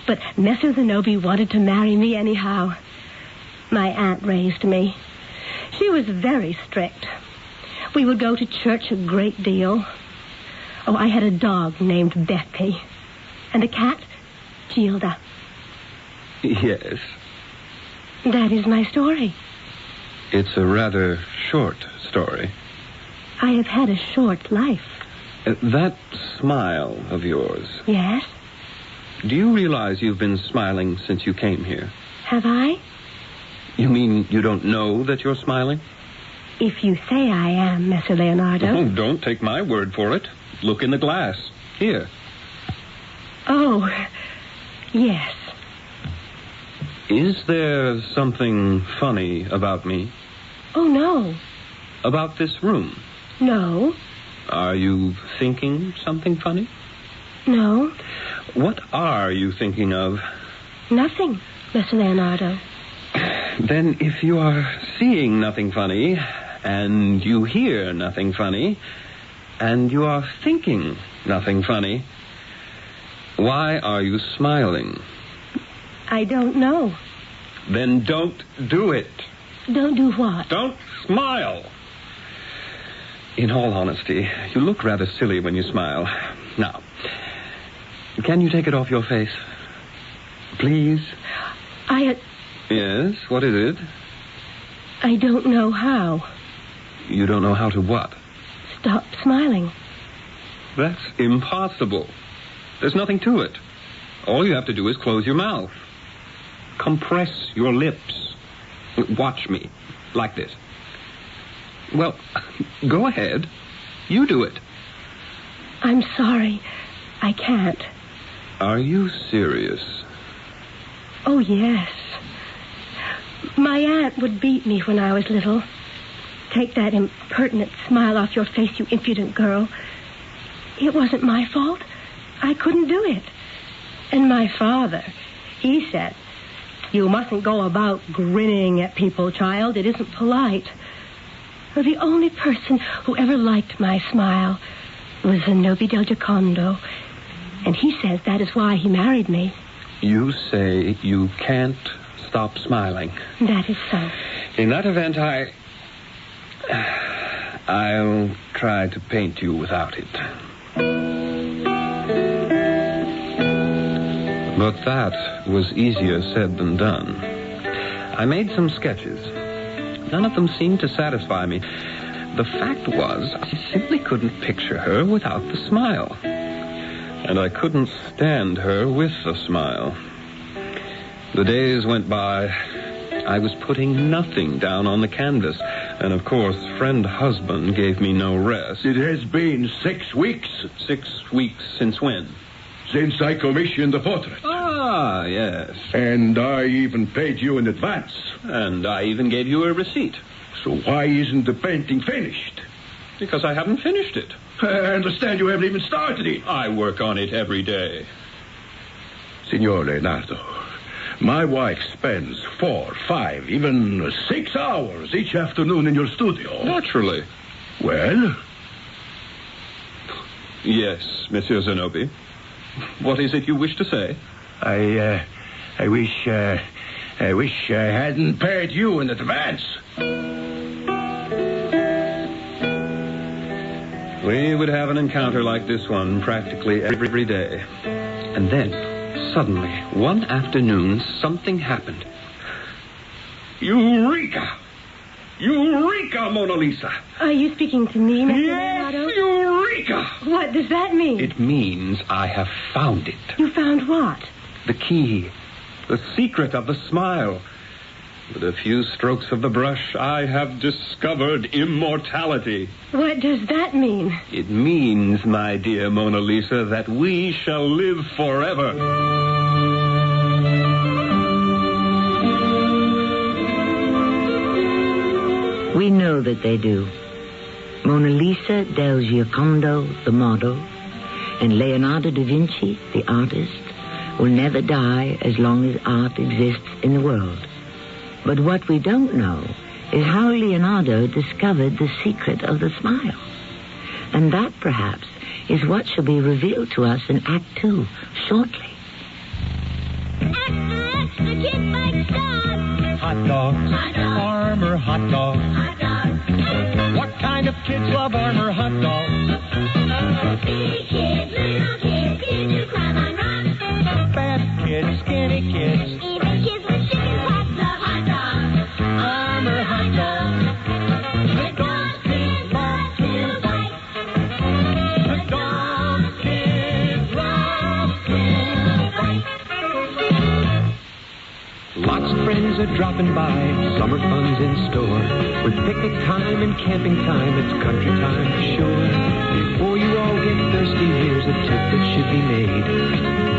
But Messer Zenobi wanted to marry me anyhow. My aunt raised me. She was very strict. We would go to church a great deal. Oh, I had a dog named Beppe, and a cat, Gilda. Yes. That is my story. It's a rather short story. I have had a short life. That smile of yours. Yes? Do you realize you've been smiling since you came here? Have I? You mean you don't know that you're smiling? If you say I am, Messer Leonardo. Oh, don't take my word for it. Look in the glass. Here. Oh, yes. Is there something funny about me? Oh, no. About this room? No. Are you thinking something funny? No. What are you thinking of? Nothing, Messer Leonardo. Then if you are seeing nothing funny, and you hear nothing funny, and you are thinking nothing funny, why are you smiling? I don't know. Then don't do it. Don't do what? Don't smile. In all honesty, you look rather silly when you smile. Now, can you take it off your face? Please? Yes, what is it? I don't know how. You don't know how to what? Stop smiling. That's impossible. There's nothing to it. All you have to do is close your mouth. Compress your lips. Watch me. Like this. Well, go ahead. You do it. I'm sorry. I can't. Are you serious? Oh, yes. My aunt would beat me when I was little. Take that impertinent smile off your face, you impudent girl. It wasn't my fault. I couldn't do it. And my father, he said, "You mustn't go about grinning at people, child. It isn't polite." The only person who ever liked my smile was Zenobi del Giocondo. And he says that is why he married me. You say you can't stop smiling. That is so. In that event, I'll try to paint you without it. But that was easier said than done. I made some sketches. None of them seemed to satisfy me. The fact was, I simply couldn't picture her without the smile. And I couldn't stand her with the smile. The days went by. I was putting nothing down on the canvas. And, of course, friend husband gave me no rest. It has been 6 weeks. 6 weeks since when? Since I commissioned the portrait. Ah, yes. And I even paid you in advance. And I even gave you a receipt. So why isn't the painting finished? Because I haven't finished it. I understand you haven't even started it. I work on it every day. Signor Leonardo, my wife spends 4, 5, even 6 hours each afternoon in your studio. Naturally. Well? Yes, Monsieur Zenobi. What is it you wish to say? I wish I hadn't paid you in advance. We would have an encounter like this one practically every day. And then, suddenly, one afternoon, something happened. Eureka! Eureka, Mona Lisa! Are you speaking to me, Mr. Yes, Leonardo? Eureka! What does that mean? It means I have found it. You found what? The key. The secret of the smile. With a few strokes of the brush, I have discovered immortality. What does that mean? It means, my dear Mona Lisa, that we shall live forever. We know that they do. Mona Lisa del Giocondo, the model, and Leonardo da Vinci, the artist, will never die as long as art exists in the world. But what we don't know is how Leonardo discovered the secret of the smile. And that, perhaps, is what shall be revealed to us in Act 2 shortly. The kid likes dogs. Hot dogs. Hot dogs. Armor hot dogs. Hot dogs. What kind of kids love Armor hot dogs? Big kids, little kids, kids who climb on rocks. Fat kids, skinny kids. Even kids with chicken pox love hot dogs. Armor hot dogs. The dogs kids love to bite. The dogs kids love to bite. Lots of friends are dropping by. Summer fun's in store. With picnic time and camping time, it's country time for sure. Before you all get thirsty, here's a tip that should be made.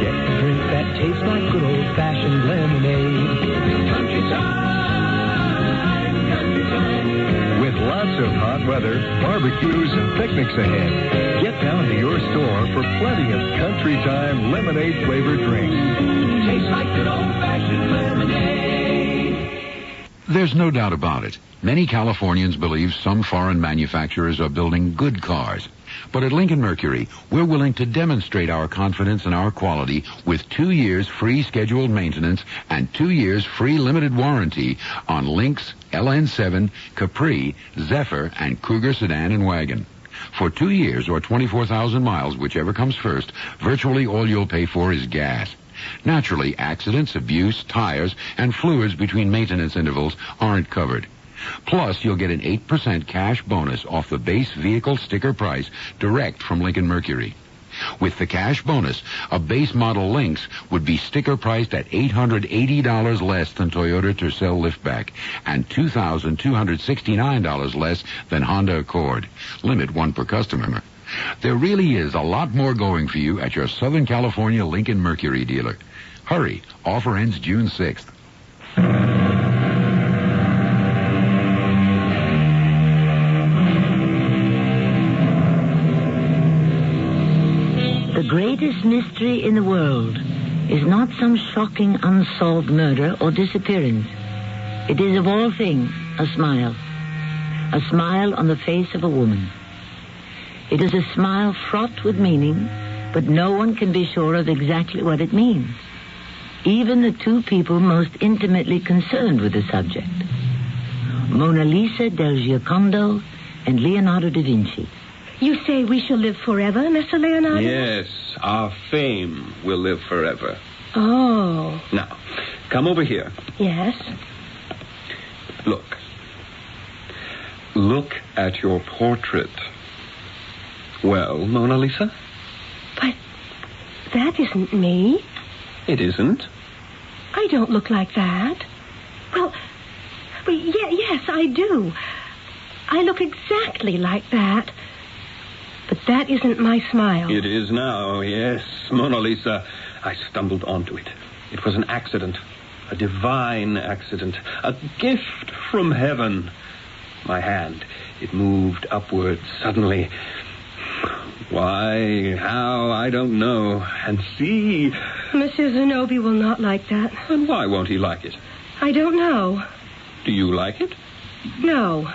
Get a drink that tastes like good old-fashioned lemonade. Country time, country time. With lots of hot weather, barbecues, and picnics ahead, get down to your store for plenty of country time lemonade-flavored drinks. Tastes like good old-fashioned lemonade. There's no doubt about it. Many Californians believe some foreign manufacturers are building good cars. But at Lincoln Mercury, we're willing to demonstrate our confidence in our quality with 2 years free scheduled maintenance and 2 years free limited warranty on Lynx, LN7, Capri, Zephyr, and Cougar sedan and wagon. For 2 years or 24,000 miles, whichever comes first, virtually all you'll pay for is gas. Naturally, accidents, abuse, tires, and fluids between maintenance intervals aren't covered. Plus, you'll get an 8% cash bonus off the base vehicle sticker price direct from Lincoln Mercury. With the cash bonus, a base model Lynx would be sticker priced at $880 less than Toyota Tercel Liftback and $2,269 less than Honda Accord. Limit 1 per customer. There really is a lot more going for you at your Southern California Lincoln Mercury dealer. Hurry. Offer ends June 6th. The greatest mystery in the world is not some shocking unsolved murder or disappearance. It is of all things a smile. A smile on the face of a woman. It is a smile fraught with meaning, but no one can be sure of exactly what it means. Even the two people most intimately concerned with the subject. Mona Lisa del Giocondo and Leonardo da Vinci. You say we shall live forever, Mr. Leonardo? Yes, our fame will live forever. Oh. Now, come over here. Yes? Look. Look at your portrait. Well, Mona Lisa? But that isn't me. It isn't. I don't look like that. Well, yes, I do. I look exactly like that. But that isn't my smile. It is now, yes. Mona Lisa, I stumbled onto it. It was an accident. A divine accident. A gift from heaven. My hand, it moved upward suddenly. Why, how, I don't know. And see... Monsieur Zenobia will not like that. And why won't he like it? I don't know. Do you like it? No.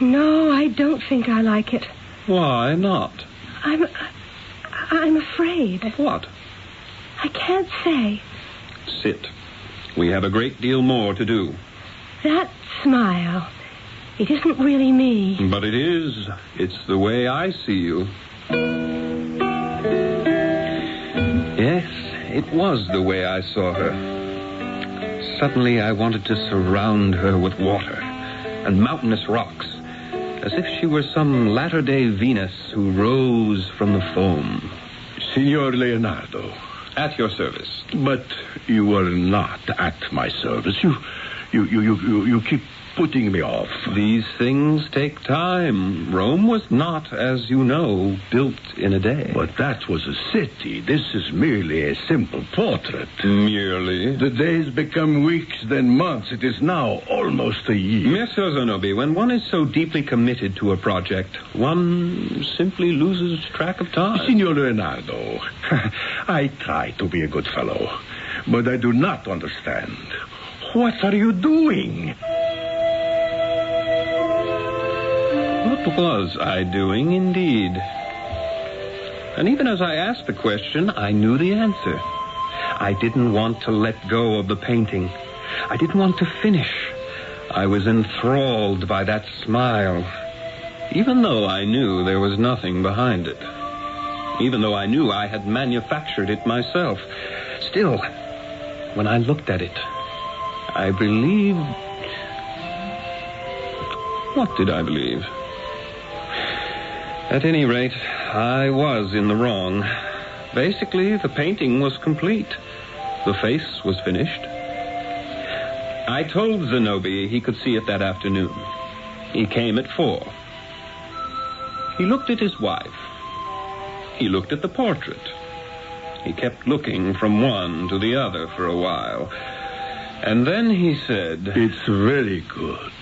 No, I don't think I like it. Why not? I'm afraid. Of what? I can't say. Sit. We have a great deal more to do. That smile, it isn't really me. But it is. It's the way I see you. Yes, it was the way I saw her. Suddenly I wanted to surround her with water and mountainous rocks, as if she were some latter-day Venus who rose from the foam. Signor Leonardo. At your service. But you are not at my service. You keep putting me off. These things take time. Rome was not, as you know, built in a day. But that was a city. This is merely a simple portrait. Merely? The days become weeks, then months. It is now almost a year. Monsieur Zenobia, when one is so deeply committed to a project, one simply loses track of time. Signor Leonardo, I try to be a good fellow, but I do not understand. What are you doing? What was I doing, indeed? And even as I asked the question, I knew the answer. I didn't want to let go of the painting. I didn't want to finish. I was enthralled by that smile, even though I knew there was nothing behind it. Even though I knew I had manufactured it myself. Still, when I looked at it, I believed... What did I believe? At any rate, I was in the wrong. Basically, the painting was complete. The face was finished. I told Zenobia he could see it that afternoon. He came at 4. He looked at his wife. He looked at the portrait. He kept looking from one to the other for a while. And then he said... It's very good.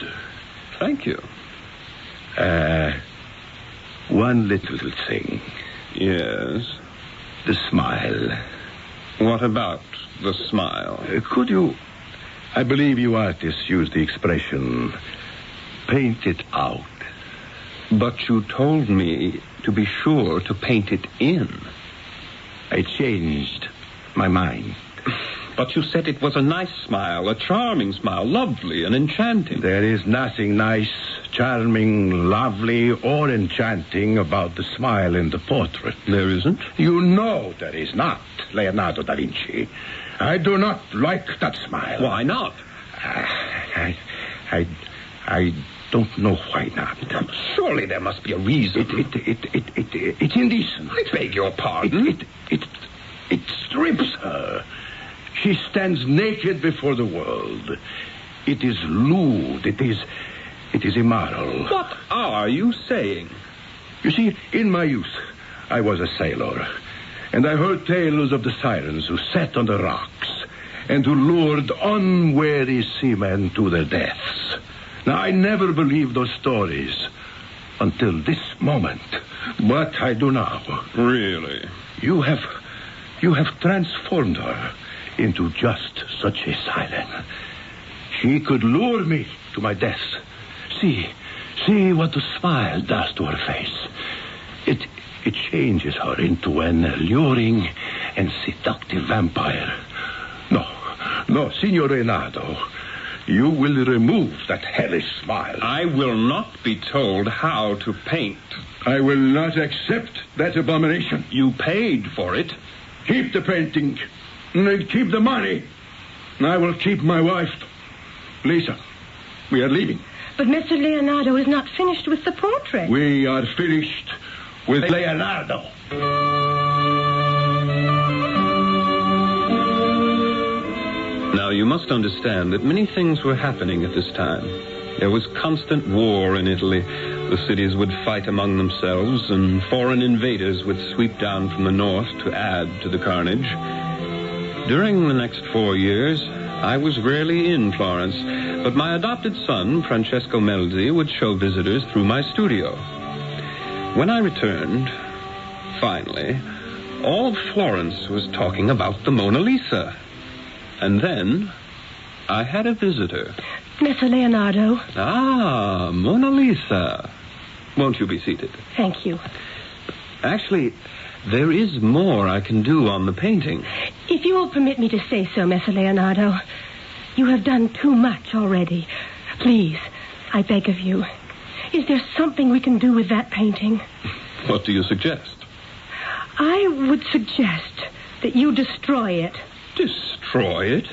Thank you. One little thing. Yes? The smile. What about the smile? Could you... I believe you artists use the expression, paint it out. But you told me to be sure to paint it in. I changed my mind. But you said it was a nice smile, a charming smile, lovely and enchanting. There is nothing nice, charming, lovely, or enchanting about the smile in the portrait. There isn't? You know there is not, Leonardo da Vinci. I do not like that smile. Why not? I don't know why not. Surely there must be a reason. It's indecent. I beg your pardon? It strips her. She stands naked before the world. It is lewd. It is immoral. What are you saying? You see, in my youth, I was a sailor. And I heard tales of the sirens who sat on the rocks and who lured unwary seamen to their deaths. Now, I never believed those stories until this moment. But I do now. Really? You have transformed her into just such a siren. She could lure me to my death. See what the smile does to her face. It changes her into an alluring and seductive vampire. No, Signor Leonardo. You will remove that hellish smile. I will not be told how to paint. I will not accept that abomination. You paid for it. Keep the painting. And keep the money. I will keep my wife. Lisa, we are leaving. But Mr. Leonardo is not finished with the portrait. We are finished with Leonardo. Now, you must understand that many things were happening at this time. There was constant war in Italy. The cities would fight among themselves, and foreign invaders would sweep down from the north to add to the carnage. During the next 4 years, I was rarely in Florence, but my adopted son, Francesco Melzi, would show visitors through my studio. When I returned, finally, all of Florence was talking about the Mona Lisa. And then I had a visitor. Mr. Leonardo. Ah, Mona Lisa. Won't you be seated? Thank you. Actually, there is more I can do on the painting. If you will permit me to say so, Mr. Leonardo, you have done too much already. Please, I beg of you. Is there something we can do with that painting? What do you suggest? I would suggest that you destroy it. Destroy it?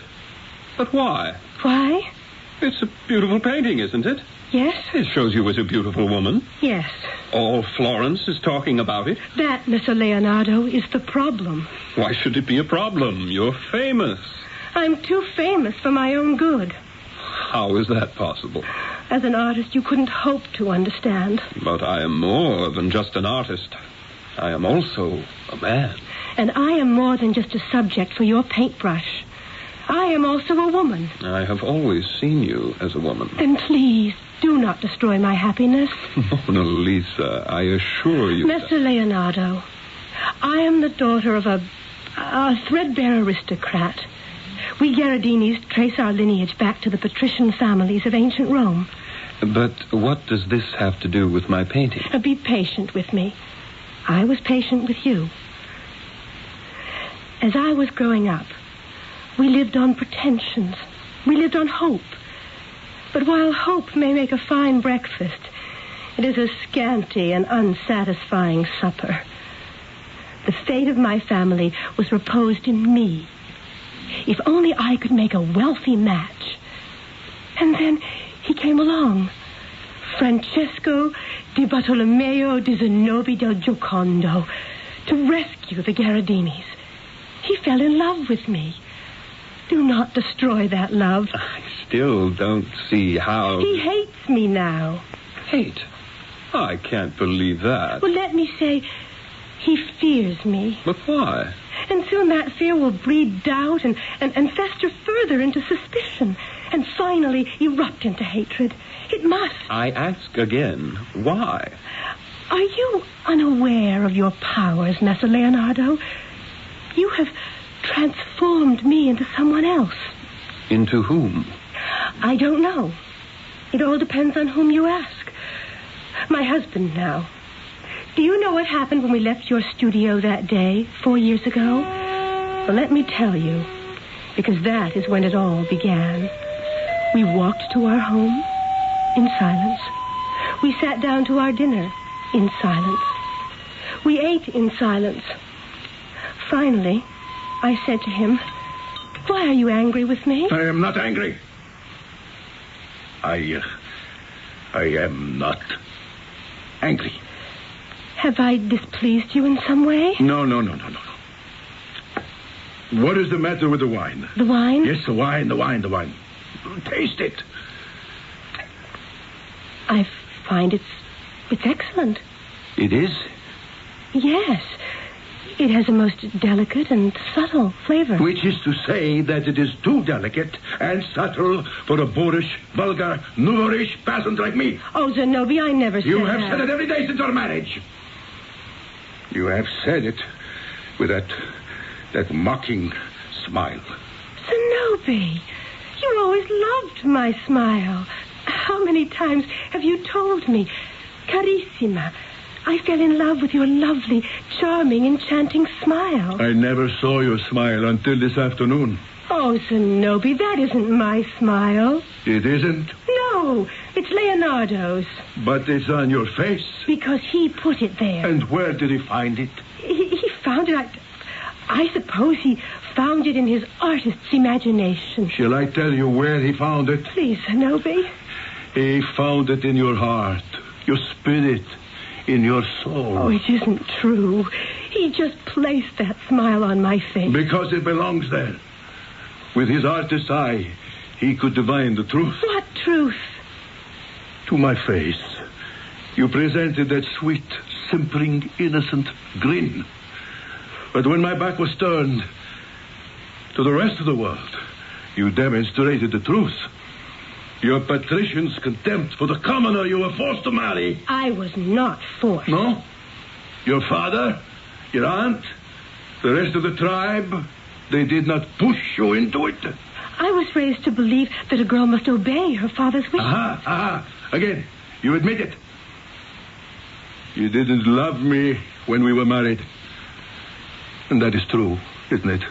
But why? Why? It's a beautiful painting, isn't it? Yes. It shows you as a beautiful woman. Yes. All Florence is talking about it. That, Mr. Leonardo, is the problem. Why should it be a problem? You're famous. I'm too famous for my own good. How is that possible? As an artist, you couldn't hope to understand. But I am more than just an artist. I am also a man. And I am more than just a subject for your paintbrush. I am also a woman. I have always seen you as a woman. Then please, do not destroy my happiness. Mona Lisa, I assure you. Mr. Leonardo, I am the daughter of a threadbare aristocrat. We Gherardinis trace our lineage back to the patrician families of ancient Rome. But what does this have to do with my painting? Be patient with me. I was patient with you. As I was growing up, we lived on pretensions. We lived on hope. But while hope may make a fine breakfast, it is a scanty and unsatisfying supper. The fate of my family was reposed in me. If only I could make a wealthy match. And then he came along. Francesco di Bartolomeo di Zenobi del Giocondo, to rescue the Gherardinis. He fell in love with me. Do not destroy that love. I still don't see how... He hates me now. Hate? I can't believe that. Well, let me say, he fears me. But why? And soon that fear will breed doubt and fester further into suspicion. And finally erupt into hatred. It must. I ask again, why? Are you unaware of your powers, Messer Leonardo? You have transformed me into someone else. Into whom? I don't know. It all depends on whom you ask. My husband now. Do you know what happened when we left your studio that day 4 years ago? Well, let me tell you, because that is when it all began. We walked to our home in silence. We sat down to our dinner in silence. We ate in silence. Finally, I said to him, "Why are you angry with me?" I am not angry. I am not angry. Have I displeased you in some way? No. What is the matter with the wine? The wine? Yes, the wine. Taste it. I find it's excellent. It is? Yes. It has a most delicate and subtle flavor. Which is to say that it is too delicate and subtle for a boorish, vulgar, nourish peasant like me. Oh, Zenobi, I never said that. You have said it every day since our marriage. You have said it with that mocking smile. Zenobi, you always loved my smile. How many times have you told me, Carissima, I fell in love with your lovely, charming, enchanting smile. I never saw your smile until this afternoon. Oh, Zenobia, that isn't my smile. It isn't? No, it's Leonardo's. But it's on your face. Because he put it there. And where did he find it? He found it, I suppose he found it in his artist's imagination. Shall I tell you where he found it? Please, Zenobia. He found it in your heart, your spirit, in your soul. Oh, it isn't true. He just placed that smile on my face. Because it belongs there. With his artist's eye, he could divine the truth. What truth? To my face, you presented that sweet, simpering, innocent grin. But when my back was turned to the rest of the world, you demonstrated the truth. Your patrician's contempt for the commoner you were forced to marry. I was not forced. No? Your father, your aunt, the rest of the tribe, they did not push you into it. I was raised to believe that a girl must obey her father's wishes. Aha. Again, you admit it. You didn't love me when we were married. And that is true, isn't it?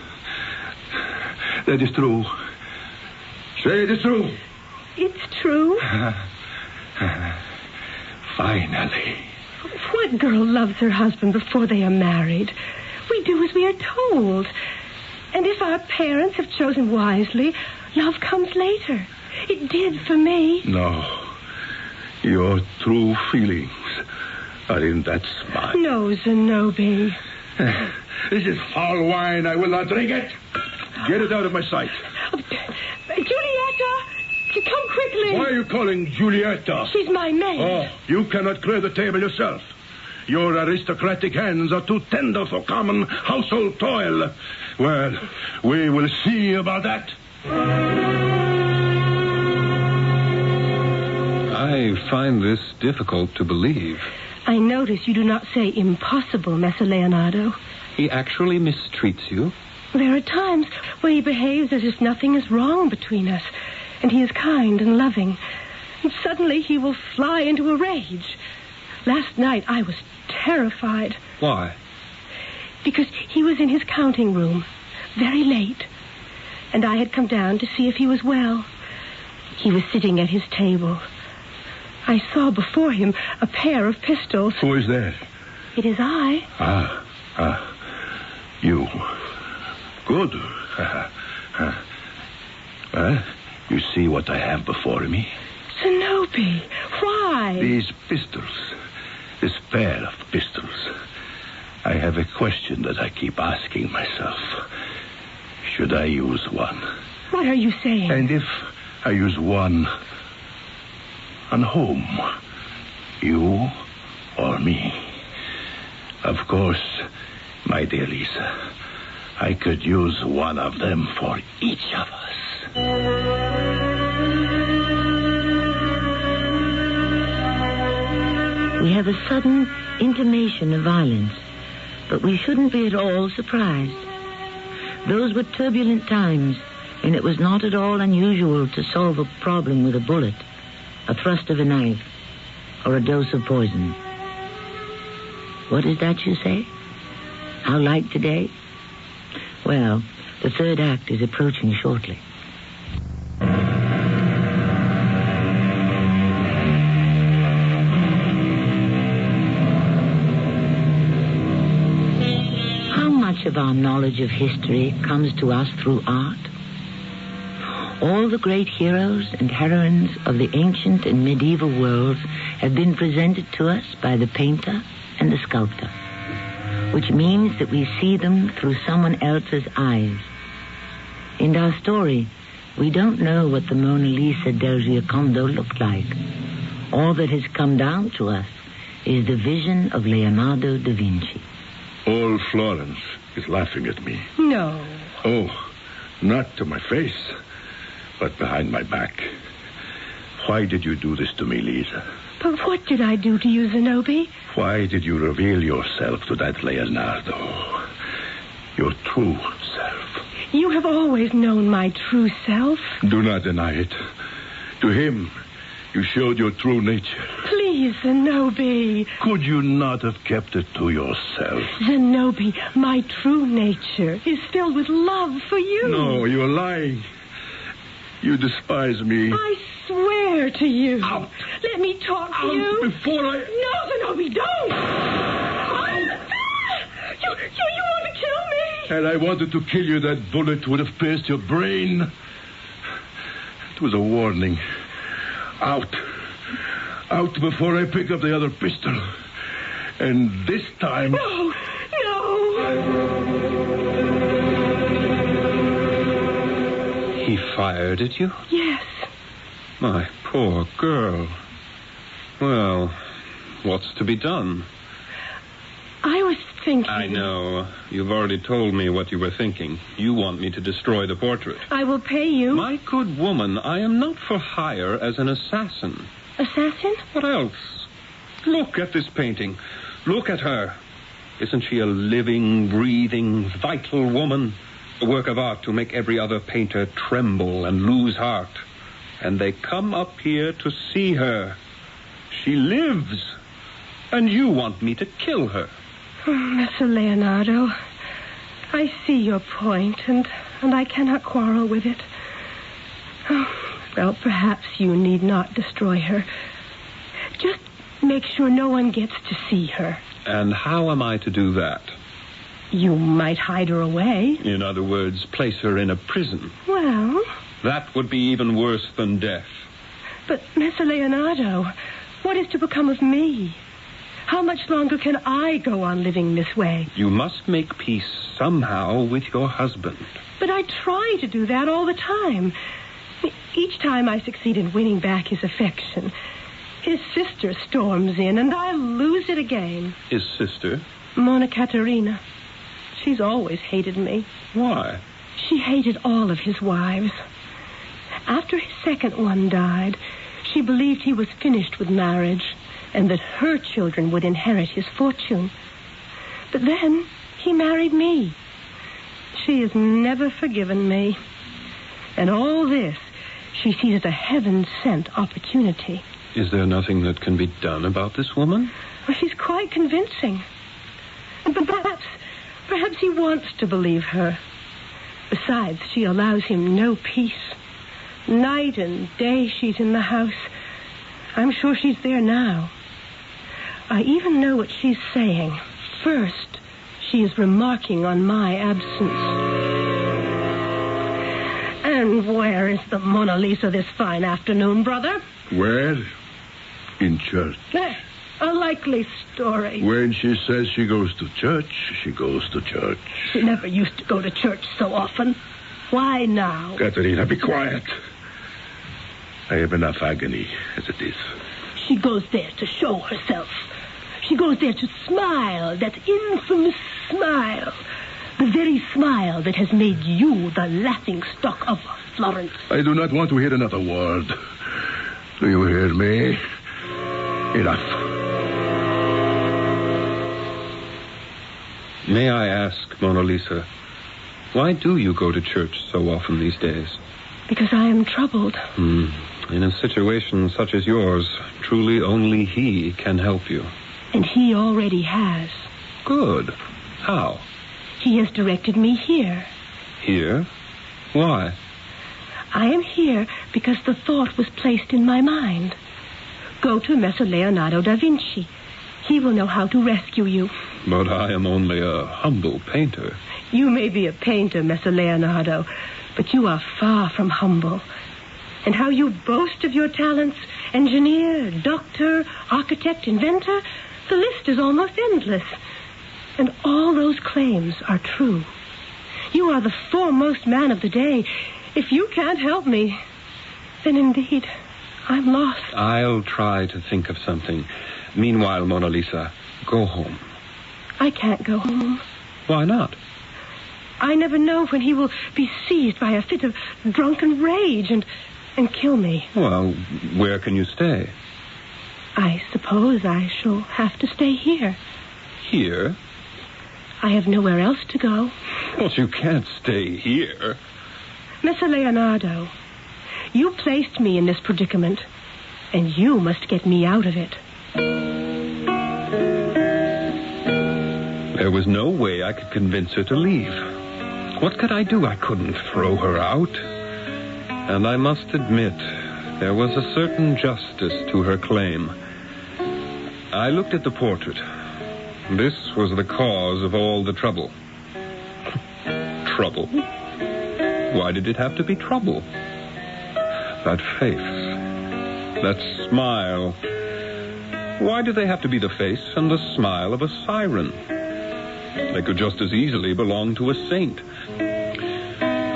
That is true. Say it is true. It's true. Finally. What girl loves her husband before they are married? We do as we are told. And if our parents have chosen wisely, love comes later. It did for me. No. Your true feelings are in that smile. No, Zenobia. This is foul wine. I will not drink it. Get it out of my sight. Giulietta! Come quickly. Why are you calling Giulietta? She's my maid. Oh, you cannot clear the table yourself. Your aristocratic hands are too tender for common household toil. Well, we will see about that. I find this difficult to believe. I notice you do not say impossible, Messer Leonardo. He actually mistreats you? There are times when he behaves as if nothing is wrong between us, and he is kind and loving. And suddenly he will fly into a rage. Last night I was terrified. Why? Because he was in his counting room, very late, and I had come down to see if he was well. He was sitting at his table. I saw before him a pair of pistols. Who is there? It is I. You. Good. You see what I have before me? Zenobia, why? These pistols. This pair of pistols. I have a question that I keep asking myself. Should I use one? What are you saying? And if I use one, on whom? You or me? Of course, my dear Lisa, I could use one of them for each of us. We have a sudden intimation of violence, but we shouldn't be at all surprised. Those were turbulent times, and it was not at all unusual to solve a problem with a bullet, a thrust of a knife, or a dose of poison. What is that you say? How like today? Well, the third act is approaching shortly. How much of our knowledge of history comes to us through art? All the great heroes and heroines of the ancient and medieval worlds have been presented to us by the painter and the sculptor, which means that we see them through someone else's eyes. In our story, we don't know what the Mona Lisa del Giocondo looked like. All that has come down to us is the vision of Leonardo da Vinci. All Florence is laughing at me. No. Oh, not to my face, but behind my back. Why did you do this to me, Lisa? But what did I do to you, Zenobia? Why did you reveal yourself to that Leonardo? Your true self. You have always known my true self. Do not deny it. To him, you showed your true nature. Please. Please, Zenobi. Could you not have kept it to yourself? Zenobi, my true nature is filled with love for you. No, you're lying. You despise me. I swear to you. Out. Let me talk to Out you. before I... No, Zenobi, don't. You want to kill me? Had I wanted to kill you, that bullet would have pierced your brain. It was a warning. Out. Out before I pick up the other pistol. And this time... No. He fired at you? Yes. My poor girl. Well, what's to be done? I was thinking... I know. You've already told me what you were thinking. You want me to destroy the portrait. I will pay you. My good woman, I am not for hire as an assassin. Assassin? What else? Look at this painting. Look at her. Isn't she a living, breathing, vital woman? A work of art to make every other painter tremble and lose heart. And they come up here to see her. She lives. And you want me to kill her. Messer Leonardo, I see your point, and I cannot quarrel with it. Well, perhaps you need not destroy her. Just make sure no one gets to see her. And how am I to do that? You might hide her away. In other words, place her in a prison. Well... That would be even worse than death. But, Messer Leonardo, what is to become of me? How much longer can I go on living this way? You must make peace somehow with your husband. But I try to do that all the time. Each time I succeed in winning back his affection, his sister storms in, and I lose it again. His sister? Mona Caterina. She's always hated me. Why? She hated all of his wives. After his second one died, she believed he was finished with marriage and that her children would inherit his fortune. But then he married me. She has never forgiven me. And all this she sees as a heaven-sent opportunity. Is there nothing that can be done about this woman? Well, she's quite convincing. But perhaps he wants to believe her. Besides, she allows him no peace. Night and day she's in the house. I'm sure she's there now. I even know what she's saying. First, she is remarking on my absence. And where is the Mona Lisa this fine afternoon, brother? Where? In church. A likely story. When she says she goes to church, she goes to church. She never used to go to church so often. Why now? Caterina, be quiet. I have enough agony as it is. She goes there to show herself. She goes there to smile, that infamous smile. The very smile that has made you the laughingstock of Florence. I do not want to hear another word. Do you hear me? Enough. May I ask, Mona Lisa, why do you go to church so often these days? Because I am troubled. In a situation such as yours, truly only he can help you. And he already has. Good. How? He has directed me here. Here? Why? I am here because the thought was placed in my mind. Go to Messer Leonardo da Vinci. He will know how to rescue you. But I am only a humble painter. You may be a painter, Messer Leonardo, but you are far from humble. And how you boast of your talents, engineer, doctor, architect, inventor, the list is almost endless. And all those claims are true. You are the foremost man of the day. If you can't help me, then indeed, I'm lost. I'll try to think of something. Meanwhile, Mona Lisa, go home. I can't go home. Why not? I never know when he will be seized by a fit of drunken rage and kill me. Well, where can you stay? I suppose I shall have to stay here. Here? I have nowhere else to go. Well, you can't stay here. Messer Leonardo, you placed me in this predicament, and you must get me out of it. There was no way I could convince her to leave. What could I do? I couldn't throw her out. And I must admit, there was a certain justice to her claim. I looked at the portrait. This was the cause of all the trouble. Trouble? Why did it have to be trouble? That face, that smile. Why do they have to be the face and the smile of a siren? They could just as easily belong to a saint.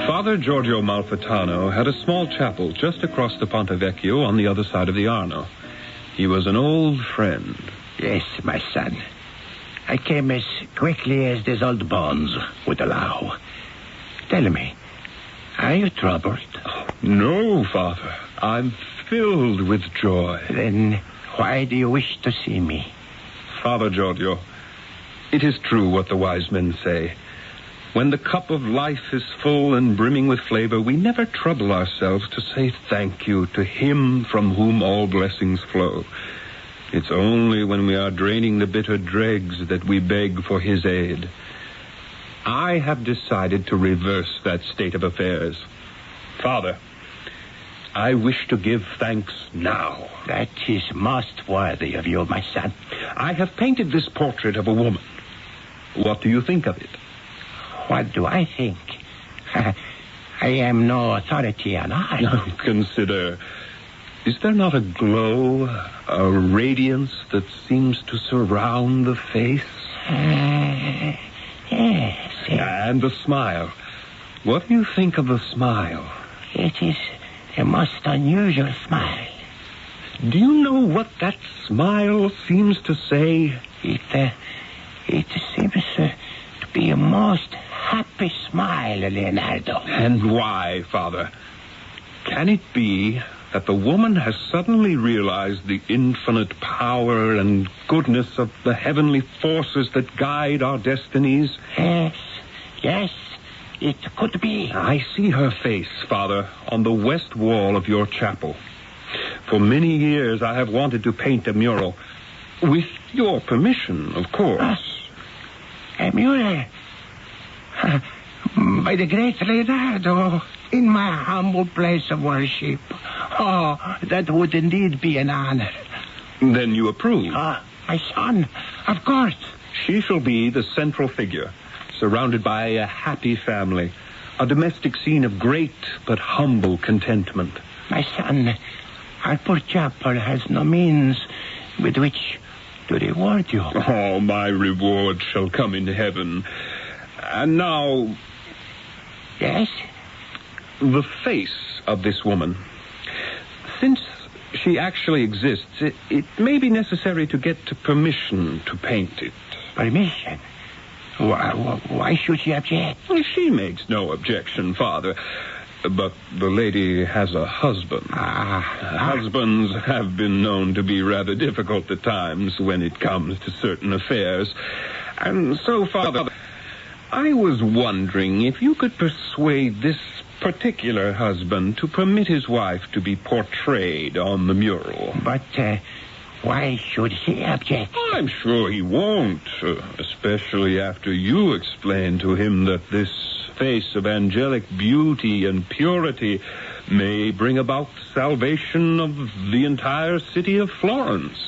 Father Giorgio Malfitano had a small chapel just across the Ponte Vecchio on the other side of the Arno. He was an old friend. Yes, my son. I came as quickly as these old bones would allow. Tell me, are you troubled? No, Father. I'm filled with joy. Then why do you wish to see me? Father Giorgio, it is true what the wise men say. When the cup of life is full and brimming with flavor, we never trouble ourselves to say thank you to him from whom all blessings flow. It's only when we are draining the bitter dregs that we beg for his aid. I have decided to reverse that state of affairs. Father, I wish to give thanks now. That is most worthy of you, my son. I have painted this portrait of a woman. What do you think of it? What do I think? I am no authority on art. Now, consider, is there not a glow, a radiance that seems to surround the face? Yes. And the smile. What do you think of the smile? It is a most unusual smile. Do you know what that smile seems to say? It seems to be a most happy smile, Leonardo. And why, Father? Can it be that the woman has suddenly realized the infinite power and goodness of the heavenly forces that guide our destinies? Yes, it could be. I see her face, Father, on the west wall of your chapel. For many years I have wanted to paint a mural. With your permission, of course. A mural? By the great Leonardo, in my humble place of worship. Oh, that would indeed be an honor. Then you approve? My son, of course. She shall be the central figure, surrounded by a happy family, a domestic scene of great but humble contentment. My son, our poor chapel has no means with which to reward you. Oh, my reward shall come in heaven. And now... Yes? The face of this woman. Since she actually exists, it may be necessary to get permission to paint it. Permission? Why should she object? She makes no objection, Father. But the lady has a husband. Husbands have been known to be rather difficult at times when it comes to certain affairs. And so, Father, I was wondering if you could persuade this particular husband to permit his wife to be portrayed on the mural. But why should he object? I'm sure he won't, especially after you explain to him that this face of angelic beauty and purity may bring about the salvation of the entire city of Florence.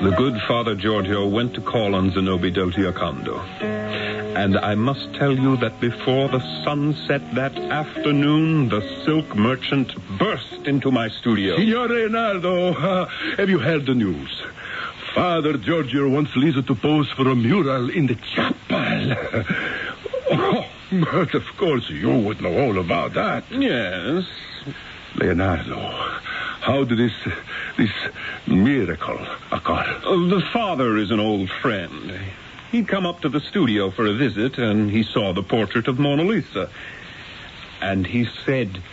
The good Father Giorgio went to call on Zenobi del Giocondo. And I must tell you that before the sun set that afternoon, the silk merchant burst into my studio. Signor Leonardo, have you heard the news? Father Giorgio wants Lisa to pose for a mural in the chapel. Oh, but of course you would know all about that. Yes. Leonardo, how did this miracle occur? The father is an old friend. He'd come up to the studio for a visit, and he saw the portrait of Mona Lisa. And he said,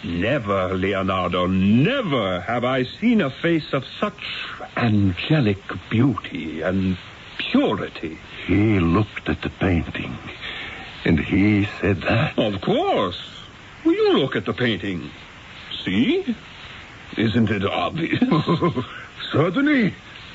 "Never, Leonardo, never have I seen a face of such angelic beauty and purity." He looked at the painting, and he said that? Of course. Will you look at the painting? See? Isn't it obvious? Certainly.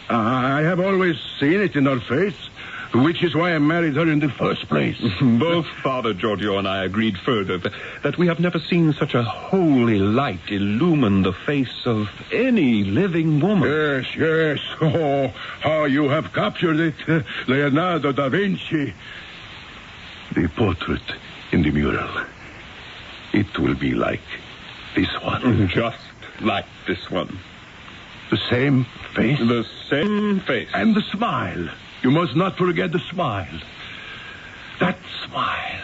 I have always seen it in her face, which is why I married her in the first place. Both Father Giorgio and I agreed further that we have never seen such a holy light illumine the face of any living woman. Yes, yes. Oh, how you have captured it, Leonardo da Vinci. The portrait in the mural. It will be like this one. Just like this one. The same face? The same face. And the smile. You must not forget the smile. That smile.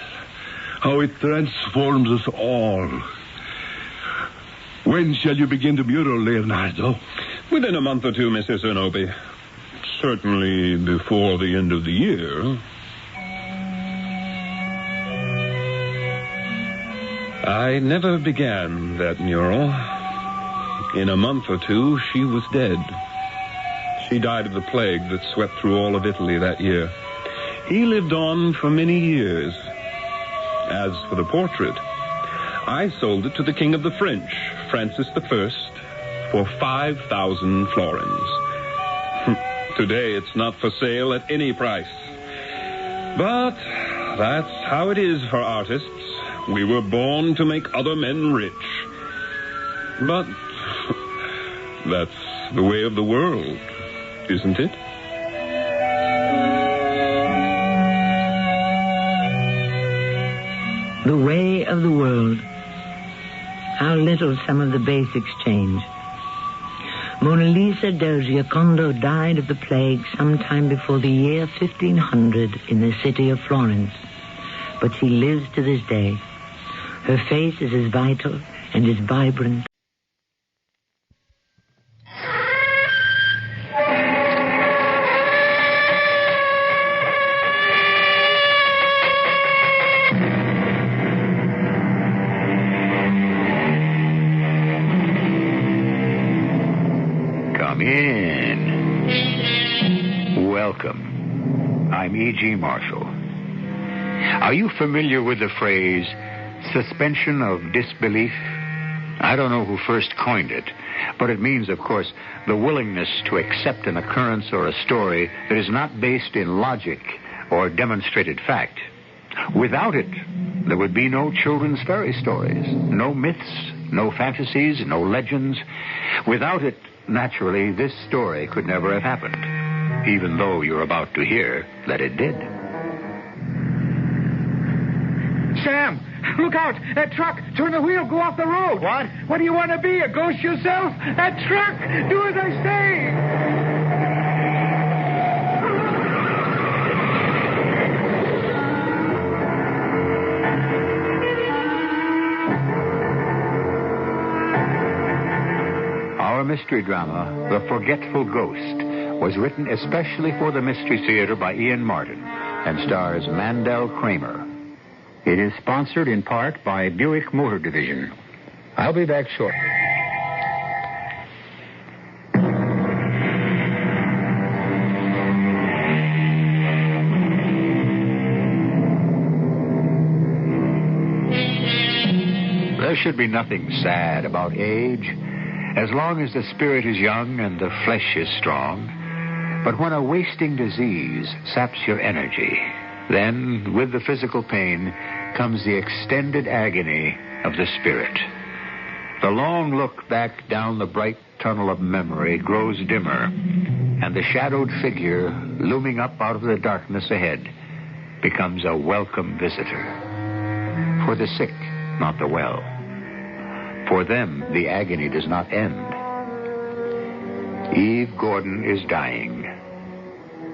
How it transforms us all. When shall you begin the mural, Leonardo? Within a month or two, Mrs. Zernobi. Certainly before the end of the year. I never began that mural. In a month or two, she was dead. She died of the plague that swept through all of Italy that year. He lived on for many years. As for the portrait, I sold it to the King of the French, Francis I, for 5,000 florins. Today, it's not for sale at any price. But that's how it is for artists. We were born to make other men rich. But that's the way of the world, isn't it? The way of the world. How little some of the basics change. Mona Lisa del Giocondo died of the plague sometime before the year 1500 in the city of Florence. But she lives to this day. Her face is as vital and as vibrant. Come in. Welcome. I'm E.G. Marshall. Are you familiar with the phrase suspension of disbelief? I don't know who first coined it, but it means, of course, the willingness to accept an occurrence or a story that is not based in logic or demonstrated fact. Without it, there would be no children's fairy stories, no myths, no fantasies, no legends. Without it, naturally, this story could never have happened, even though you're about to hear that it did. Sam, look out! That truck! Turn the wheel, go off the road! What? What do you want to be, a ghost yourself? That truck! Do as I say! Our mystery drama, The Forgetful Ghost, was written especially for the Mystery Theater by Ian Martin and stars Mandel Kramer. It is sponsored in part by Buick Motor Division. I'll be back shortly. There should be nothing sad about age, as long as the spirit is young and the flesh is strong. But when a wasting disease saps your energy, then, with the physical pain, comes the extended agony of the spirit. The long look back down the bright tunnel of memory grows dimmer, and the shadowed figure looming up out of the darkness ahead becomes a welcome visitor. For the sick, not the well. For them, the agony does not end. Eve Gordon is dying.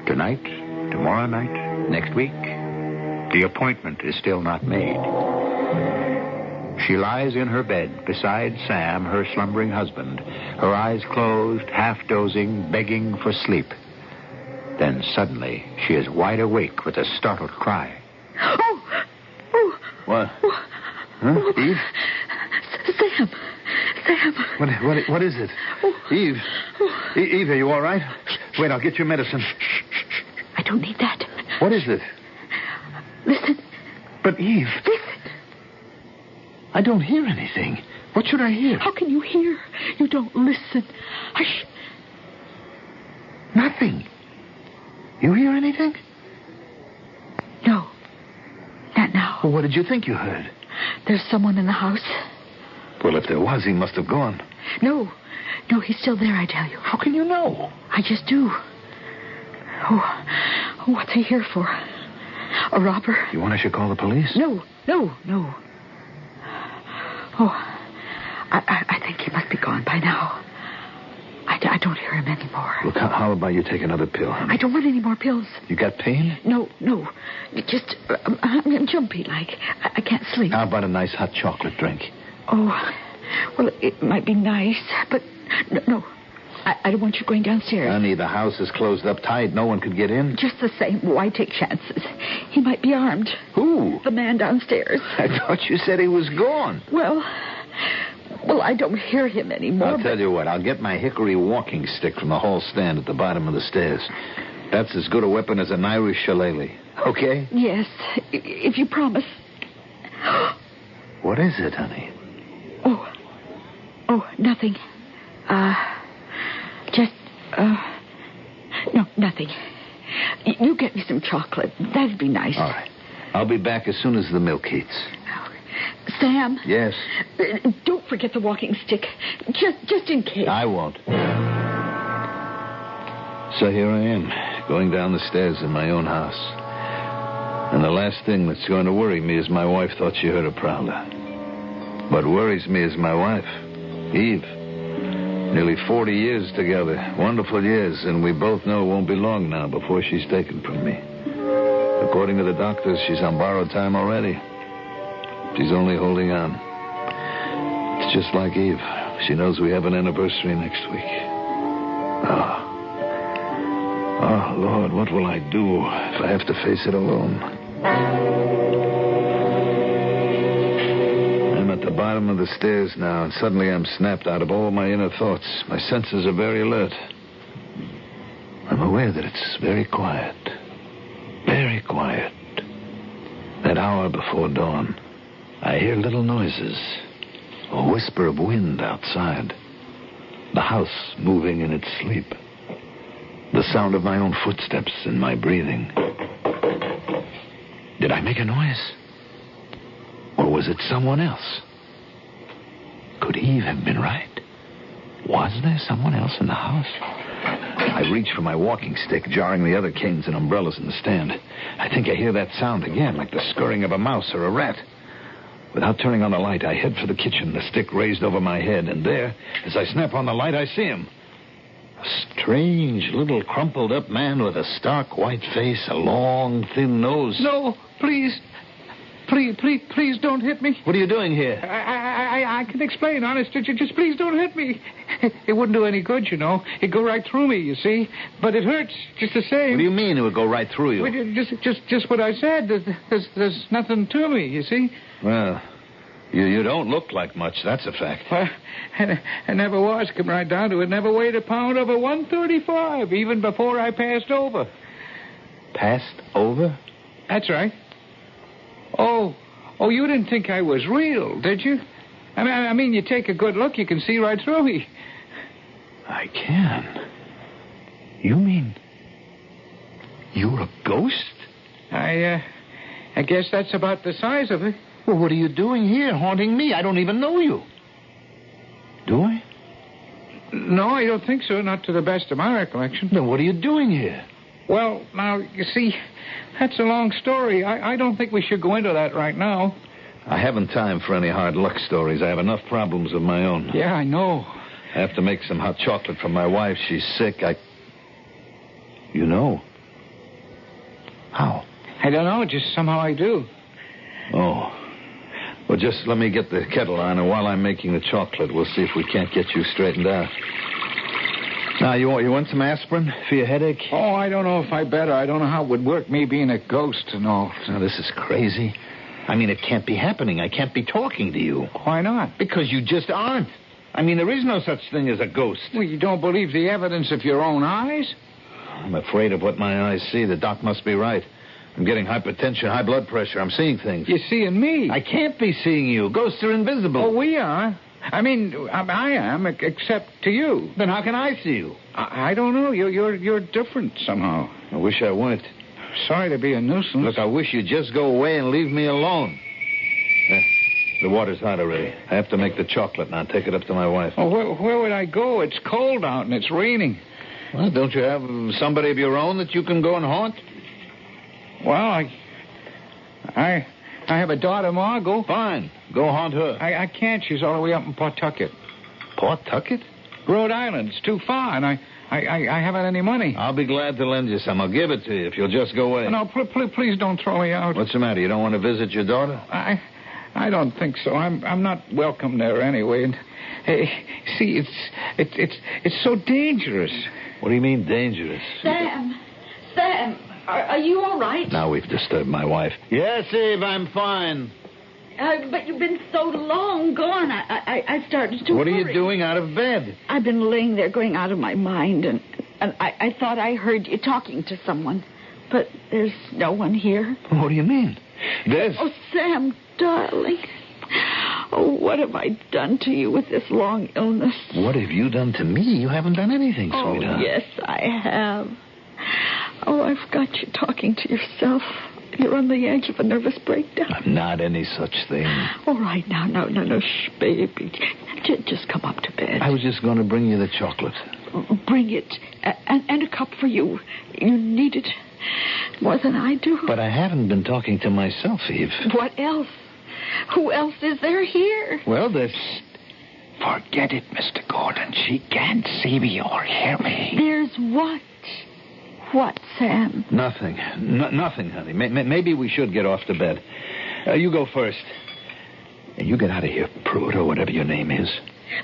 Tonight, tomorrow night, next week, the appointment is still not made. She lies in her bed beside Sam, her slumbering husband, her eyes closed, half dozing, begging for sleep. Then suddenly, she is wide awake with a startled cry. Oh! What? Huh? Eve? Sam. What is it? Eve? Eve, are you all right? Wait, I'll get your medicine. I don't need that. What is it? Listen. But Eve... Listen. I don't hear anything. What should I hear? How can you hear? You don't listen. Hush. Nothing. You hear anything? No. Not now. Well, what did you think you heard? There's someone in the house. Well, if there was, he must have gone. No. No, he's still there, I tell you. How can you know? I just do. Oh, what's he here for? A robber? You want I should call the police? No. Oh, I think he must be gone by now. I don't hear him anymore. Look, how about you take another pill, honey? I don't want any more pills. You got pain? No. Just, I'm jumpy like. I can't sleep. How about a nice hot chocolate drink? Oh, well, it might be nice, but no. I don't want you going downstairs. Honey, the house is closed up tight. No one could get in. Just the same, why take chances? He might be armed. Who? The man downstairs. I thought you said he was gone. Well, I don't hear him anymore. I'll tell you what. I'll get my hickory walking stick from the hall stand at the bottom of the stairs. That's as good a weapon as an Irish shillelagh. Okay? Yes, if you promise. What is it, honey? Oh, nothing. No, nothing. You get me some chocolate. That'd be nice. All right. I'll be back as soon as the milk heats. Sam? Yes? Don't forget the walking stick. Just in case. I won't. So here I am, going down the stairs in my own house. And the last thing that's going to worry me is my wife thought she heard a prowler. What worries me is my wife, Eve. Nearly 40 years together. Wonderful years, and we both know it won't be long now before she's taken from me. According to the doctors, she's on borrowed time already. She's only holding on. It's just like Eve. She knows we have an anniversary next week. Oh, Lord, what will I do if I have to face it alone? I'm at the bottom of the stairs now, and suddenly I'm snapped out of all my inner thoughts. My senses are very alert. I'm aware that it's very quiet. Very quiet. That hour before dawn, I hear little noises. A whisper of wind outside. The house moving in its sleep. The sound of my own footsteps and my breathing. Did I make a noise? Or was it someone else? Could Eve have been right? Was there someone else in the house? I reach for my walking stick, jarring the other canes and umbrellas in the stand. I think I hear that sound again, like the scurrying of a mouse or a rat. Without turning on the light, I head for the kitchen, the stick raised over my head, and there, as I snap on the light, I see him. A strange, little crumpled-up man with a stark white face, a long, thin nose. No, please. Please don't hit me. What are you doing here? I can explain, honest. Just please don't hit me. It wouldn't do any good, you know. It'd go right through me, you see. But it hurts just the same. What do you mean it would go right through you? Well, just what I said. There's nothing to me, you see. Well, you don't look like much, that's a fact. Well, I never was, come right down to it. Never weighed a pound over 135, even before I passed over. Passed over? That's right. Oh, you didn't think I was real, did you? I mean, you take a good look, you can see right through me. I can. You mean you're a ghost? I guess that's about the size of it. Well, what are you doing here, haunting me? I don't even know you. Do I? No, I don't think so, not to the best of my recollection. Then what are you doing here? Well, now, you see, that's a long story. I don't think we should go into that right now. I haven't time for any hard luck stories. I have enough problems of my own. Yeah, I know. I have to make some hot chocolate for my wife. She's sick. You know? How? I don't know. Just somehow I do. Oh. Well, just let me get the kettle on, and while I'm making the chocolate, we'll see if we can't get you straightened out. Now, you want some aspirin for your headache? Oh, I don't know if I better. I don't know how it would work, me being a ghost and all. Now, this is crazy. I mean, it can't be happening. I can't be talking to you. Why not? Because you just aren't. I mean, there is no such thing as a ghost. Well, you don't believe the evidence of your own eyes? I'm afraid of what my eyes see. The doc must be right. I'm getting hypertension, high blood pressure. I'm seeing things. You're seeing me. I can't be seeing you. Ghosts are invisible. Oh, we are. I mean, I am, except to you. Then how can I see you? I don't know. You're different somehow. I wish I weren't. Sorry to be a nuisance. Look, I wish you'd just go away and leave me alone. The water's hot already. I have to make the chocolate now. Take it up to my wife. Oh, where would I go? It's cold out and it's raining. Well, don't you have somebody of your own that you can go and haunt? Well, I have a daughter, Margot. Fine. Go haunt her. I can't. She's all the way up in Pawtucket. Pawtucket? Rhode Island. It's too far, and I haven't any money. I'll be glad to lend you some. I'll give it to you if you'll just go away. No, please don't throw me out. What's the matter? You don't want to visit your daughter? I don't think so. I'm not welcome there anyway. And see, it's so dangerous. What do you mean dangerous? Sam, are you all right? Now we've disturbed my wife. Yes, Eve, I'm fine. But you've been so long gone. I started to What are worry. you doing out of bed? I've been laying there going out of my mind, and I thought I heard you talking to someone. But there's no one here. What do you mean? There's... Oh, Sam, darling. Oh, what have I done to you with this long illness? What have you done to me? You haven't done anything, sweetheart. Oh, yes, I have. Oh, I've got you talking to yourself. You're on the edge of a nervous breakdown. I'm not any such thing. All right, now, no, shh, baby. Just come up to bed. I was just going to bring you the chocolate. Bring it. And a cup for you. You need it more than I do. But I haven't been talking to myself, Eve. What else? Who else is there here? Well, there's... Forget it, Mr. Gordon. She can't see me or hear me. There's what? What, Sam? Nothing. Nothing, honey. Maybe we should get off to bed. You go first. And you get out of here, Pruitt, or whatever your name is.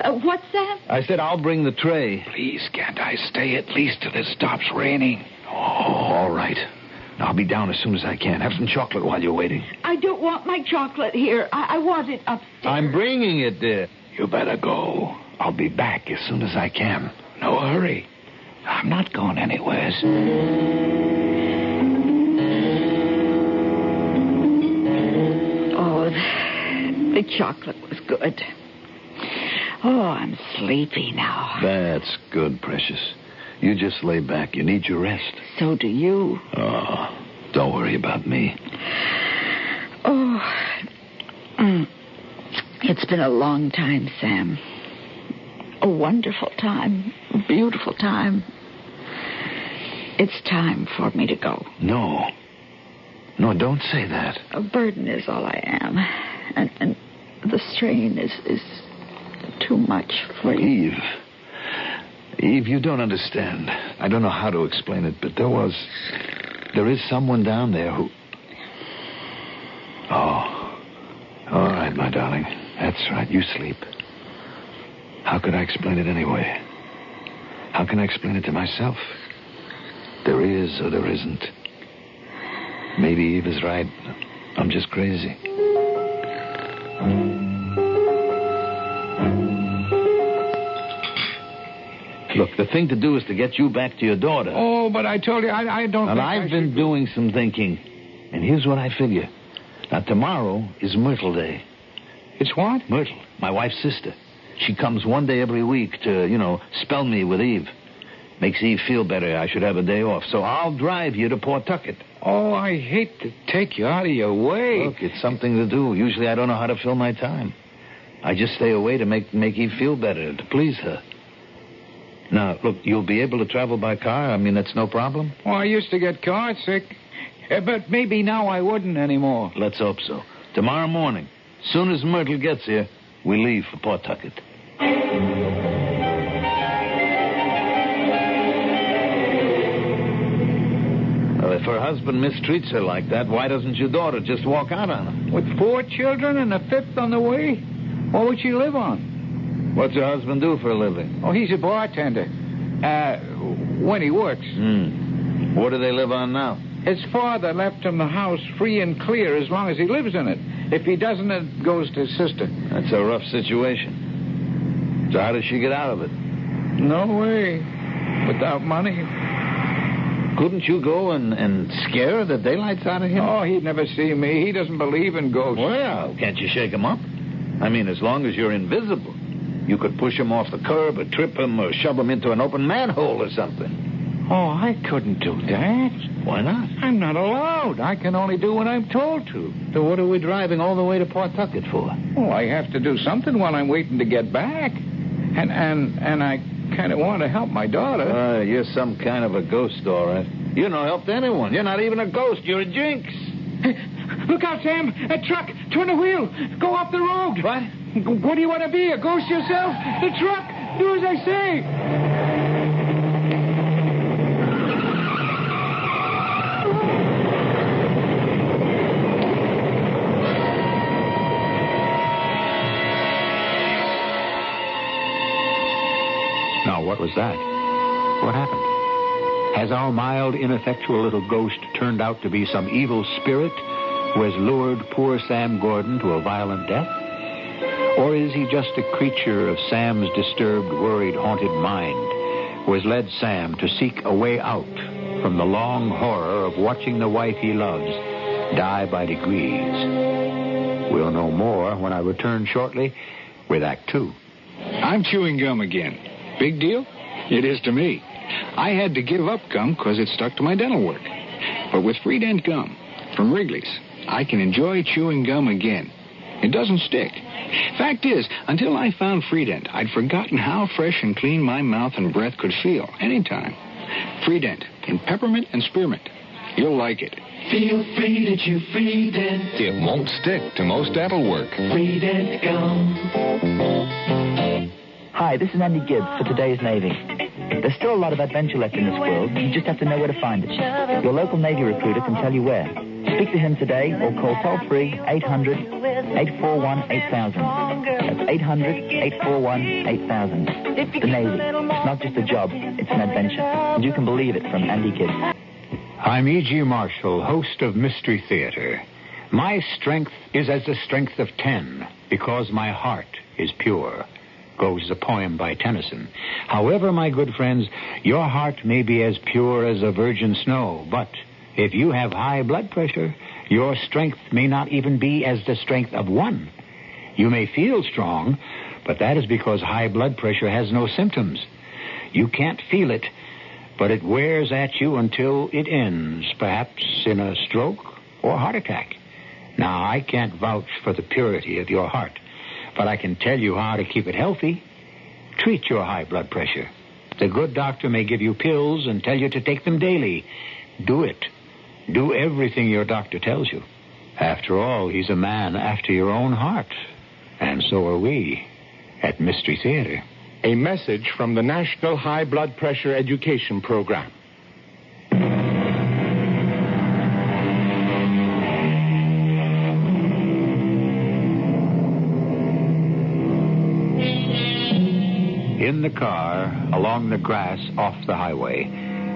What's that? I said I'll bring the tray. Please, can't I stay at least till it stops raining? Oh, all right. I'll be down as soon as I can. Have some chocolate while you're waiting. I don't want my chocolate here. I want it upstairs. I'm bringing it, dear. You better go. I'll be back as soon as I can. No hurry. I'm not going anywheres. Oh, the chocolate was good. Oh, I'm sleepy now. That's good, precious. You just lay back. You need your rest. So do you. Oh, don't worry about me. Oh, it's been a long time, Sam. A wonderful time. A beautiful time. It's time for me to go. No, don't say that. A burden is all I am. And the strain is too much for you. Eve, you don't understand. I don't know how to explain it, but there is someone down there who... Oh, all right, my darling. That's right, you sleep. How could I explain it anyway? How can I explain it to myself? There is or there isn't. Maybe Eve is right. I'm just crazy. Look, the thing to do is to get you back to your daughter. Oh, but I told you, I don't And I've been doing some thinking. And here's what I figure. Now, tomorrow is Myrtle Day. It's what? Myrtle, my wife's sister. She comes one day every week to, spell me with Eve. Makes Eve feel better. I should have a day off. So I'll drive you to Pawtucket. Oh, I hate to take you out of your way. Look, it's something to do. Usually I don't know how to fill my time. I just stay away to make Eve feel better, to please her. Now, look, you'll be able to travel by car? I mean, that's no problem? Oh, I used to get car sick. But maybe now I wouldn't anymore. Let's hope so. Tomorrow morning, soon as Myrtle gets here, we leave for Pawtucket. Well, if her husband mistreats her like that, why doesn't your daughter just walk out on him? With 4 children and a 5th on the way? What would she live on? What's your husband do for a living? Oh, he's a bartender. When he works. What do they live on now? His father left him the house free and clear as long as he lives in it. If he doesn't, it goes to his sister. That's a rough situation. So how does she get out of it? No way. Without money. Couldn't you go and scare the daylights out of him? Oh, he'd never see me. He doesn't believe in ghosts. Well, can't you shake him up? I mean, as long as you're invisible. You could push him off the curb or trip him or shove him into an open manhole or something. Oh, I couldn't do that. Why not? I'm not allowed. I can only do what I'm told to. So what are we driving all the way to Pawtucket for? Oh, I have to do something while I'm waiting to get back. And I kind of want to help my daughter. You're some kind of a ghost, all right. You're no help to anyone. You're not even a ghost. You're a jinx. Hey, look out, Sam. A truck. Turn the wheel. Go off the road. What? What do you want to be, a ghost yourself? The truck. Do as I say. Now, what was that? What happened? Has our mild, ineffectual little ghost turned out to be some evil spirit who has lured poor Sam Gordon to a violent death? Or is he just a creature of Sam's disturbed, worried, haunted mind who has led Sam to seek a way out from the long horror of watching the wife he loves die by degrees? We'll know more when I return shortly with Act Two. I'm chewing gum again. Big deal? It is to me. I had to give up gum because it stuck to my dental work. But with Freedent gum from Wrigley's, I can enjoy chewing gum again. It doesn't stick. Fact is, until I found Freedent, I'd forgotten how fresh and clean my mouth and breath could feel anytime. Freedent in peppermint and spearmint. You'll like it. Feel free to chew Freedent. It won't stick to most dental work. Freedent gum. Hi, this is Andy Gibbs for Today's Navy. There's still a lot of adventure left in this world. You just have to know where to find it. Your local Navy recruiter can tell you where. Speak to him today or call toll-free 800-841-8000. That's 800-841-8000. The Navy. It's not just a job, it's an adventure. And you can believe it from Andy Gibbs. I'm E.G. Marshall, host of Mystery Theater. My strength is as the strength of 10 because my heart is pure, goes a poem by Tennyson. However, my good friends, your heart may be as pure as a virgin snow, but if you have high blood pressure, your strength may not even be as the strength of 1. You may feel strong, but that is because high blood pressure has no symptoms. You can't feel it, but it wears at you until it ends, perhaps in a stroke or heart attack. Now, I can't vouch for the purity of your heart, but I can tell you how to keep it healthy. Treat your high blood pressure. The good doctor may give you pills and tell you to take them daily. Do it. Do everything your doctor tells you. After all, he's a man after your own heart. And so are we at Mystery Theater. A message from the National High Blood Pressure Education Program. In the car, along the grass off the highway,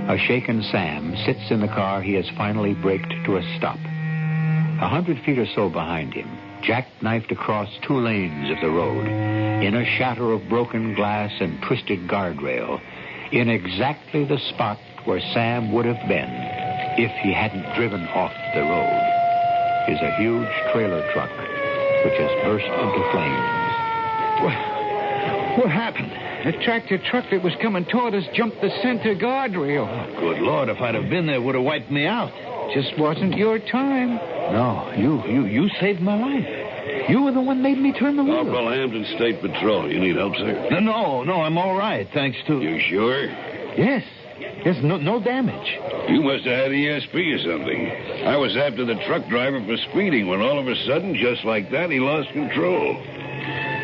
a shaken Sam sits in the car he has finally braked to a stop. 100 feet or so behind him, jackknifed across 2 lanes of the road, in a shatter of broken glass and twisted guardrail, in exactly the spot where Sam would have been if he hadn't driven off the road, is a huge trailer truck which has burst into flames. What happened? The tractor truck that was coming toward us jumped the center guardrail. Oh, good Lord, if I'd have been there, it would have wiped me out. Just wasn't your time. No, you saved my life. You were the one made me turn the wheel. Corporal Hampton State Patrol. You need help, sir? No, I'm all right, thanks to... You sure? Yes. There's no damage. You must have had ESP or something. I was after the truck driver for speeding when all of a sudden, just like that, he lost control.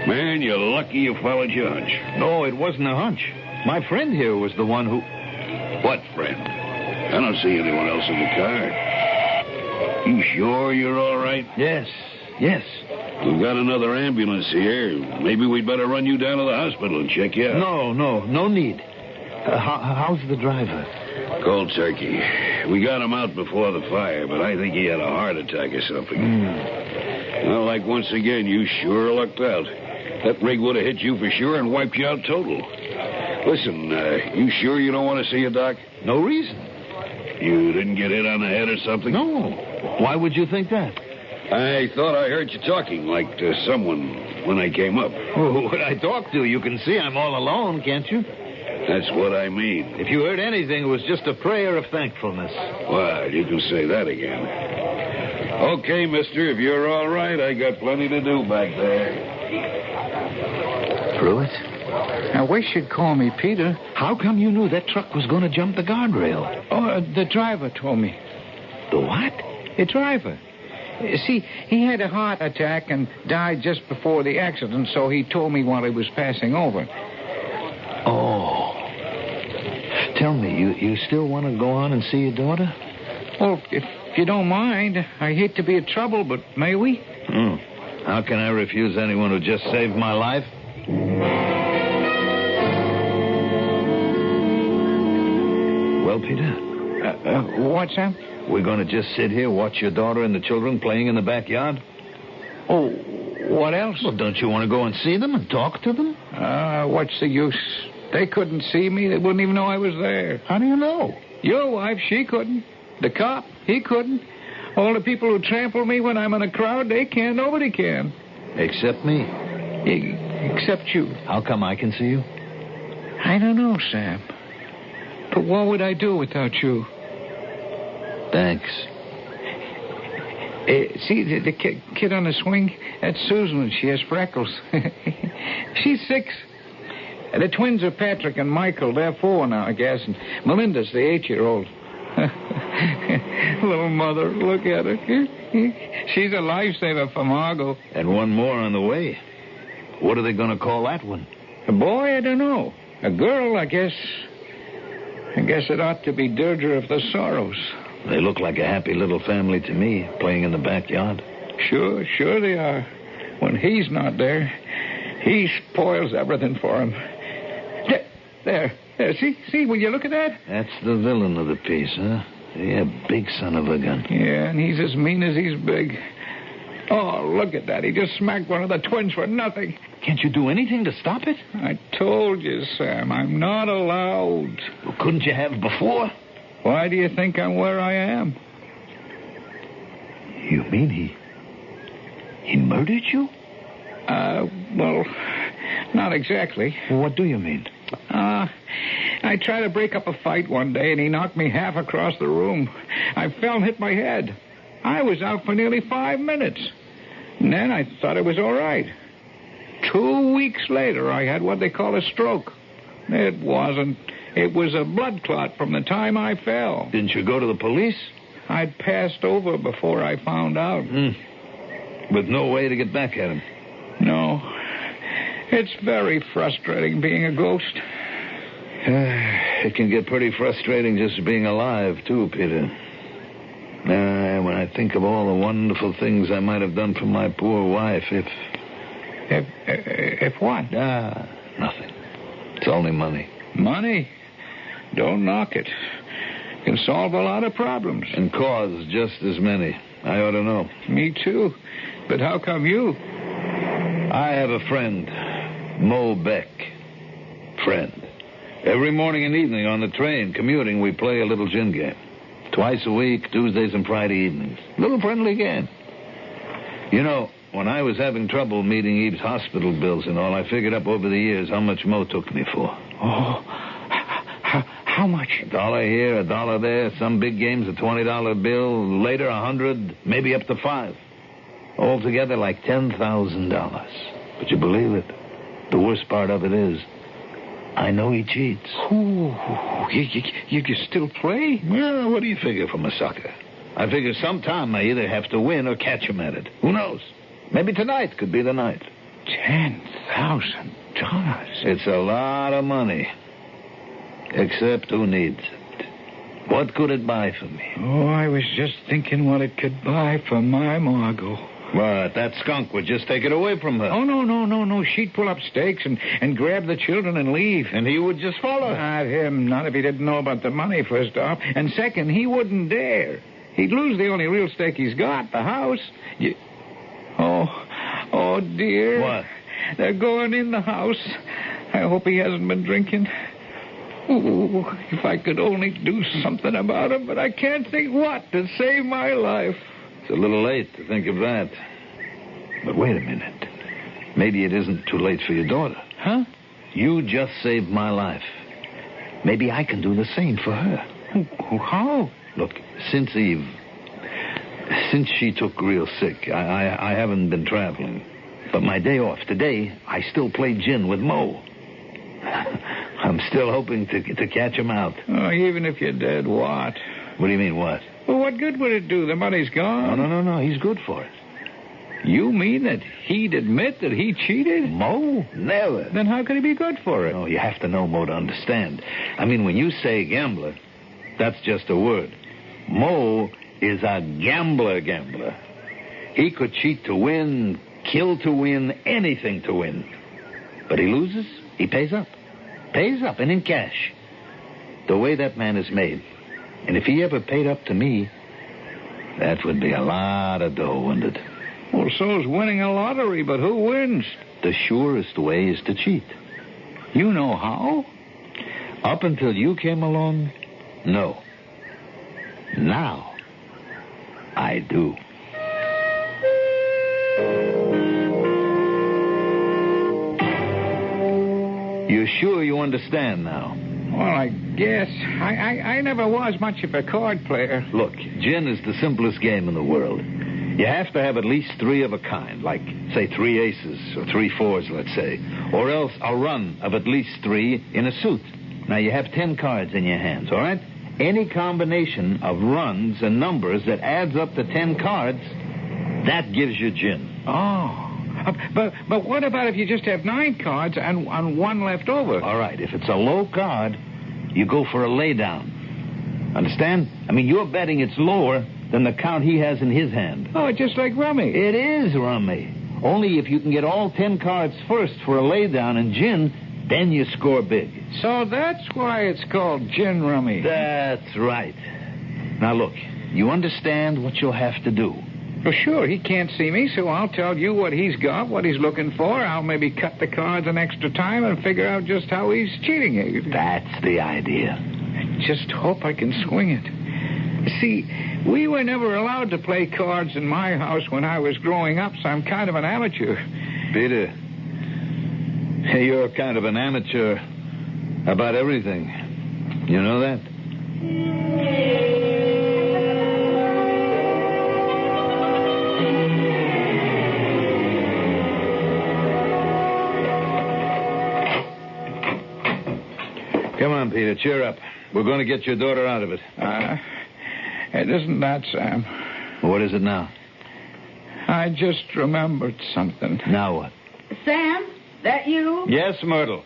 Man, you're lucky you followed your hunch. No, it wasn't a hunch. My friend here was the one who... What friend? I don't see anyone else in the car. You sure you're all right? Yes. We've got another ambulance here. Maybe we'd better run you down to the hospital and check you out. No need. How's the driver? Cold turkey. We got him out before the fire, but I think he had a heart attack or something. Well, like once again, you sure lucked out. That rig would have hit you for sure and wiped you out total. Listen, you sure you don't want to see a doc? No reason. You didn't get hit on the head or something? No. Why would you think that? I thought I heard you talking like to someone when I came up. Who would I talk to? You can see I'm all alone, can't you? That's what I mean. If you heard anything, it was just a prayer of thankfulness. Well, you can say that again. Okay, mister, if you're all right, I got plenty to do back there. Pruitt? I wish you'd call me Peter. How come you knew that truck was going to jump the guardrail? Oh, the driver told me. The what? The driver. See, he had a heart attack and died just before the accident, so he told me while he was passing over. Oh. Tell me, you still want to go on and see your daughter? Well, if you don't mind, I hate to be a trouble, but may we? How can I refuse anyone who just saved my life? Well, Peter? What's that? We're going to just sit here, watch your daughter and the children playing in the backyard? Oh, what else? Well, don't you want to go and see them and talk to them? What's the use? They couldn't see me. They wouldn't even know I was there. How do you know? Your wife, she couldn't. The cop, he couldn't. All the people who trample me when I'm in a crowd, they can't. Nobody can. Except me? Except you. How come I can see you? I don't know, Sam. But what would I do without you? Thanks. See, the kid on the swing? That's Susan. She has freckles. She's 6. The twins are Patrick and Michael. They're 4 now, I guess. And Melinda's the 8-year-old. Little mother, look at her. She's a lifesaver for Margot. And one more on the way. What are they going to call that one? A boy? I don't know. A girl, I guess. I guess it ought to be Deirdre of the Sorrows. They look like a happy little family to me, playing in the backyard. Sure they are. When he's not there, he spoils everything for him. There. See, will you look at that? That's the villain of the piece, huh? Yeah, big son of a gun. Yeah, and he's as mean as he's big. Oh, look at that. He just smacked one of the twins for nothing. Can't you do anything to stop it? I told you, Sam, I'm not allowed. Well, couldn't you have before? Why do you think I'm where I am? You mean he murdered you? Well, not exactly. What do you mean? I tried to break up a fight one day, and he knocked me half across the room. I fell and hit my head. I was out for nearly 5 minutes. And then I thought it was all right. 2 weeks later, I had what they call a stroke. It wasn't. It was a blood clot from the time I fell. Didn't you go to the police? I'd passed over before I found out. With no way to get back at him? No. It's very frustrating being a ghost. It can get pretty frustrating just being alive, too, Peter. When I think of all the wonderful things I might have done for my poor wife, If what? Nothing. It's only money. Money? Don't knock it. Can solve a lot of problems. And cause just as many. I ought to know. Me too. But how come you? I have a friend, Mo Beck. Friend. Every morning and evening on the train, commuting, we play a little gin game. Twice a week, Tuesdays and Friday evenings. Little friendly game. You know, when I was having trouble meeting Eve's hospital bills and all, I figured up over the years how much Mo took me for. Oh, how much? $1 here, $1 there. Some big games, a $20 bill. Later, $100, maybe up to $5. Altogether, like $10,000. But you believe it? The worst part of it is, I know he cheats. You still play? Well, what do you figure from a sucker? I figure sometime I either have to win or catch him at it. Who knows? Maybe tonight could be the night. $10,000? It's a lot of money. Except who needs it? What could it buy for me? Oh, I was just thinking what it could buy for my Margot. What? That skunk would just take it away from her. Oh, no. She'd pull up stakes and grab the children and leave. And he would just follow. Not him. Not if he didn't know about the money, first off. And second, he wouldn't dare. He'd lose the only real stake he's got, the house. Oh, dear. What? They're going in the house. I hope he hasn't been drinking. Ooh, if I could only do something about it, but I can't think what to save my life. a little late to think of that. But wait a minute. Maybe it isn't too late for your daughter. Huh? You just saved my life. Maybe I can do the same for her. How? Look, since she took real sick, I haven't been traveling. But my day off today, I still play gin with Mo. I'm still hoping to catch him out. Oh, even if you're dead, what? What do you mean, what? Well, what good would it do? The money's gone. No. He's good for it. You mean that he'd admit that he cheated? Mo? Never. Then how could he be good for it? Oh, you have to know Mo to understand. I mean, when you say gambler, that's just a word. Mo is a gambler. He could cheat to win, kill to win, anything to win. But he loses, he pays up. Pays up, and in cash. The way that man is made. And if he ever paid up to me, that would be a lot of dough, wouldn't it? Well, so's winning a lottery, but who wins? The surest way is to cheat. You know how? Up until you came along, no. Now, I do. You sure you understand now? Well, I guess. I never was much of a card player. Look, gin is the simplest game in the world. You have to have at least 3 of a kind, like, say, 3 aces or 3 fours, let's say, or else a run of at least 3 in a suit. Now, you have 10 cards in your hands, all right? Any combination of runs and numbers that adds up to 10 cards, that gives you gin. Oh. But what about if you just have 9 cards and 1 left over? All right, if it's a low card, you go for a laydown. Understand? I mean, you're betting it's lower than the count he has in his hand. Oh, just like rummy. It is rummy. Only if you can get all 10 cards first for a laydown in gin, then you score big. So that's why it's called gin rummy. That's right. Now, look, you understand what you'll have to do. Well, sure, he can't see me, so I'll tell you what he's got, what he's looking for. I'll maybe cut the cards an extra time and figure out just how he's cheating you. That's the idea. I just hope I can swing it. See, we were never allowed to play cards in my house when I was growing up, so I'm kind of an amateur. Peter, you're kind of an amateur about everything. You know that? Come on, Peter, cheer up. We're going to get your daughter out of it. It isn't that, Sam. What is it now? I just remembered something. Now what? Sam, that you? Yes, Myrtle.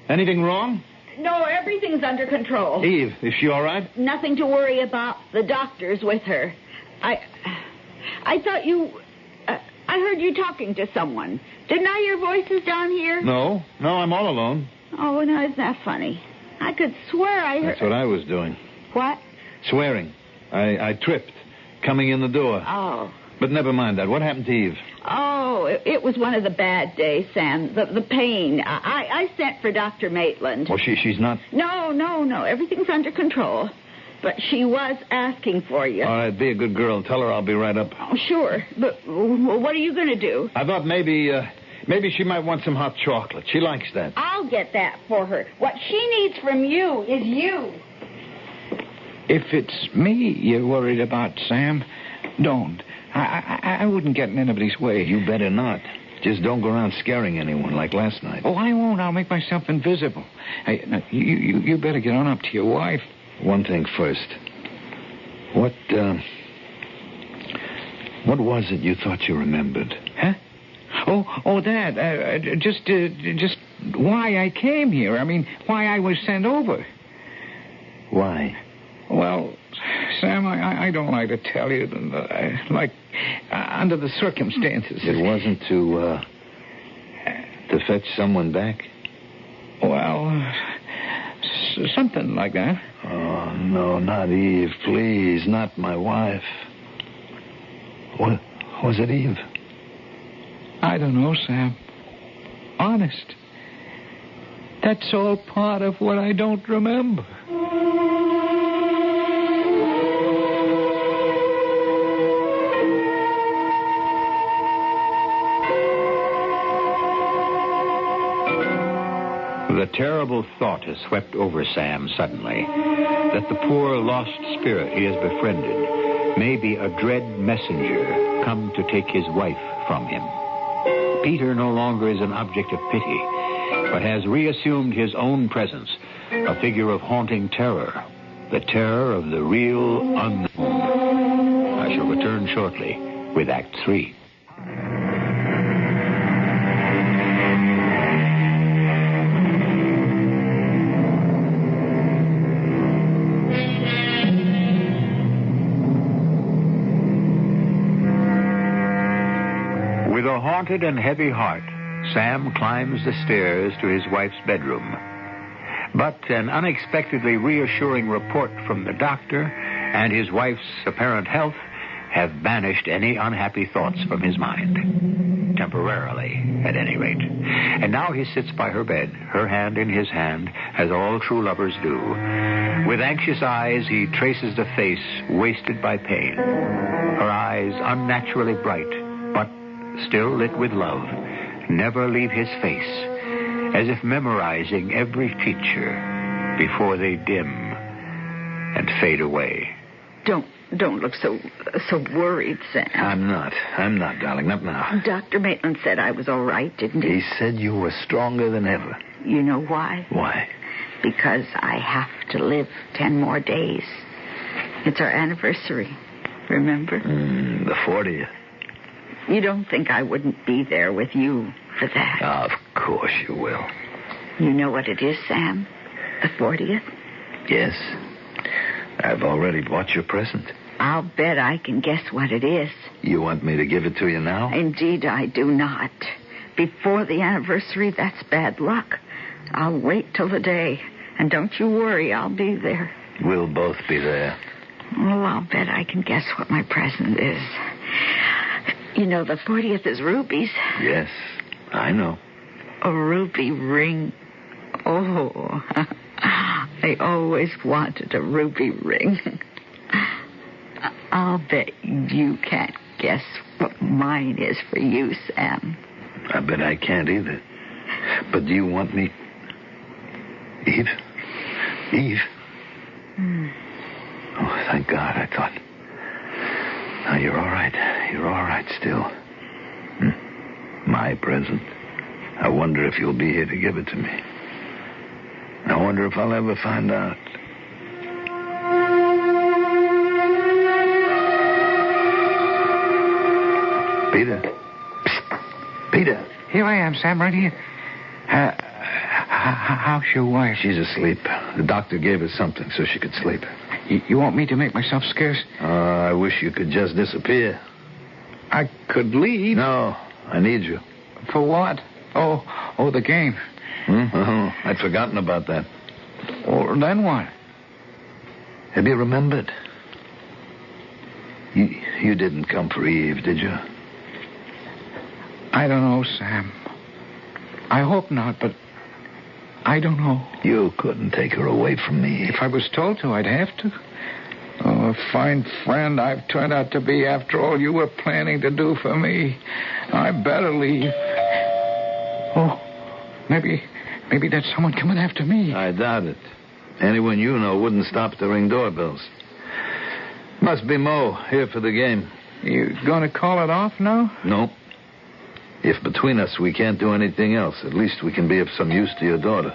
Anything wrong? No, everything's under control. Eve, is she all right? Nothing to worry about. The doctor's with her. I thought you... I heard you talking to someone. Didn't I hear voices down here? No, I'm all alone. Oh, no, isn't that funny? I could swear I heard... That's what I was doing. What? Swearing. I tripped, coming in the door. Oh. But never mind that. What happened to Eve? Oh, it was one of the bad days, Sam. The pain. I sent for Dr. Maitland. Well, she's not... No. Everything's under control. But she was asking for you. All right, be a good girl. Tell her I'll be right up. Oh, sure. But what are you going to do? I thought maybe she might want some hot chocolate. She likes that. I'll get that for her. What she needs from you is you. If it's me you're worried about, Sam, don't. I wouldn't get in anybody's way. You better not. Just don't go around scaring anyone like last night. Oh, I won't. I'll make myself invisible. Hey, now, you better get on up to your wife. One thing first. What was it you thought you remembered? Huh? Oh, that. Just why I came here. I mean, why I was sent over. Why? Well, Sam, I don't like to tell you, under the circumstances. It wasn't to fetch someone back? Well, something like that. Oh, no, not Eve, please, not my wife. What was it, Eve? I don't know, Sam. Honest. That's all part of what I don't remember. The terrible thought has swept over Sam suddenly, that the poor lost spirit he has befriended may be a dread messenger come to take his wife from him. Peter no longer is an object of pity, but has reassumed his own presence, a figure of haunting terror, the terror of the real unknown. I shall return shortly with Act 3. With a haunted and heavy heart, Sam climbs the stairs to his wife's bedroom. But an unexpectedly reassuring report from the doctor and his wife's apparent health have banished any unhappy thoughts from his mind. Temporarily, at any rate. And now he sits by her bed, her hand in his hand, as all true lovers do. With anxious eyes, he traces the face wasted by pain. Her eyes unnaturally bright, but still lit with love, never leave his face, as if memorizing every feature before they dim and fade away. Don't look so worried, Sam. I'm not, darling, not now. Dr. Maitland said I was all right, didn't he? He said you were stronger than ever. You know why? Why? Because I have to live 10 more days. It's our anniversary, remember? The 40th. You don't think I wouldn't be there with you for that? Of course you will. You know what it is, Sam? The 40th? Yes. I've already bought your present. I'll bet I can guess what it is. You want me to give it to you now? Indeed, I do not. Before the anniversary, that's bad luck. I'll wait till the day. And don't you worry, I'll be there. We'll both be there. Oh, I'll bet I can guess what my present is. You know, the 40th is rubies. Yes, I know. A ruby ring. Oh, I always wanted a ruby ring. I'll bet you can't guess what mine is for you, Sam. I bet I can't either. But do you want me... Eve? Oh, thank God, I thought... Now, you're all right. You're all right still. My present. I wonder if you'll be here to give it to me. I wonder if I'll ever find out. Peter. Psst. Peter. Here I am, Sam, right here. How's your wife? She's asleep. The doctor gave her something so she could sleep. You want me to make myself scarce? I wish you could just disappear. I could leave. No, I need you. For what? Oh, the game. Oh, I'd forgotten about that. Well, then what? Have you remembered? You didn't come for Eve, did you? I don't know, Sam. I hope not, but I don't know. You couldn't take her away from me. If I was told to, I'd have to. Oh, a fine friend I've turned out to be after all you were planning to do for me. I better leave. Oh, maybe that's someone coming after me. I doubt it. Anyone you know wouldn't stop to ring doorbells. Must be Mo, here for the game. You going to call it off now? No. If between us we can't do anything else, at least we can be of some use to your daughter.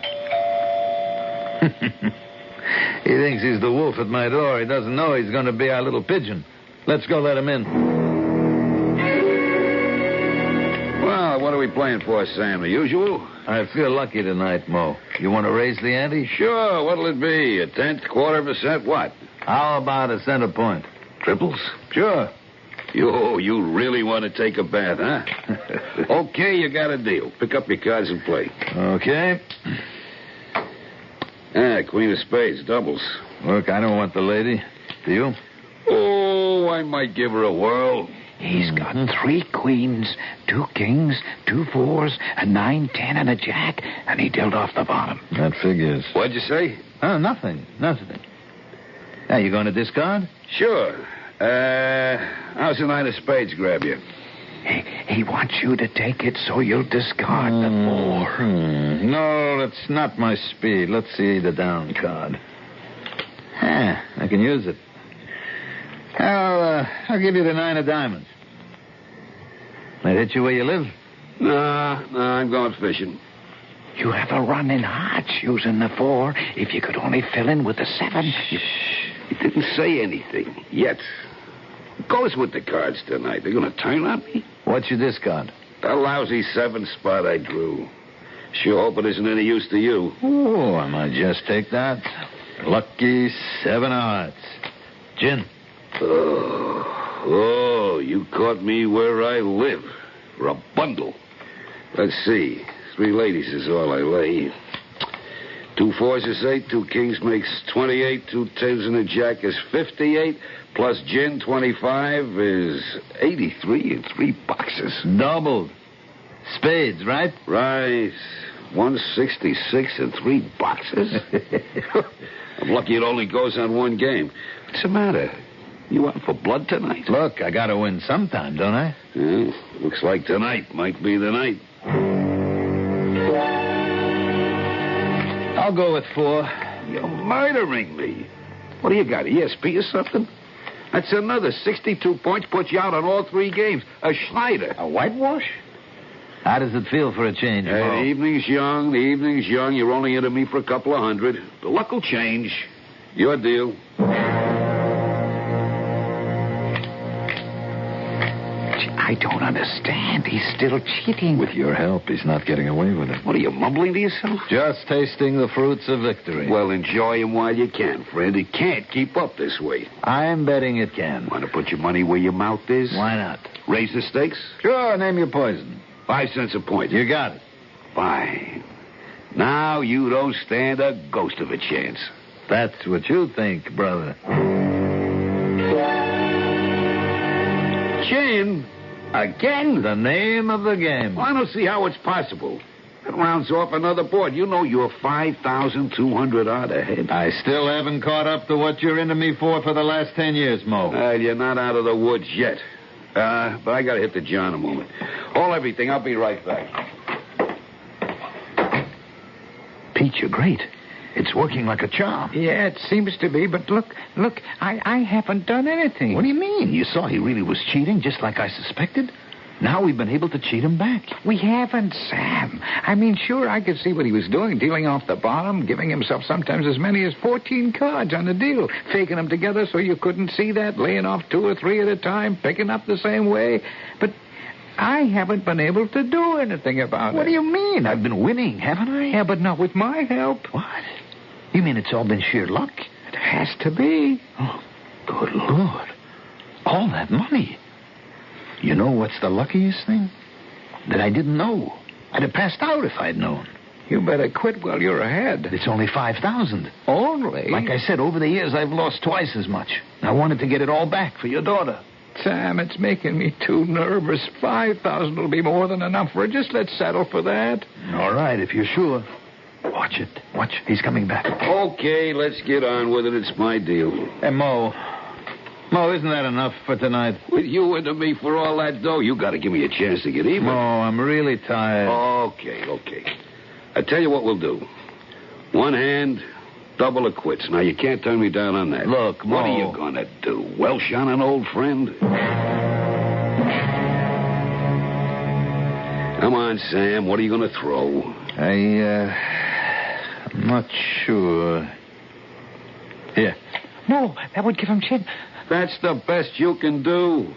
He thinks he's the wolf at my door. He doesn't know he's going to be our little pigeon. Let's go let him in. Well, what are we playing for, Sam? The usual? I feel lucky tonight, Mo. You want to raise the ante? Sure. What'll it be? A tenth, quarter of a cent? What? How about a center point? Triples? Sure. You really want to take a bath, huh? Okay, you got a deal. Pick up your cards and play. Okay. Queen of spades, doubles. Look, I don't want the lady. Do you? Oh, I might give her a whirl. He's got 3 queens, 2 kings, 2 fours, a 9, 10, and a jack, and he dealt off the bottom. That figures. What'd you say? Oh, nothing. Now, you going to discard? Sure. How's the 9 of spades grab you? He wants you to take it so you'll discard the 4. No, that's not my speed. Let's see the down card. I can use it. I'll give you the 9 of diamonds. That hit you where you live? Nah, I'm going fishing. You have a running hunch using the 4 if you could only fill in with the 7. He didn't say anything yet. Goes with the cards tonight. They're going to turn on me. What's your discard? A lousy 7 spot I drew. Sure hope it isn't any use to you. Oh, I might just take that. Lucky 7 of hearts. Gin. Oh, you caught me where I live. For a bundle. Let's see. 3 ladies is all I lay. 2 4s is 8. 2 kings makes 28. 2 10s and a jack is 58. Plus gin, 25 is 83 in 3 boxes. Doubled. Spades, right? Right. 166 in 3 boxes. I'm lucky it only goes on 1 game. What's the matter? You out for blood tonight? Look, I gotta win sometime, don't I? Yeah, looks like tonight might be the night. I'll go with 4. You're murdering me. What do you got, ESP or something? That's another 62 points, puts you out on all 3 games. A Schneider. A whitewash? How does it feel for a change, Hey, Mo? the evening's young. You're only into me for a couple of hundred. The luck will change. Your deal. I don't understand. He's still cheating. With your help, he's not getting away with it. What are you, mumbling to yourself? Just tasting the fruits of victory. Well, enjoy him while you can, friend. It can't keep up this way. I'm betting it can. Want to put your money where your mouth is? Why not? Raise the stakes? Sure, name your poison. 5 cents a point. You got it. Fine. Now you don't stand a ghost of a chance. That's what you think, brother. Gin? Again? The name of the game. Well, I don't see how it's possible. That rounds off another board. You know you're 5,200 odd ahead. I still haven't caught up to what you're into me for the last 10 years, Mo. You're not out of the woods yet. But I got to hit the John a moment. Hold everything. I'll be right back. Pete, you're great. It's working like a charm. Yeah, it seems to be, but look, I haven't done anything. What do you mean? You saw he really was cheating, just like I suspected? Now we've been able to cheat him back. We haven't, Sam. I mean, sure, I could see what he was doing, dealing off the bottom, giving himself sometimes as many as 14 cards on the deal, faking them together so you couldn't see that, laying off 2 or 3 at a time, picking up the same way. But I haven't been able to do anything about it. What do you mean? I've been winning, haven't I? Yeah, but not with my help. What? You mean it's all been sheer luck? It has to be. Oh, good Lord. All that money. You know what's the luckiest thing? That I didn't know. I'd have passed out if I'd known. You better quit while you're ahead. It's only 5,000. Only? Like I said, over the years, I've lost twice as much. I wanted to get it all back for your daughter. Sam, it's making me too nervous. 5,000 will be more than enough for it. Just let's settle for that. All right, if you're sure. Watch it. Watch. He's coming back. Okay, let's get on with it. It's my deal. Hey, Mo. Mo, isn't that enough for tonight? With you into me for all that dough, you got to give me a chance to get even. Mo, I'm really tired. Okay. I tell you what we'll do. 1 hand, double or quits. Now, you can't turn me down on that. Look, Mo. What are you going to do? Welsh on an old friend? Come on, Sam. What are you going to throw? I'm not sure. Here. No, that would give him chin. That's the best you can do.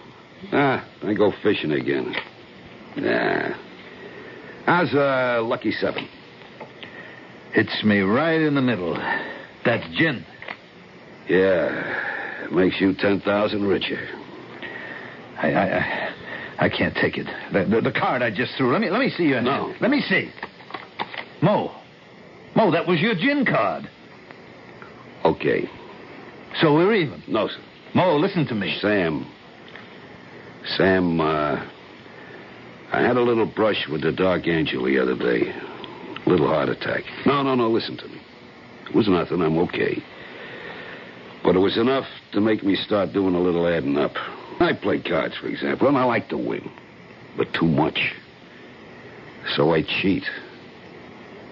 I go fishing again. Nah. How's a lucky 7? Hits me right in the middle. That's gin. Yeah. It makes you 10,000 richer. I can't take it. The card I just threw. Let me see your No. hand. Let me see. Mo, that was your gin card. Okay. So we're even. No, sir. Mo, listen to me. Sam, I had a little brush with the Dark Angel the other day. A little heart attack. No, listen to me. It was nothing. I'm okay. But it was enough to make me start doing a little adding up. I play cards, for example, and I like to win. but too much. So I cheat.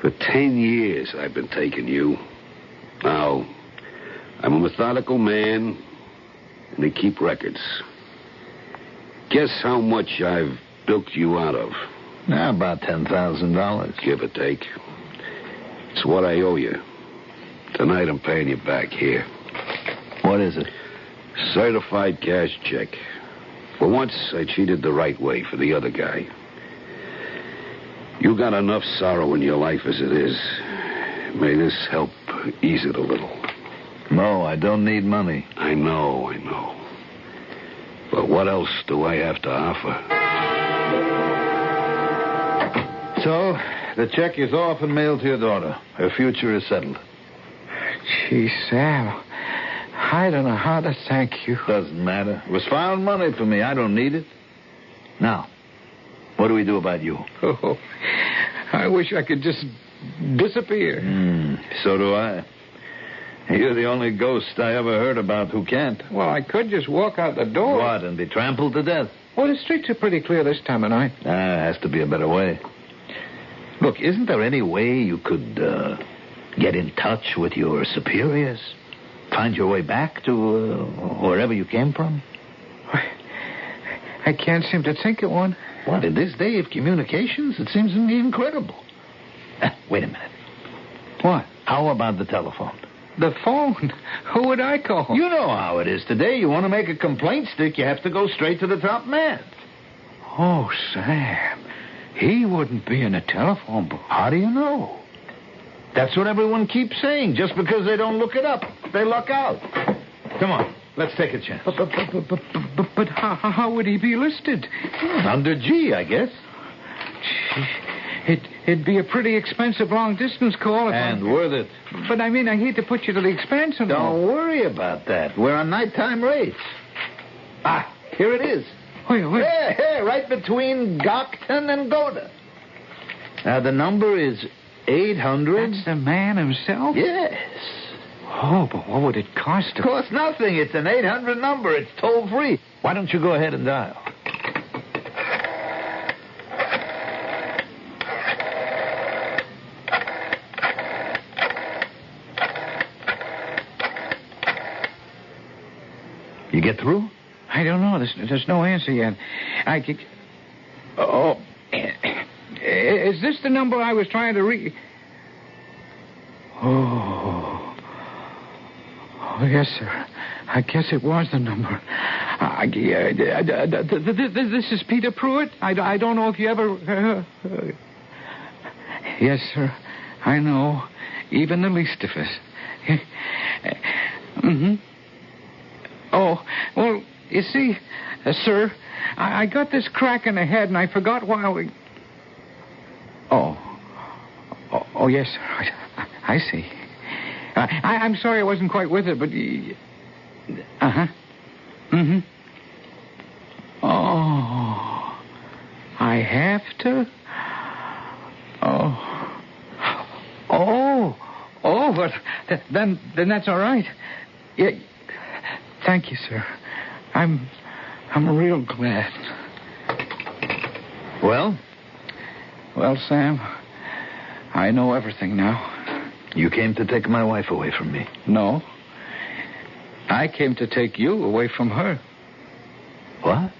For 10 years I've been taking you. Now, I'm a methodical man, and I keep records. Guess how much I've bilked you out of? Now, about $10,000. Give or take. It's what I owe you. Tonight I'm paying you back here. What is it? Certified cash check. For once, I cheated the right way for the other guy. You got enough sorrow in your life as it is. May this help ease it a little. No, I don't need money. I know. But what else do I have to offer? So, the check is off and mailed to your daughter. Her future is settled. Gee, Sam, I don't know how to thank you. Doesn't matter. It was found money for me. I don't need it. Now, what do we do about you? Oh, I wish I could just disappear. So do I. You're the only ghost I ever heard about who can't. Well, I could just walk out the door. What, and be trampled to death? Well, the streets are pretty clear this time of night. Has to be a better way. Look, isn't there any way you could get in touch with your superiors? Find your way back to wherever you came from? I can't seem to think of one. What, in this day of communications? It seems to me incredible. Wait a minute. What? How about the telephone? The phone? Who would I call? You know how it is today. You want to make a complaint stick, you have to go straight to the top man. Oh, Sam. He wouldn't be in a telephone book. How do you know? That's what everyone keeps saying. Just because they don't look it up, they luck out. Come on, let's take a chance. But how would he be listed? Under G, I guess. It'd be a pretty expensive long-distance call. And worth it. But, I mean, I hate to put you to the expense of all. Don't worry about that. We're on nighttime rates. Here it is. Wait. Here, right between Gockton and Goda. Now, the number is 800... That's the man himself? Yes. Oh, but what would it cost? It costs nothing. It's an 800 number. It's toll-free. Why don't you go ahead and dial? You get through? I don't know. There's no answer yet. Oh. Is this the number I was trying to reach? Oh, yes, sir. I guess it was the number. This is Peter Pruitt. I don't know if you ever... Yes, sir. I know. Even the least of us. Oh, well, you see, sir, I got this crack in the head, and I forgot why we... Oh, yes, sir. I see. I'm sorry I wasn't quite with it, but... Oh, I have to? Oh, but then that's all right. Yeah, thank you, sir. I'm real glad. Well? Well, Sam, I know everything now. You came to take my wife away from me. No. I came to take you away from her. What?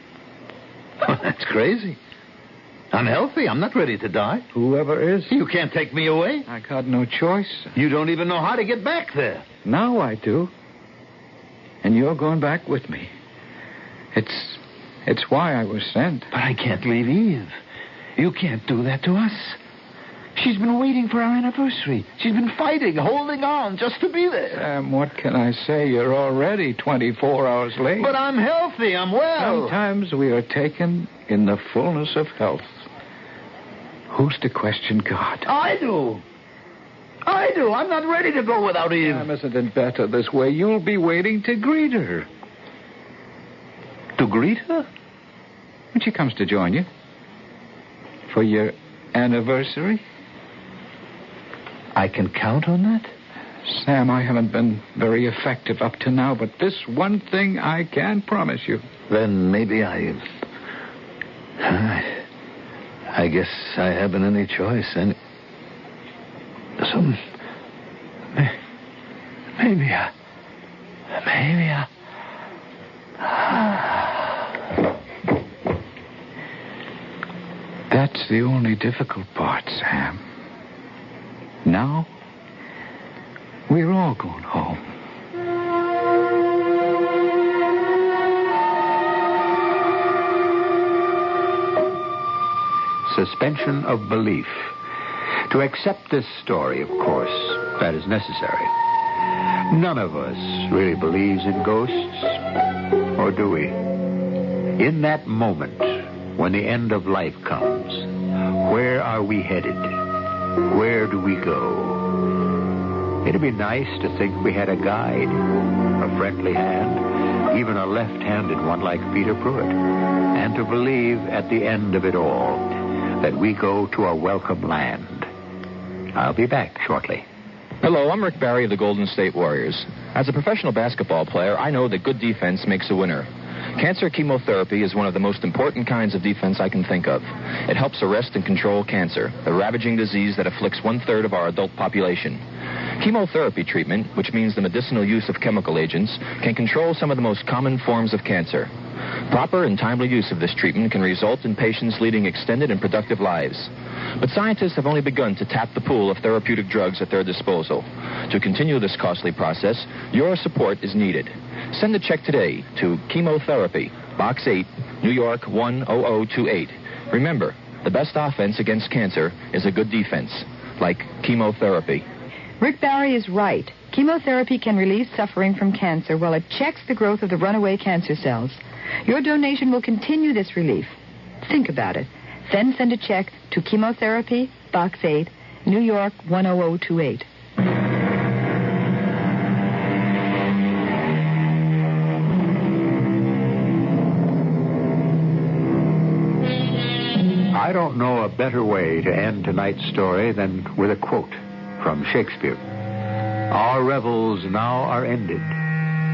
That's crazy. I'm healthy. I'm not ready to die. Whoever is. You can't take me away. I got no choice. You don't even know how to get back there. Now I do. And you're going back with me. It's why I was sent. But I can't leave Eve. You can't do that to us. She's been waiting for our anniversary. She's been fighting, holding on, just to be there. Sam, what can I say? You're already 24 hours late. But I'm healthy. I'm well. Sometimes we are taken in the fullness of health. Who's to question God? I do. I'm not ready to go without Eve. Sam, isn't it better this way? You'll be waiting to greet her. To greet her? When she comes to join you. For your anniversary. I can count on that? Sam, I haven't been very effective up to now, but this one thing I can promise you. Then maybe I I guess I haven't any choice. Maybe I... That's the only difficult part, Sam. Now, we're all going home. Suspension of belief. To accept this story, of course, that is necessary. None of us really believes in ghosts, or do we? In that moment, when the end of life comes, where are we headed? Where do we go? It'd be nice to think we had a guide, a friendly hand, even a left-handed one like Peter Pruitt, and to believe at the end of it all that we go to a welcome land. I'll be back shortly. Hello, I'm Rick Barry of the Golden State Warriors. As a professional basketball player, I know that good defense makes a winner. Cancer chemotherapy is one of the most important kinds of defense I can think of. It helps arrest and control cancer, the ravaging disease that afflicts 1/3 of our adult population. Chemotherapy treatment, which means the medicinal use of chemical agents, can control some of the most common forms of cancer. Proper and timely use of this treatment can result in patients leading extended and productive lives. But scientists have only begun to tap the pool of therapeutic drugs at their disposal. To continue this costly process, your support is needed. Send a check today to Chemotherapy, Box 8, New York 10028. Remember, the best offense against cancer is a good defense, like chemotherapy. Rick Barry is right. Chemotherapy can relieve suffering from cancer while it checks the growth of the runaway cancer cells. Your donation will continue this relief. Think about it. Then send a check to Chemotherapy, Box 8, New York 10028. I don't know a better way to end tonight's story than with a quote from Shakespeare. Our revels now are ended.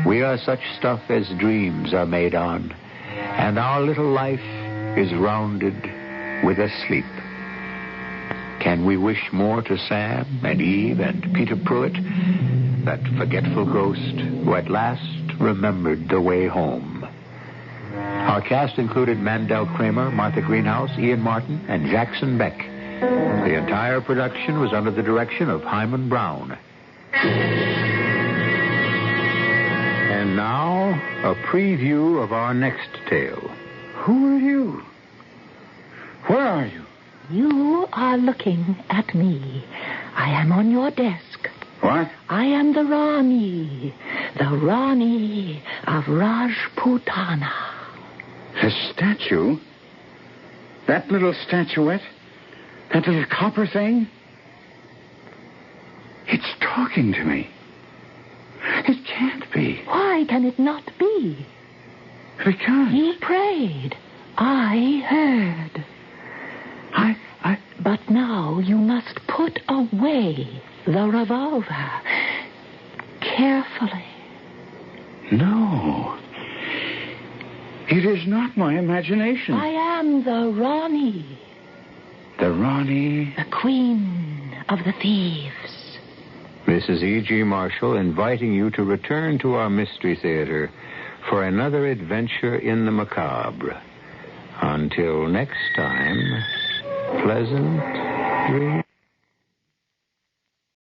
We are such stuff as dreams are made on, and our little life is rounded with a sleep. Can we wish more to Sam and Eve and Peter Pruitt, that forgetful ghost who at last remembered the way home? Our cast included Mandel Kramer, Martha Greenhouse, Ian Martin, and Jackson Beck. The entire production was under the direction of Hyman Brown. And now, a preview of our next tale. Who are you? Where are you? You are looking at me. I am on your desk. What? I am the Rani of Rajputana. A statue? That little statuette? That little copper thing? It's talking to me. It can't be. Why can it not be? Because... You prayed. I heard. But now you must put away the revolver. Carefully. No. It is not my imagination. I am the Rani. The Rani? The queen of the thieves. This is E.G. Marshall inviting you to return to our Mystery Theater for another adventure in the macabre. Until next time, pleasant dreams.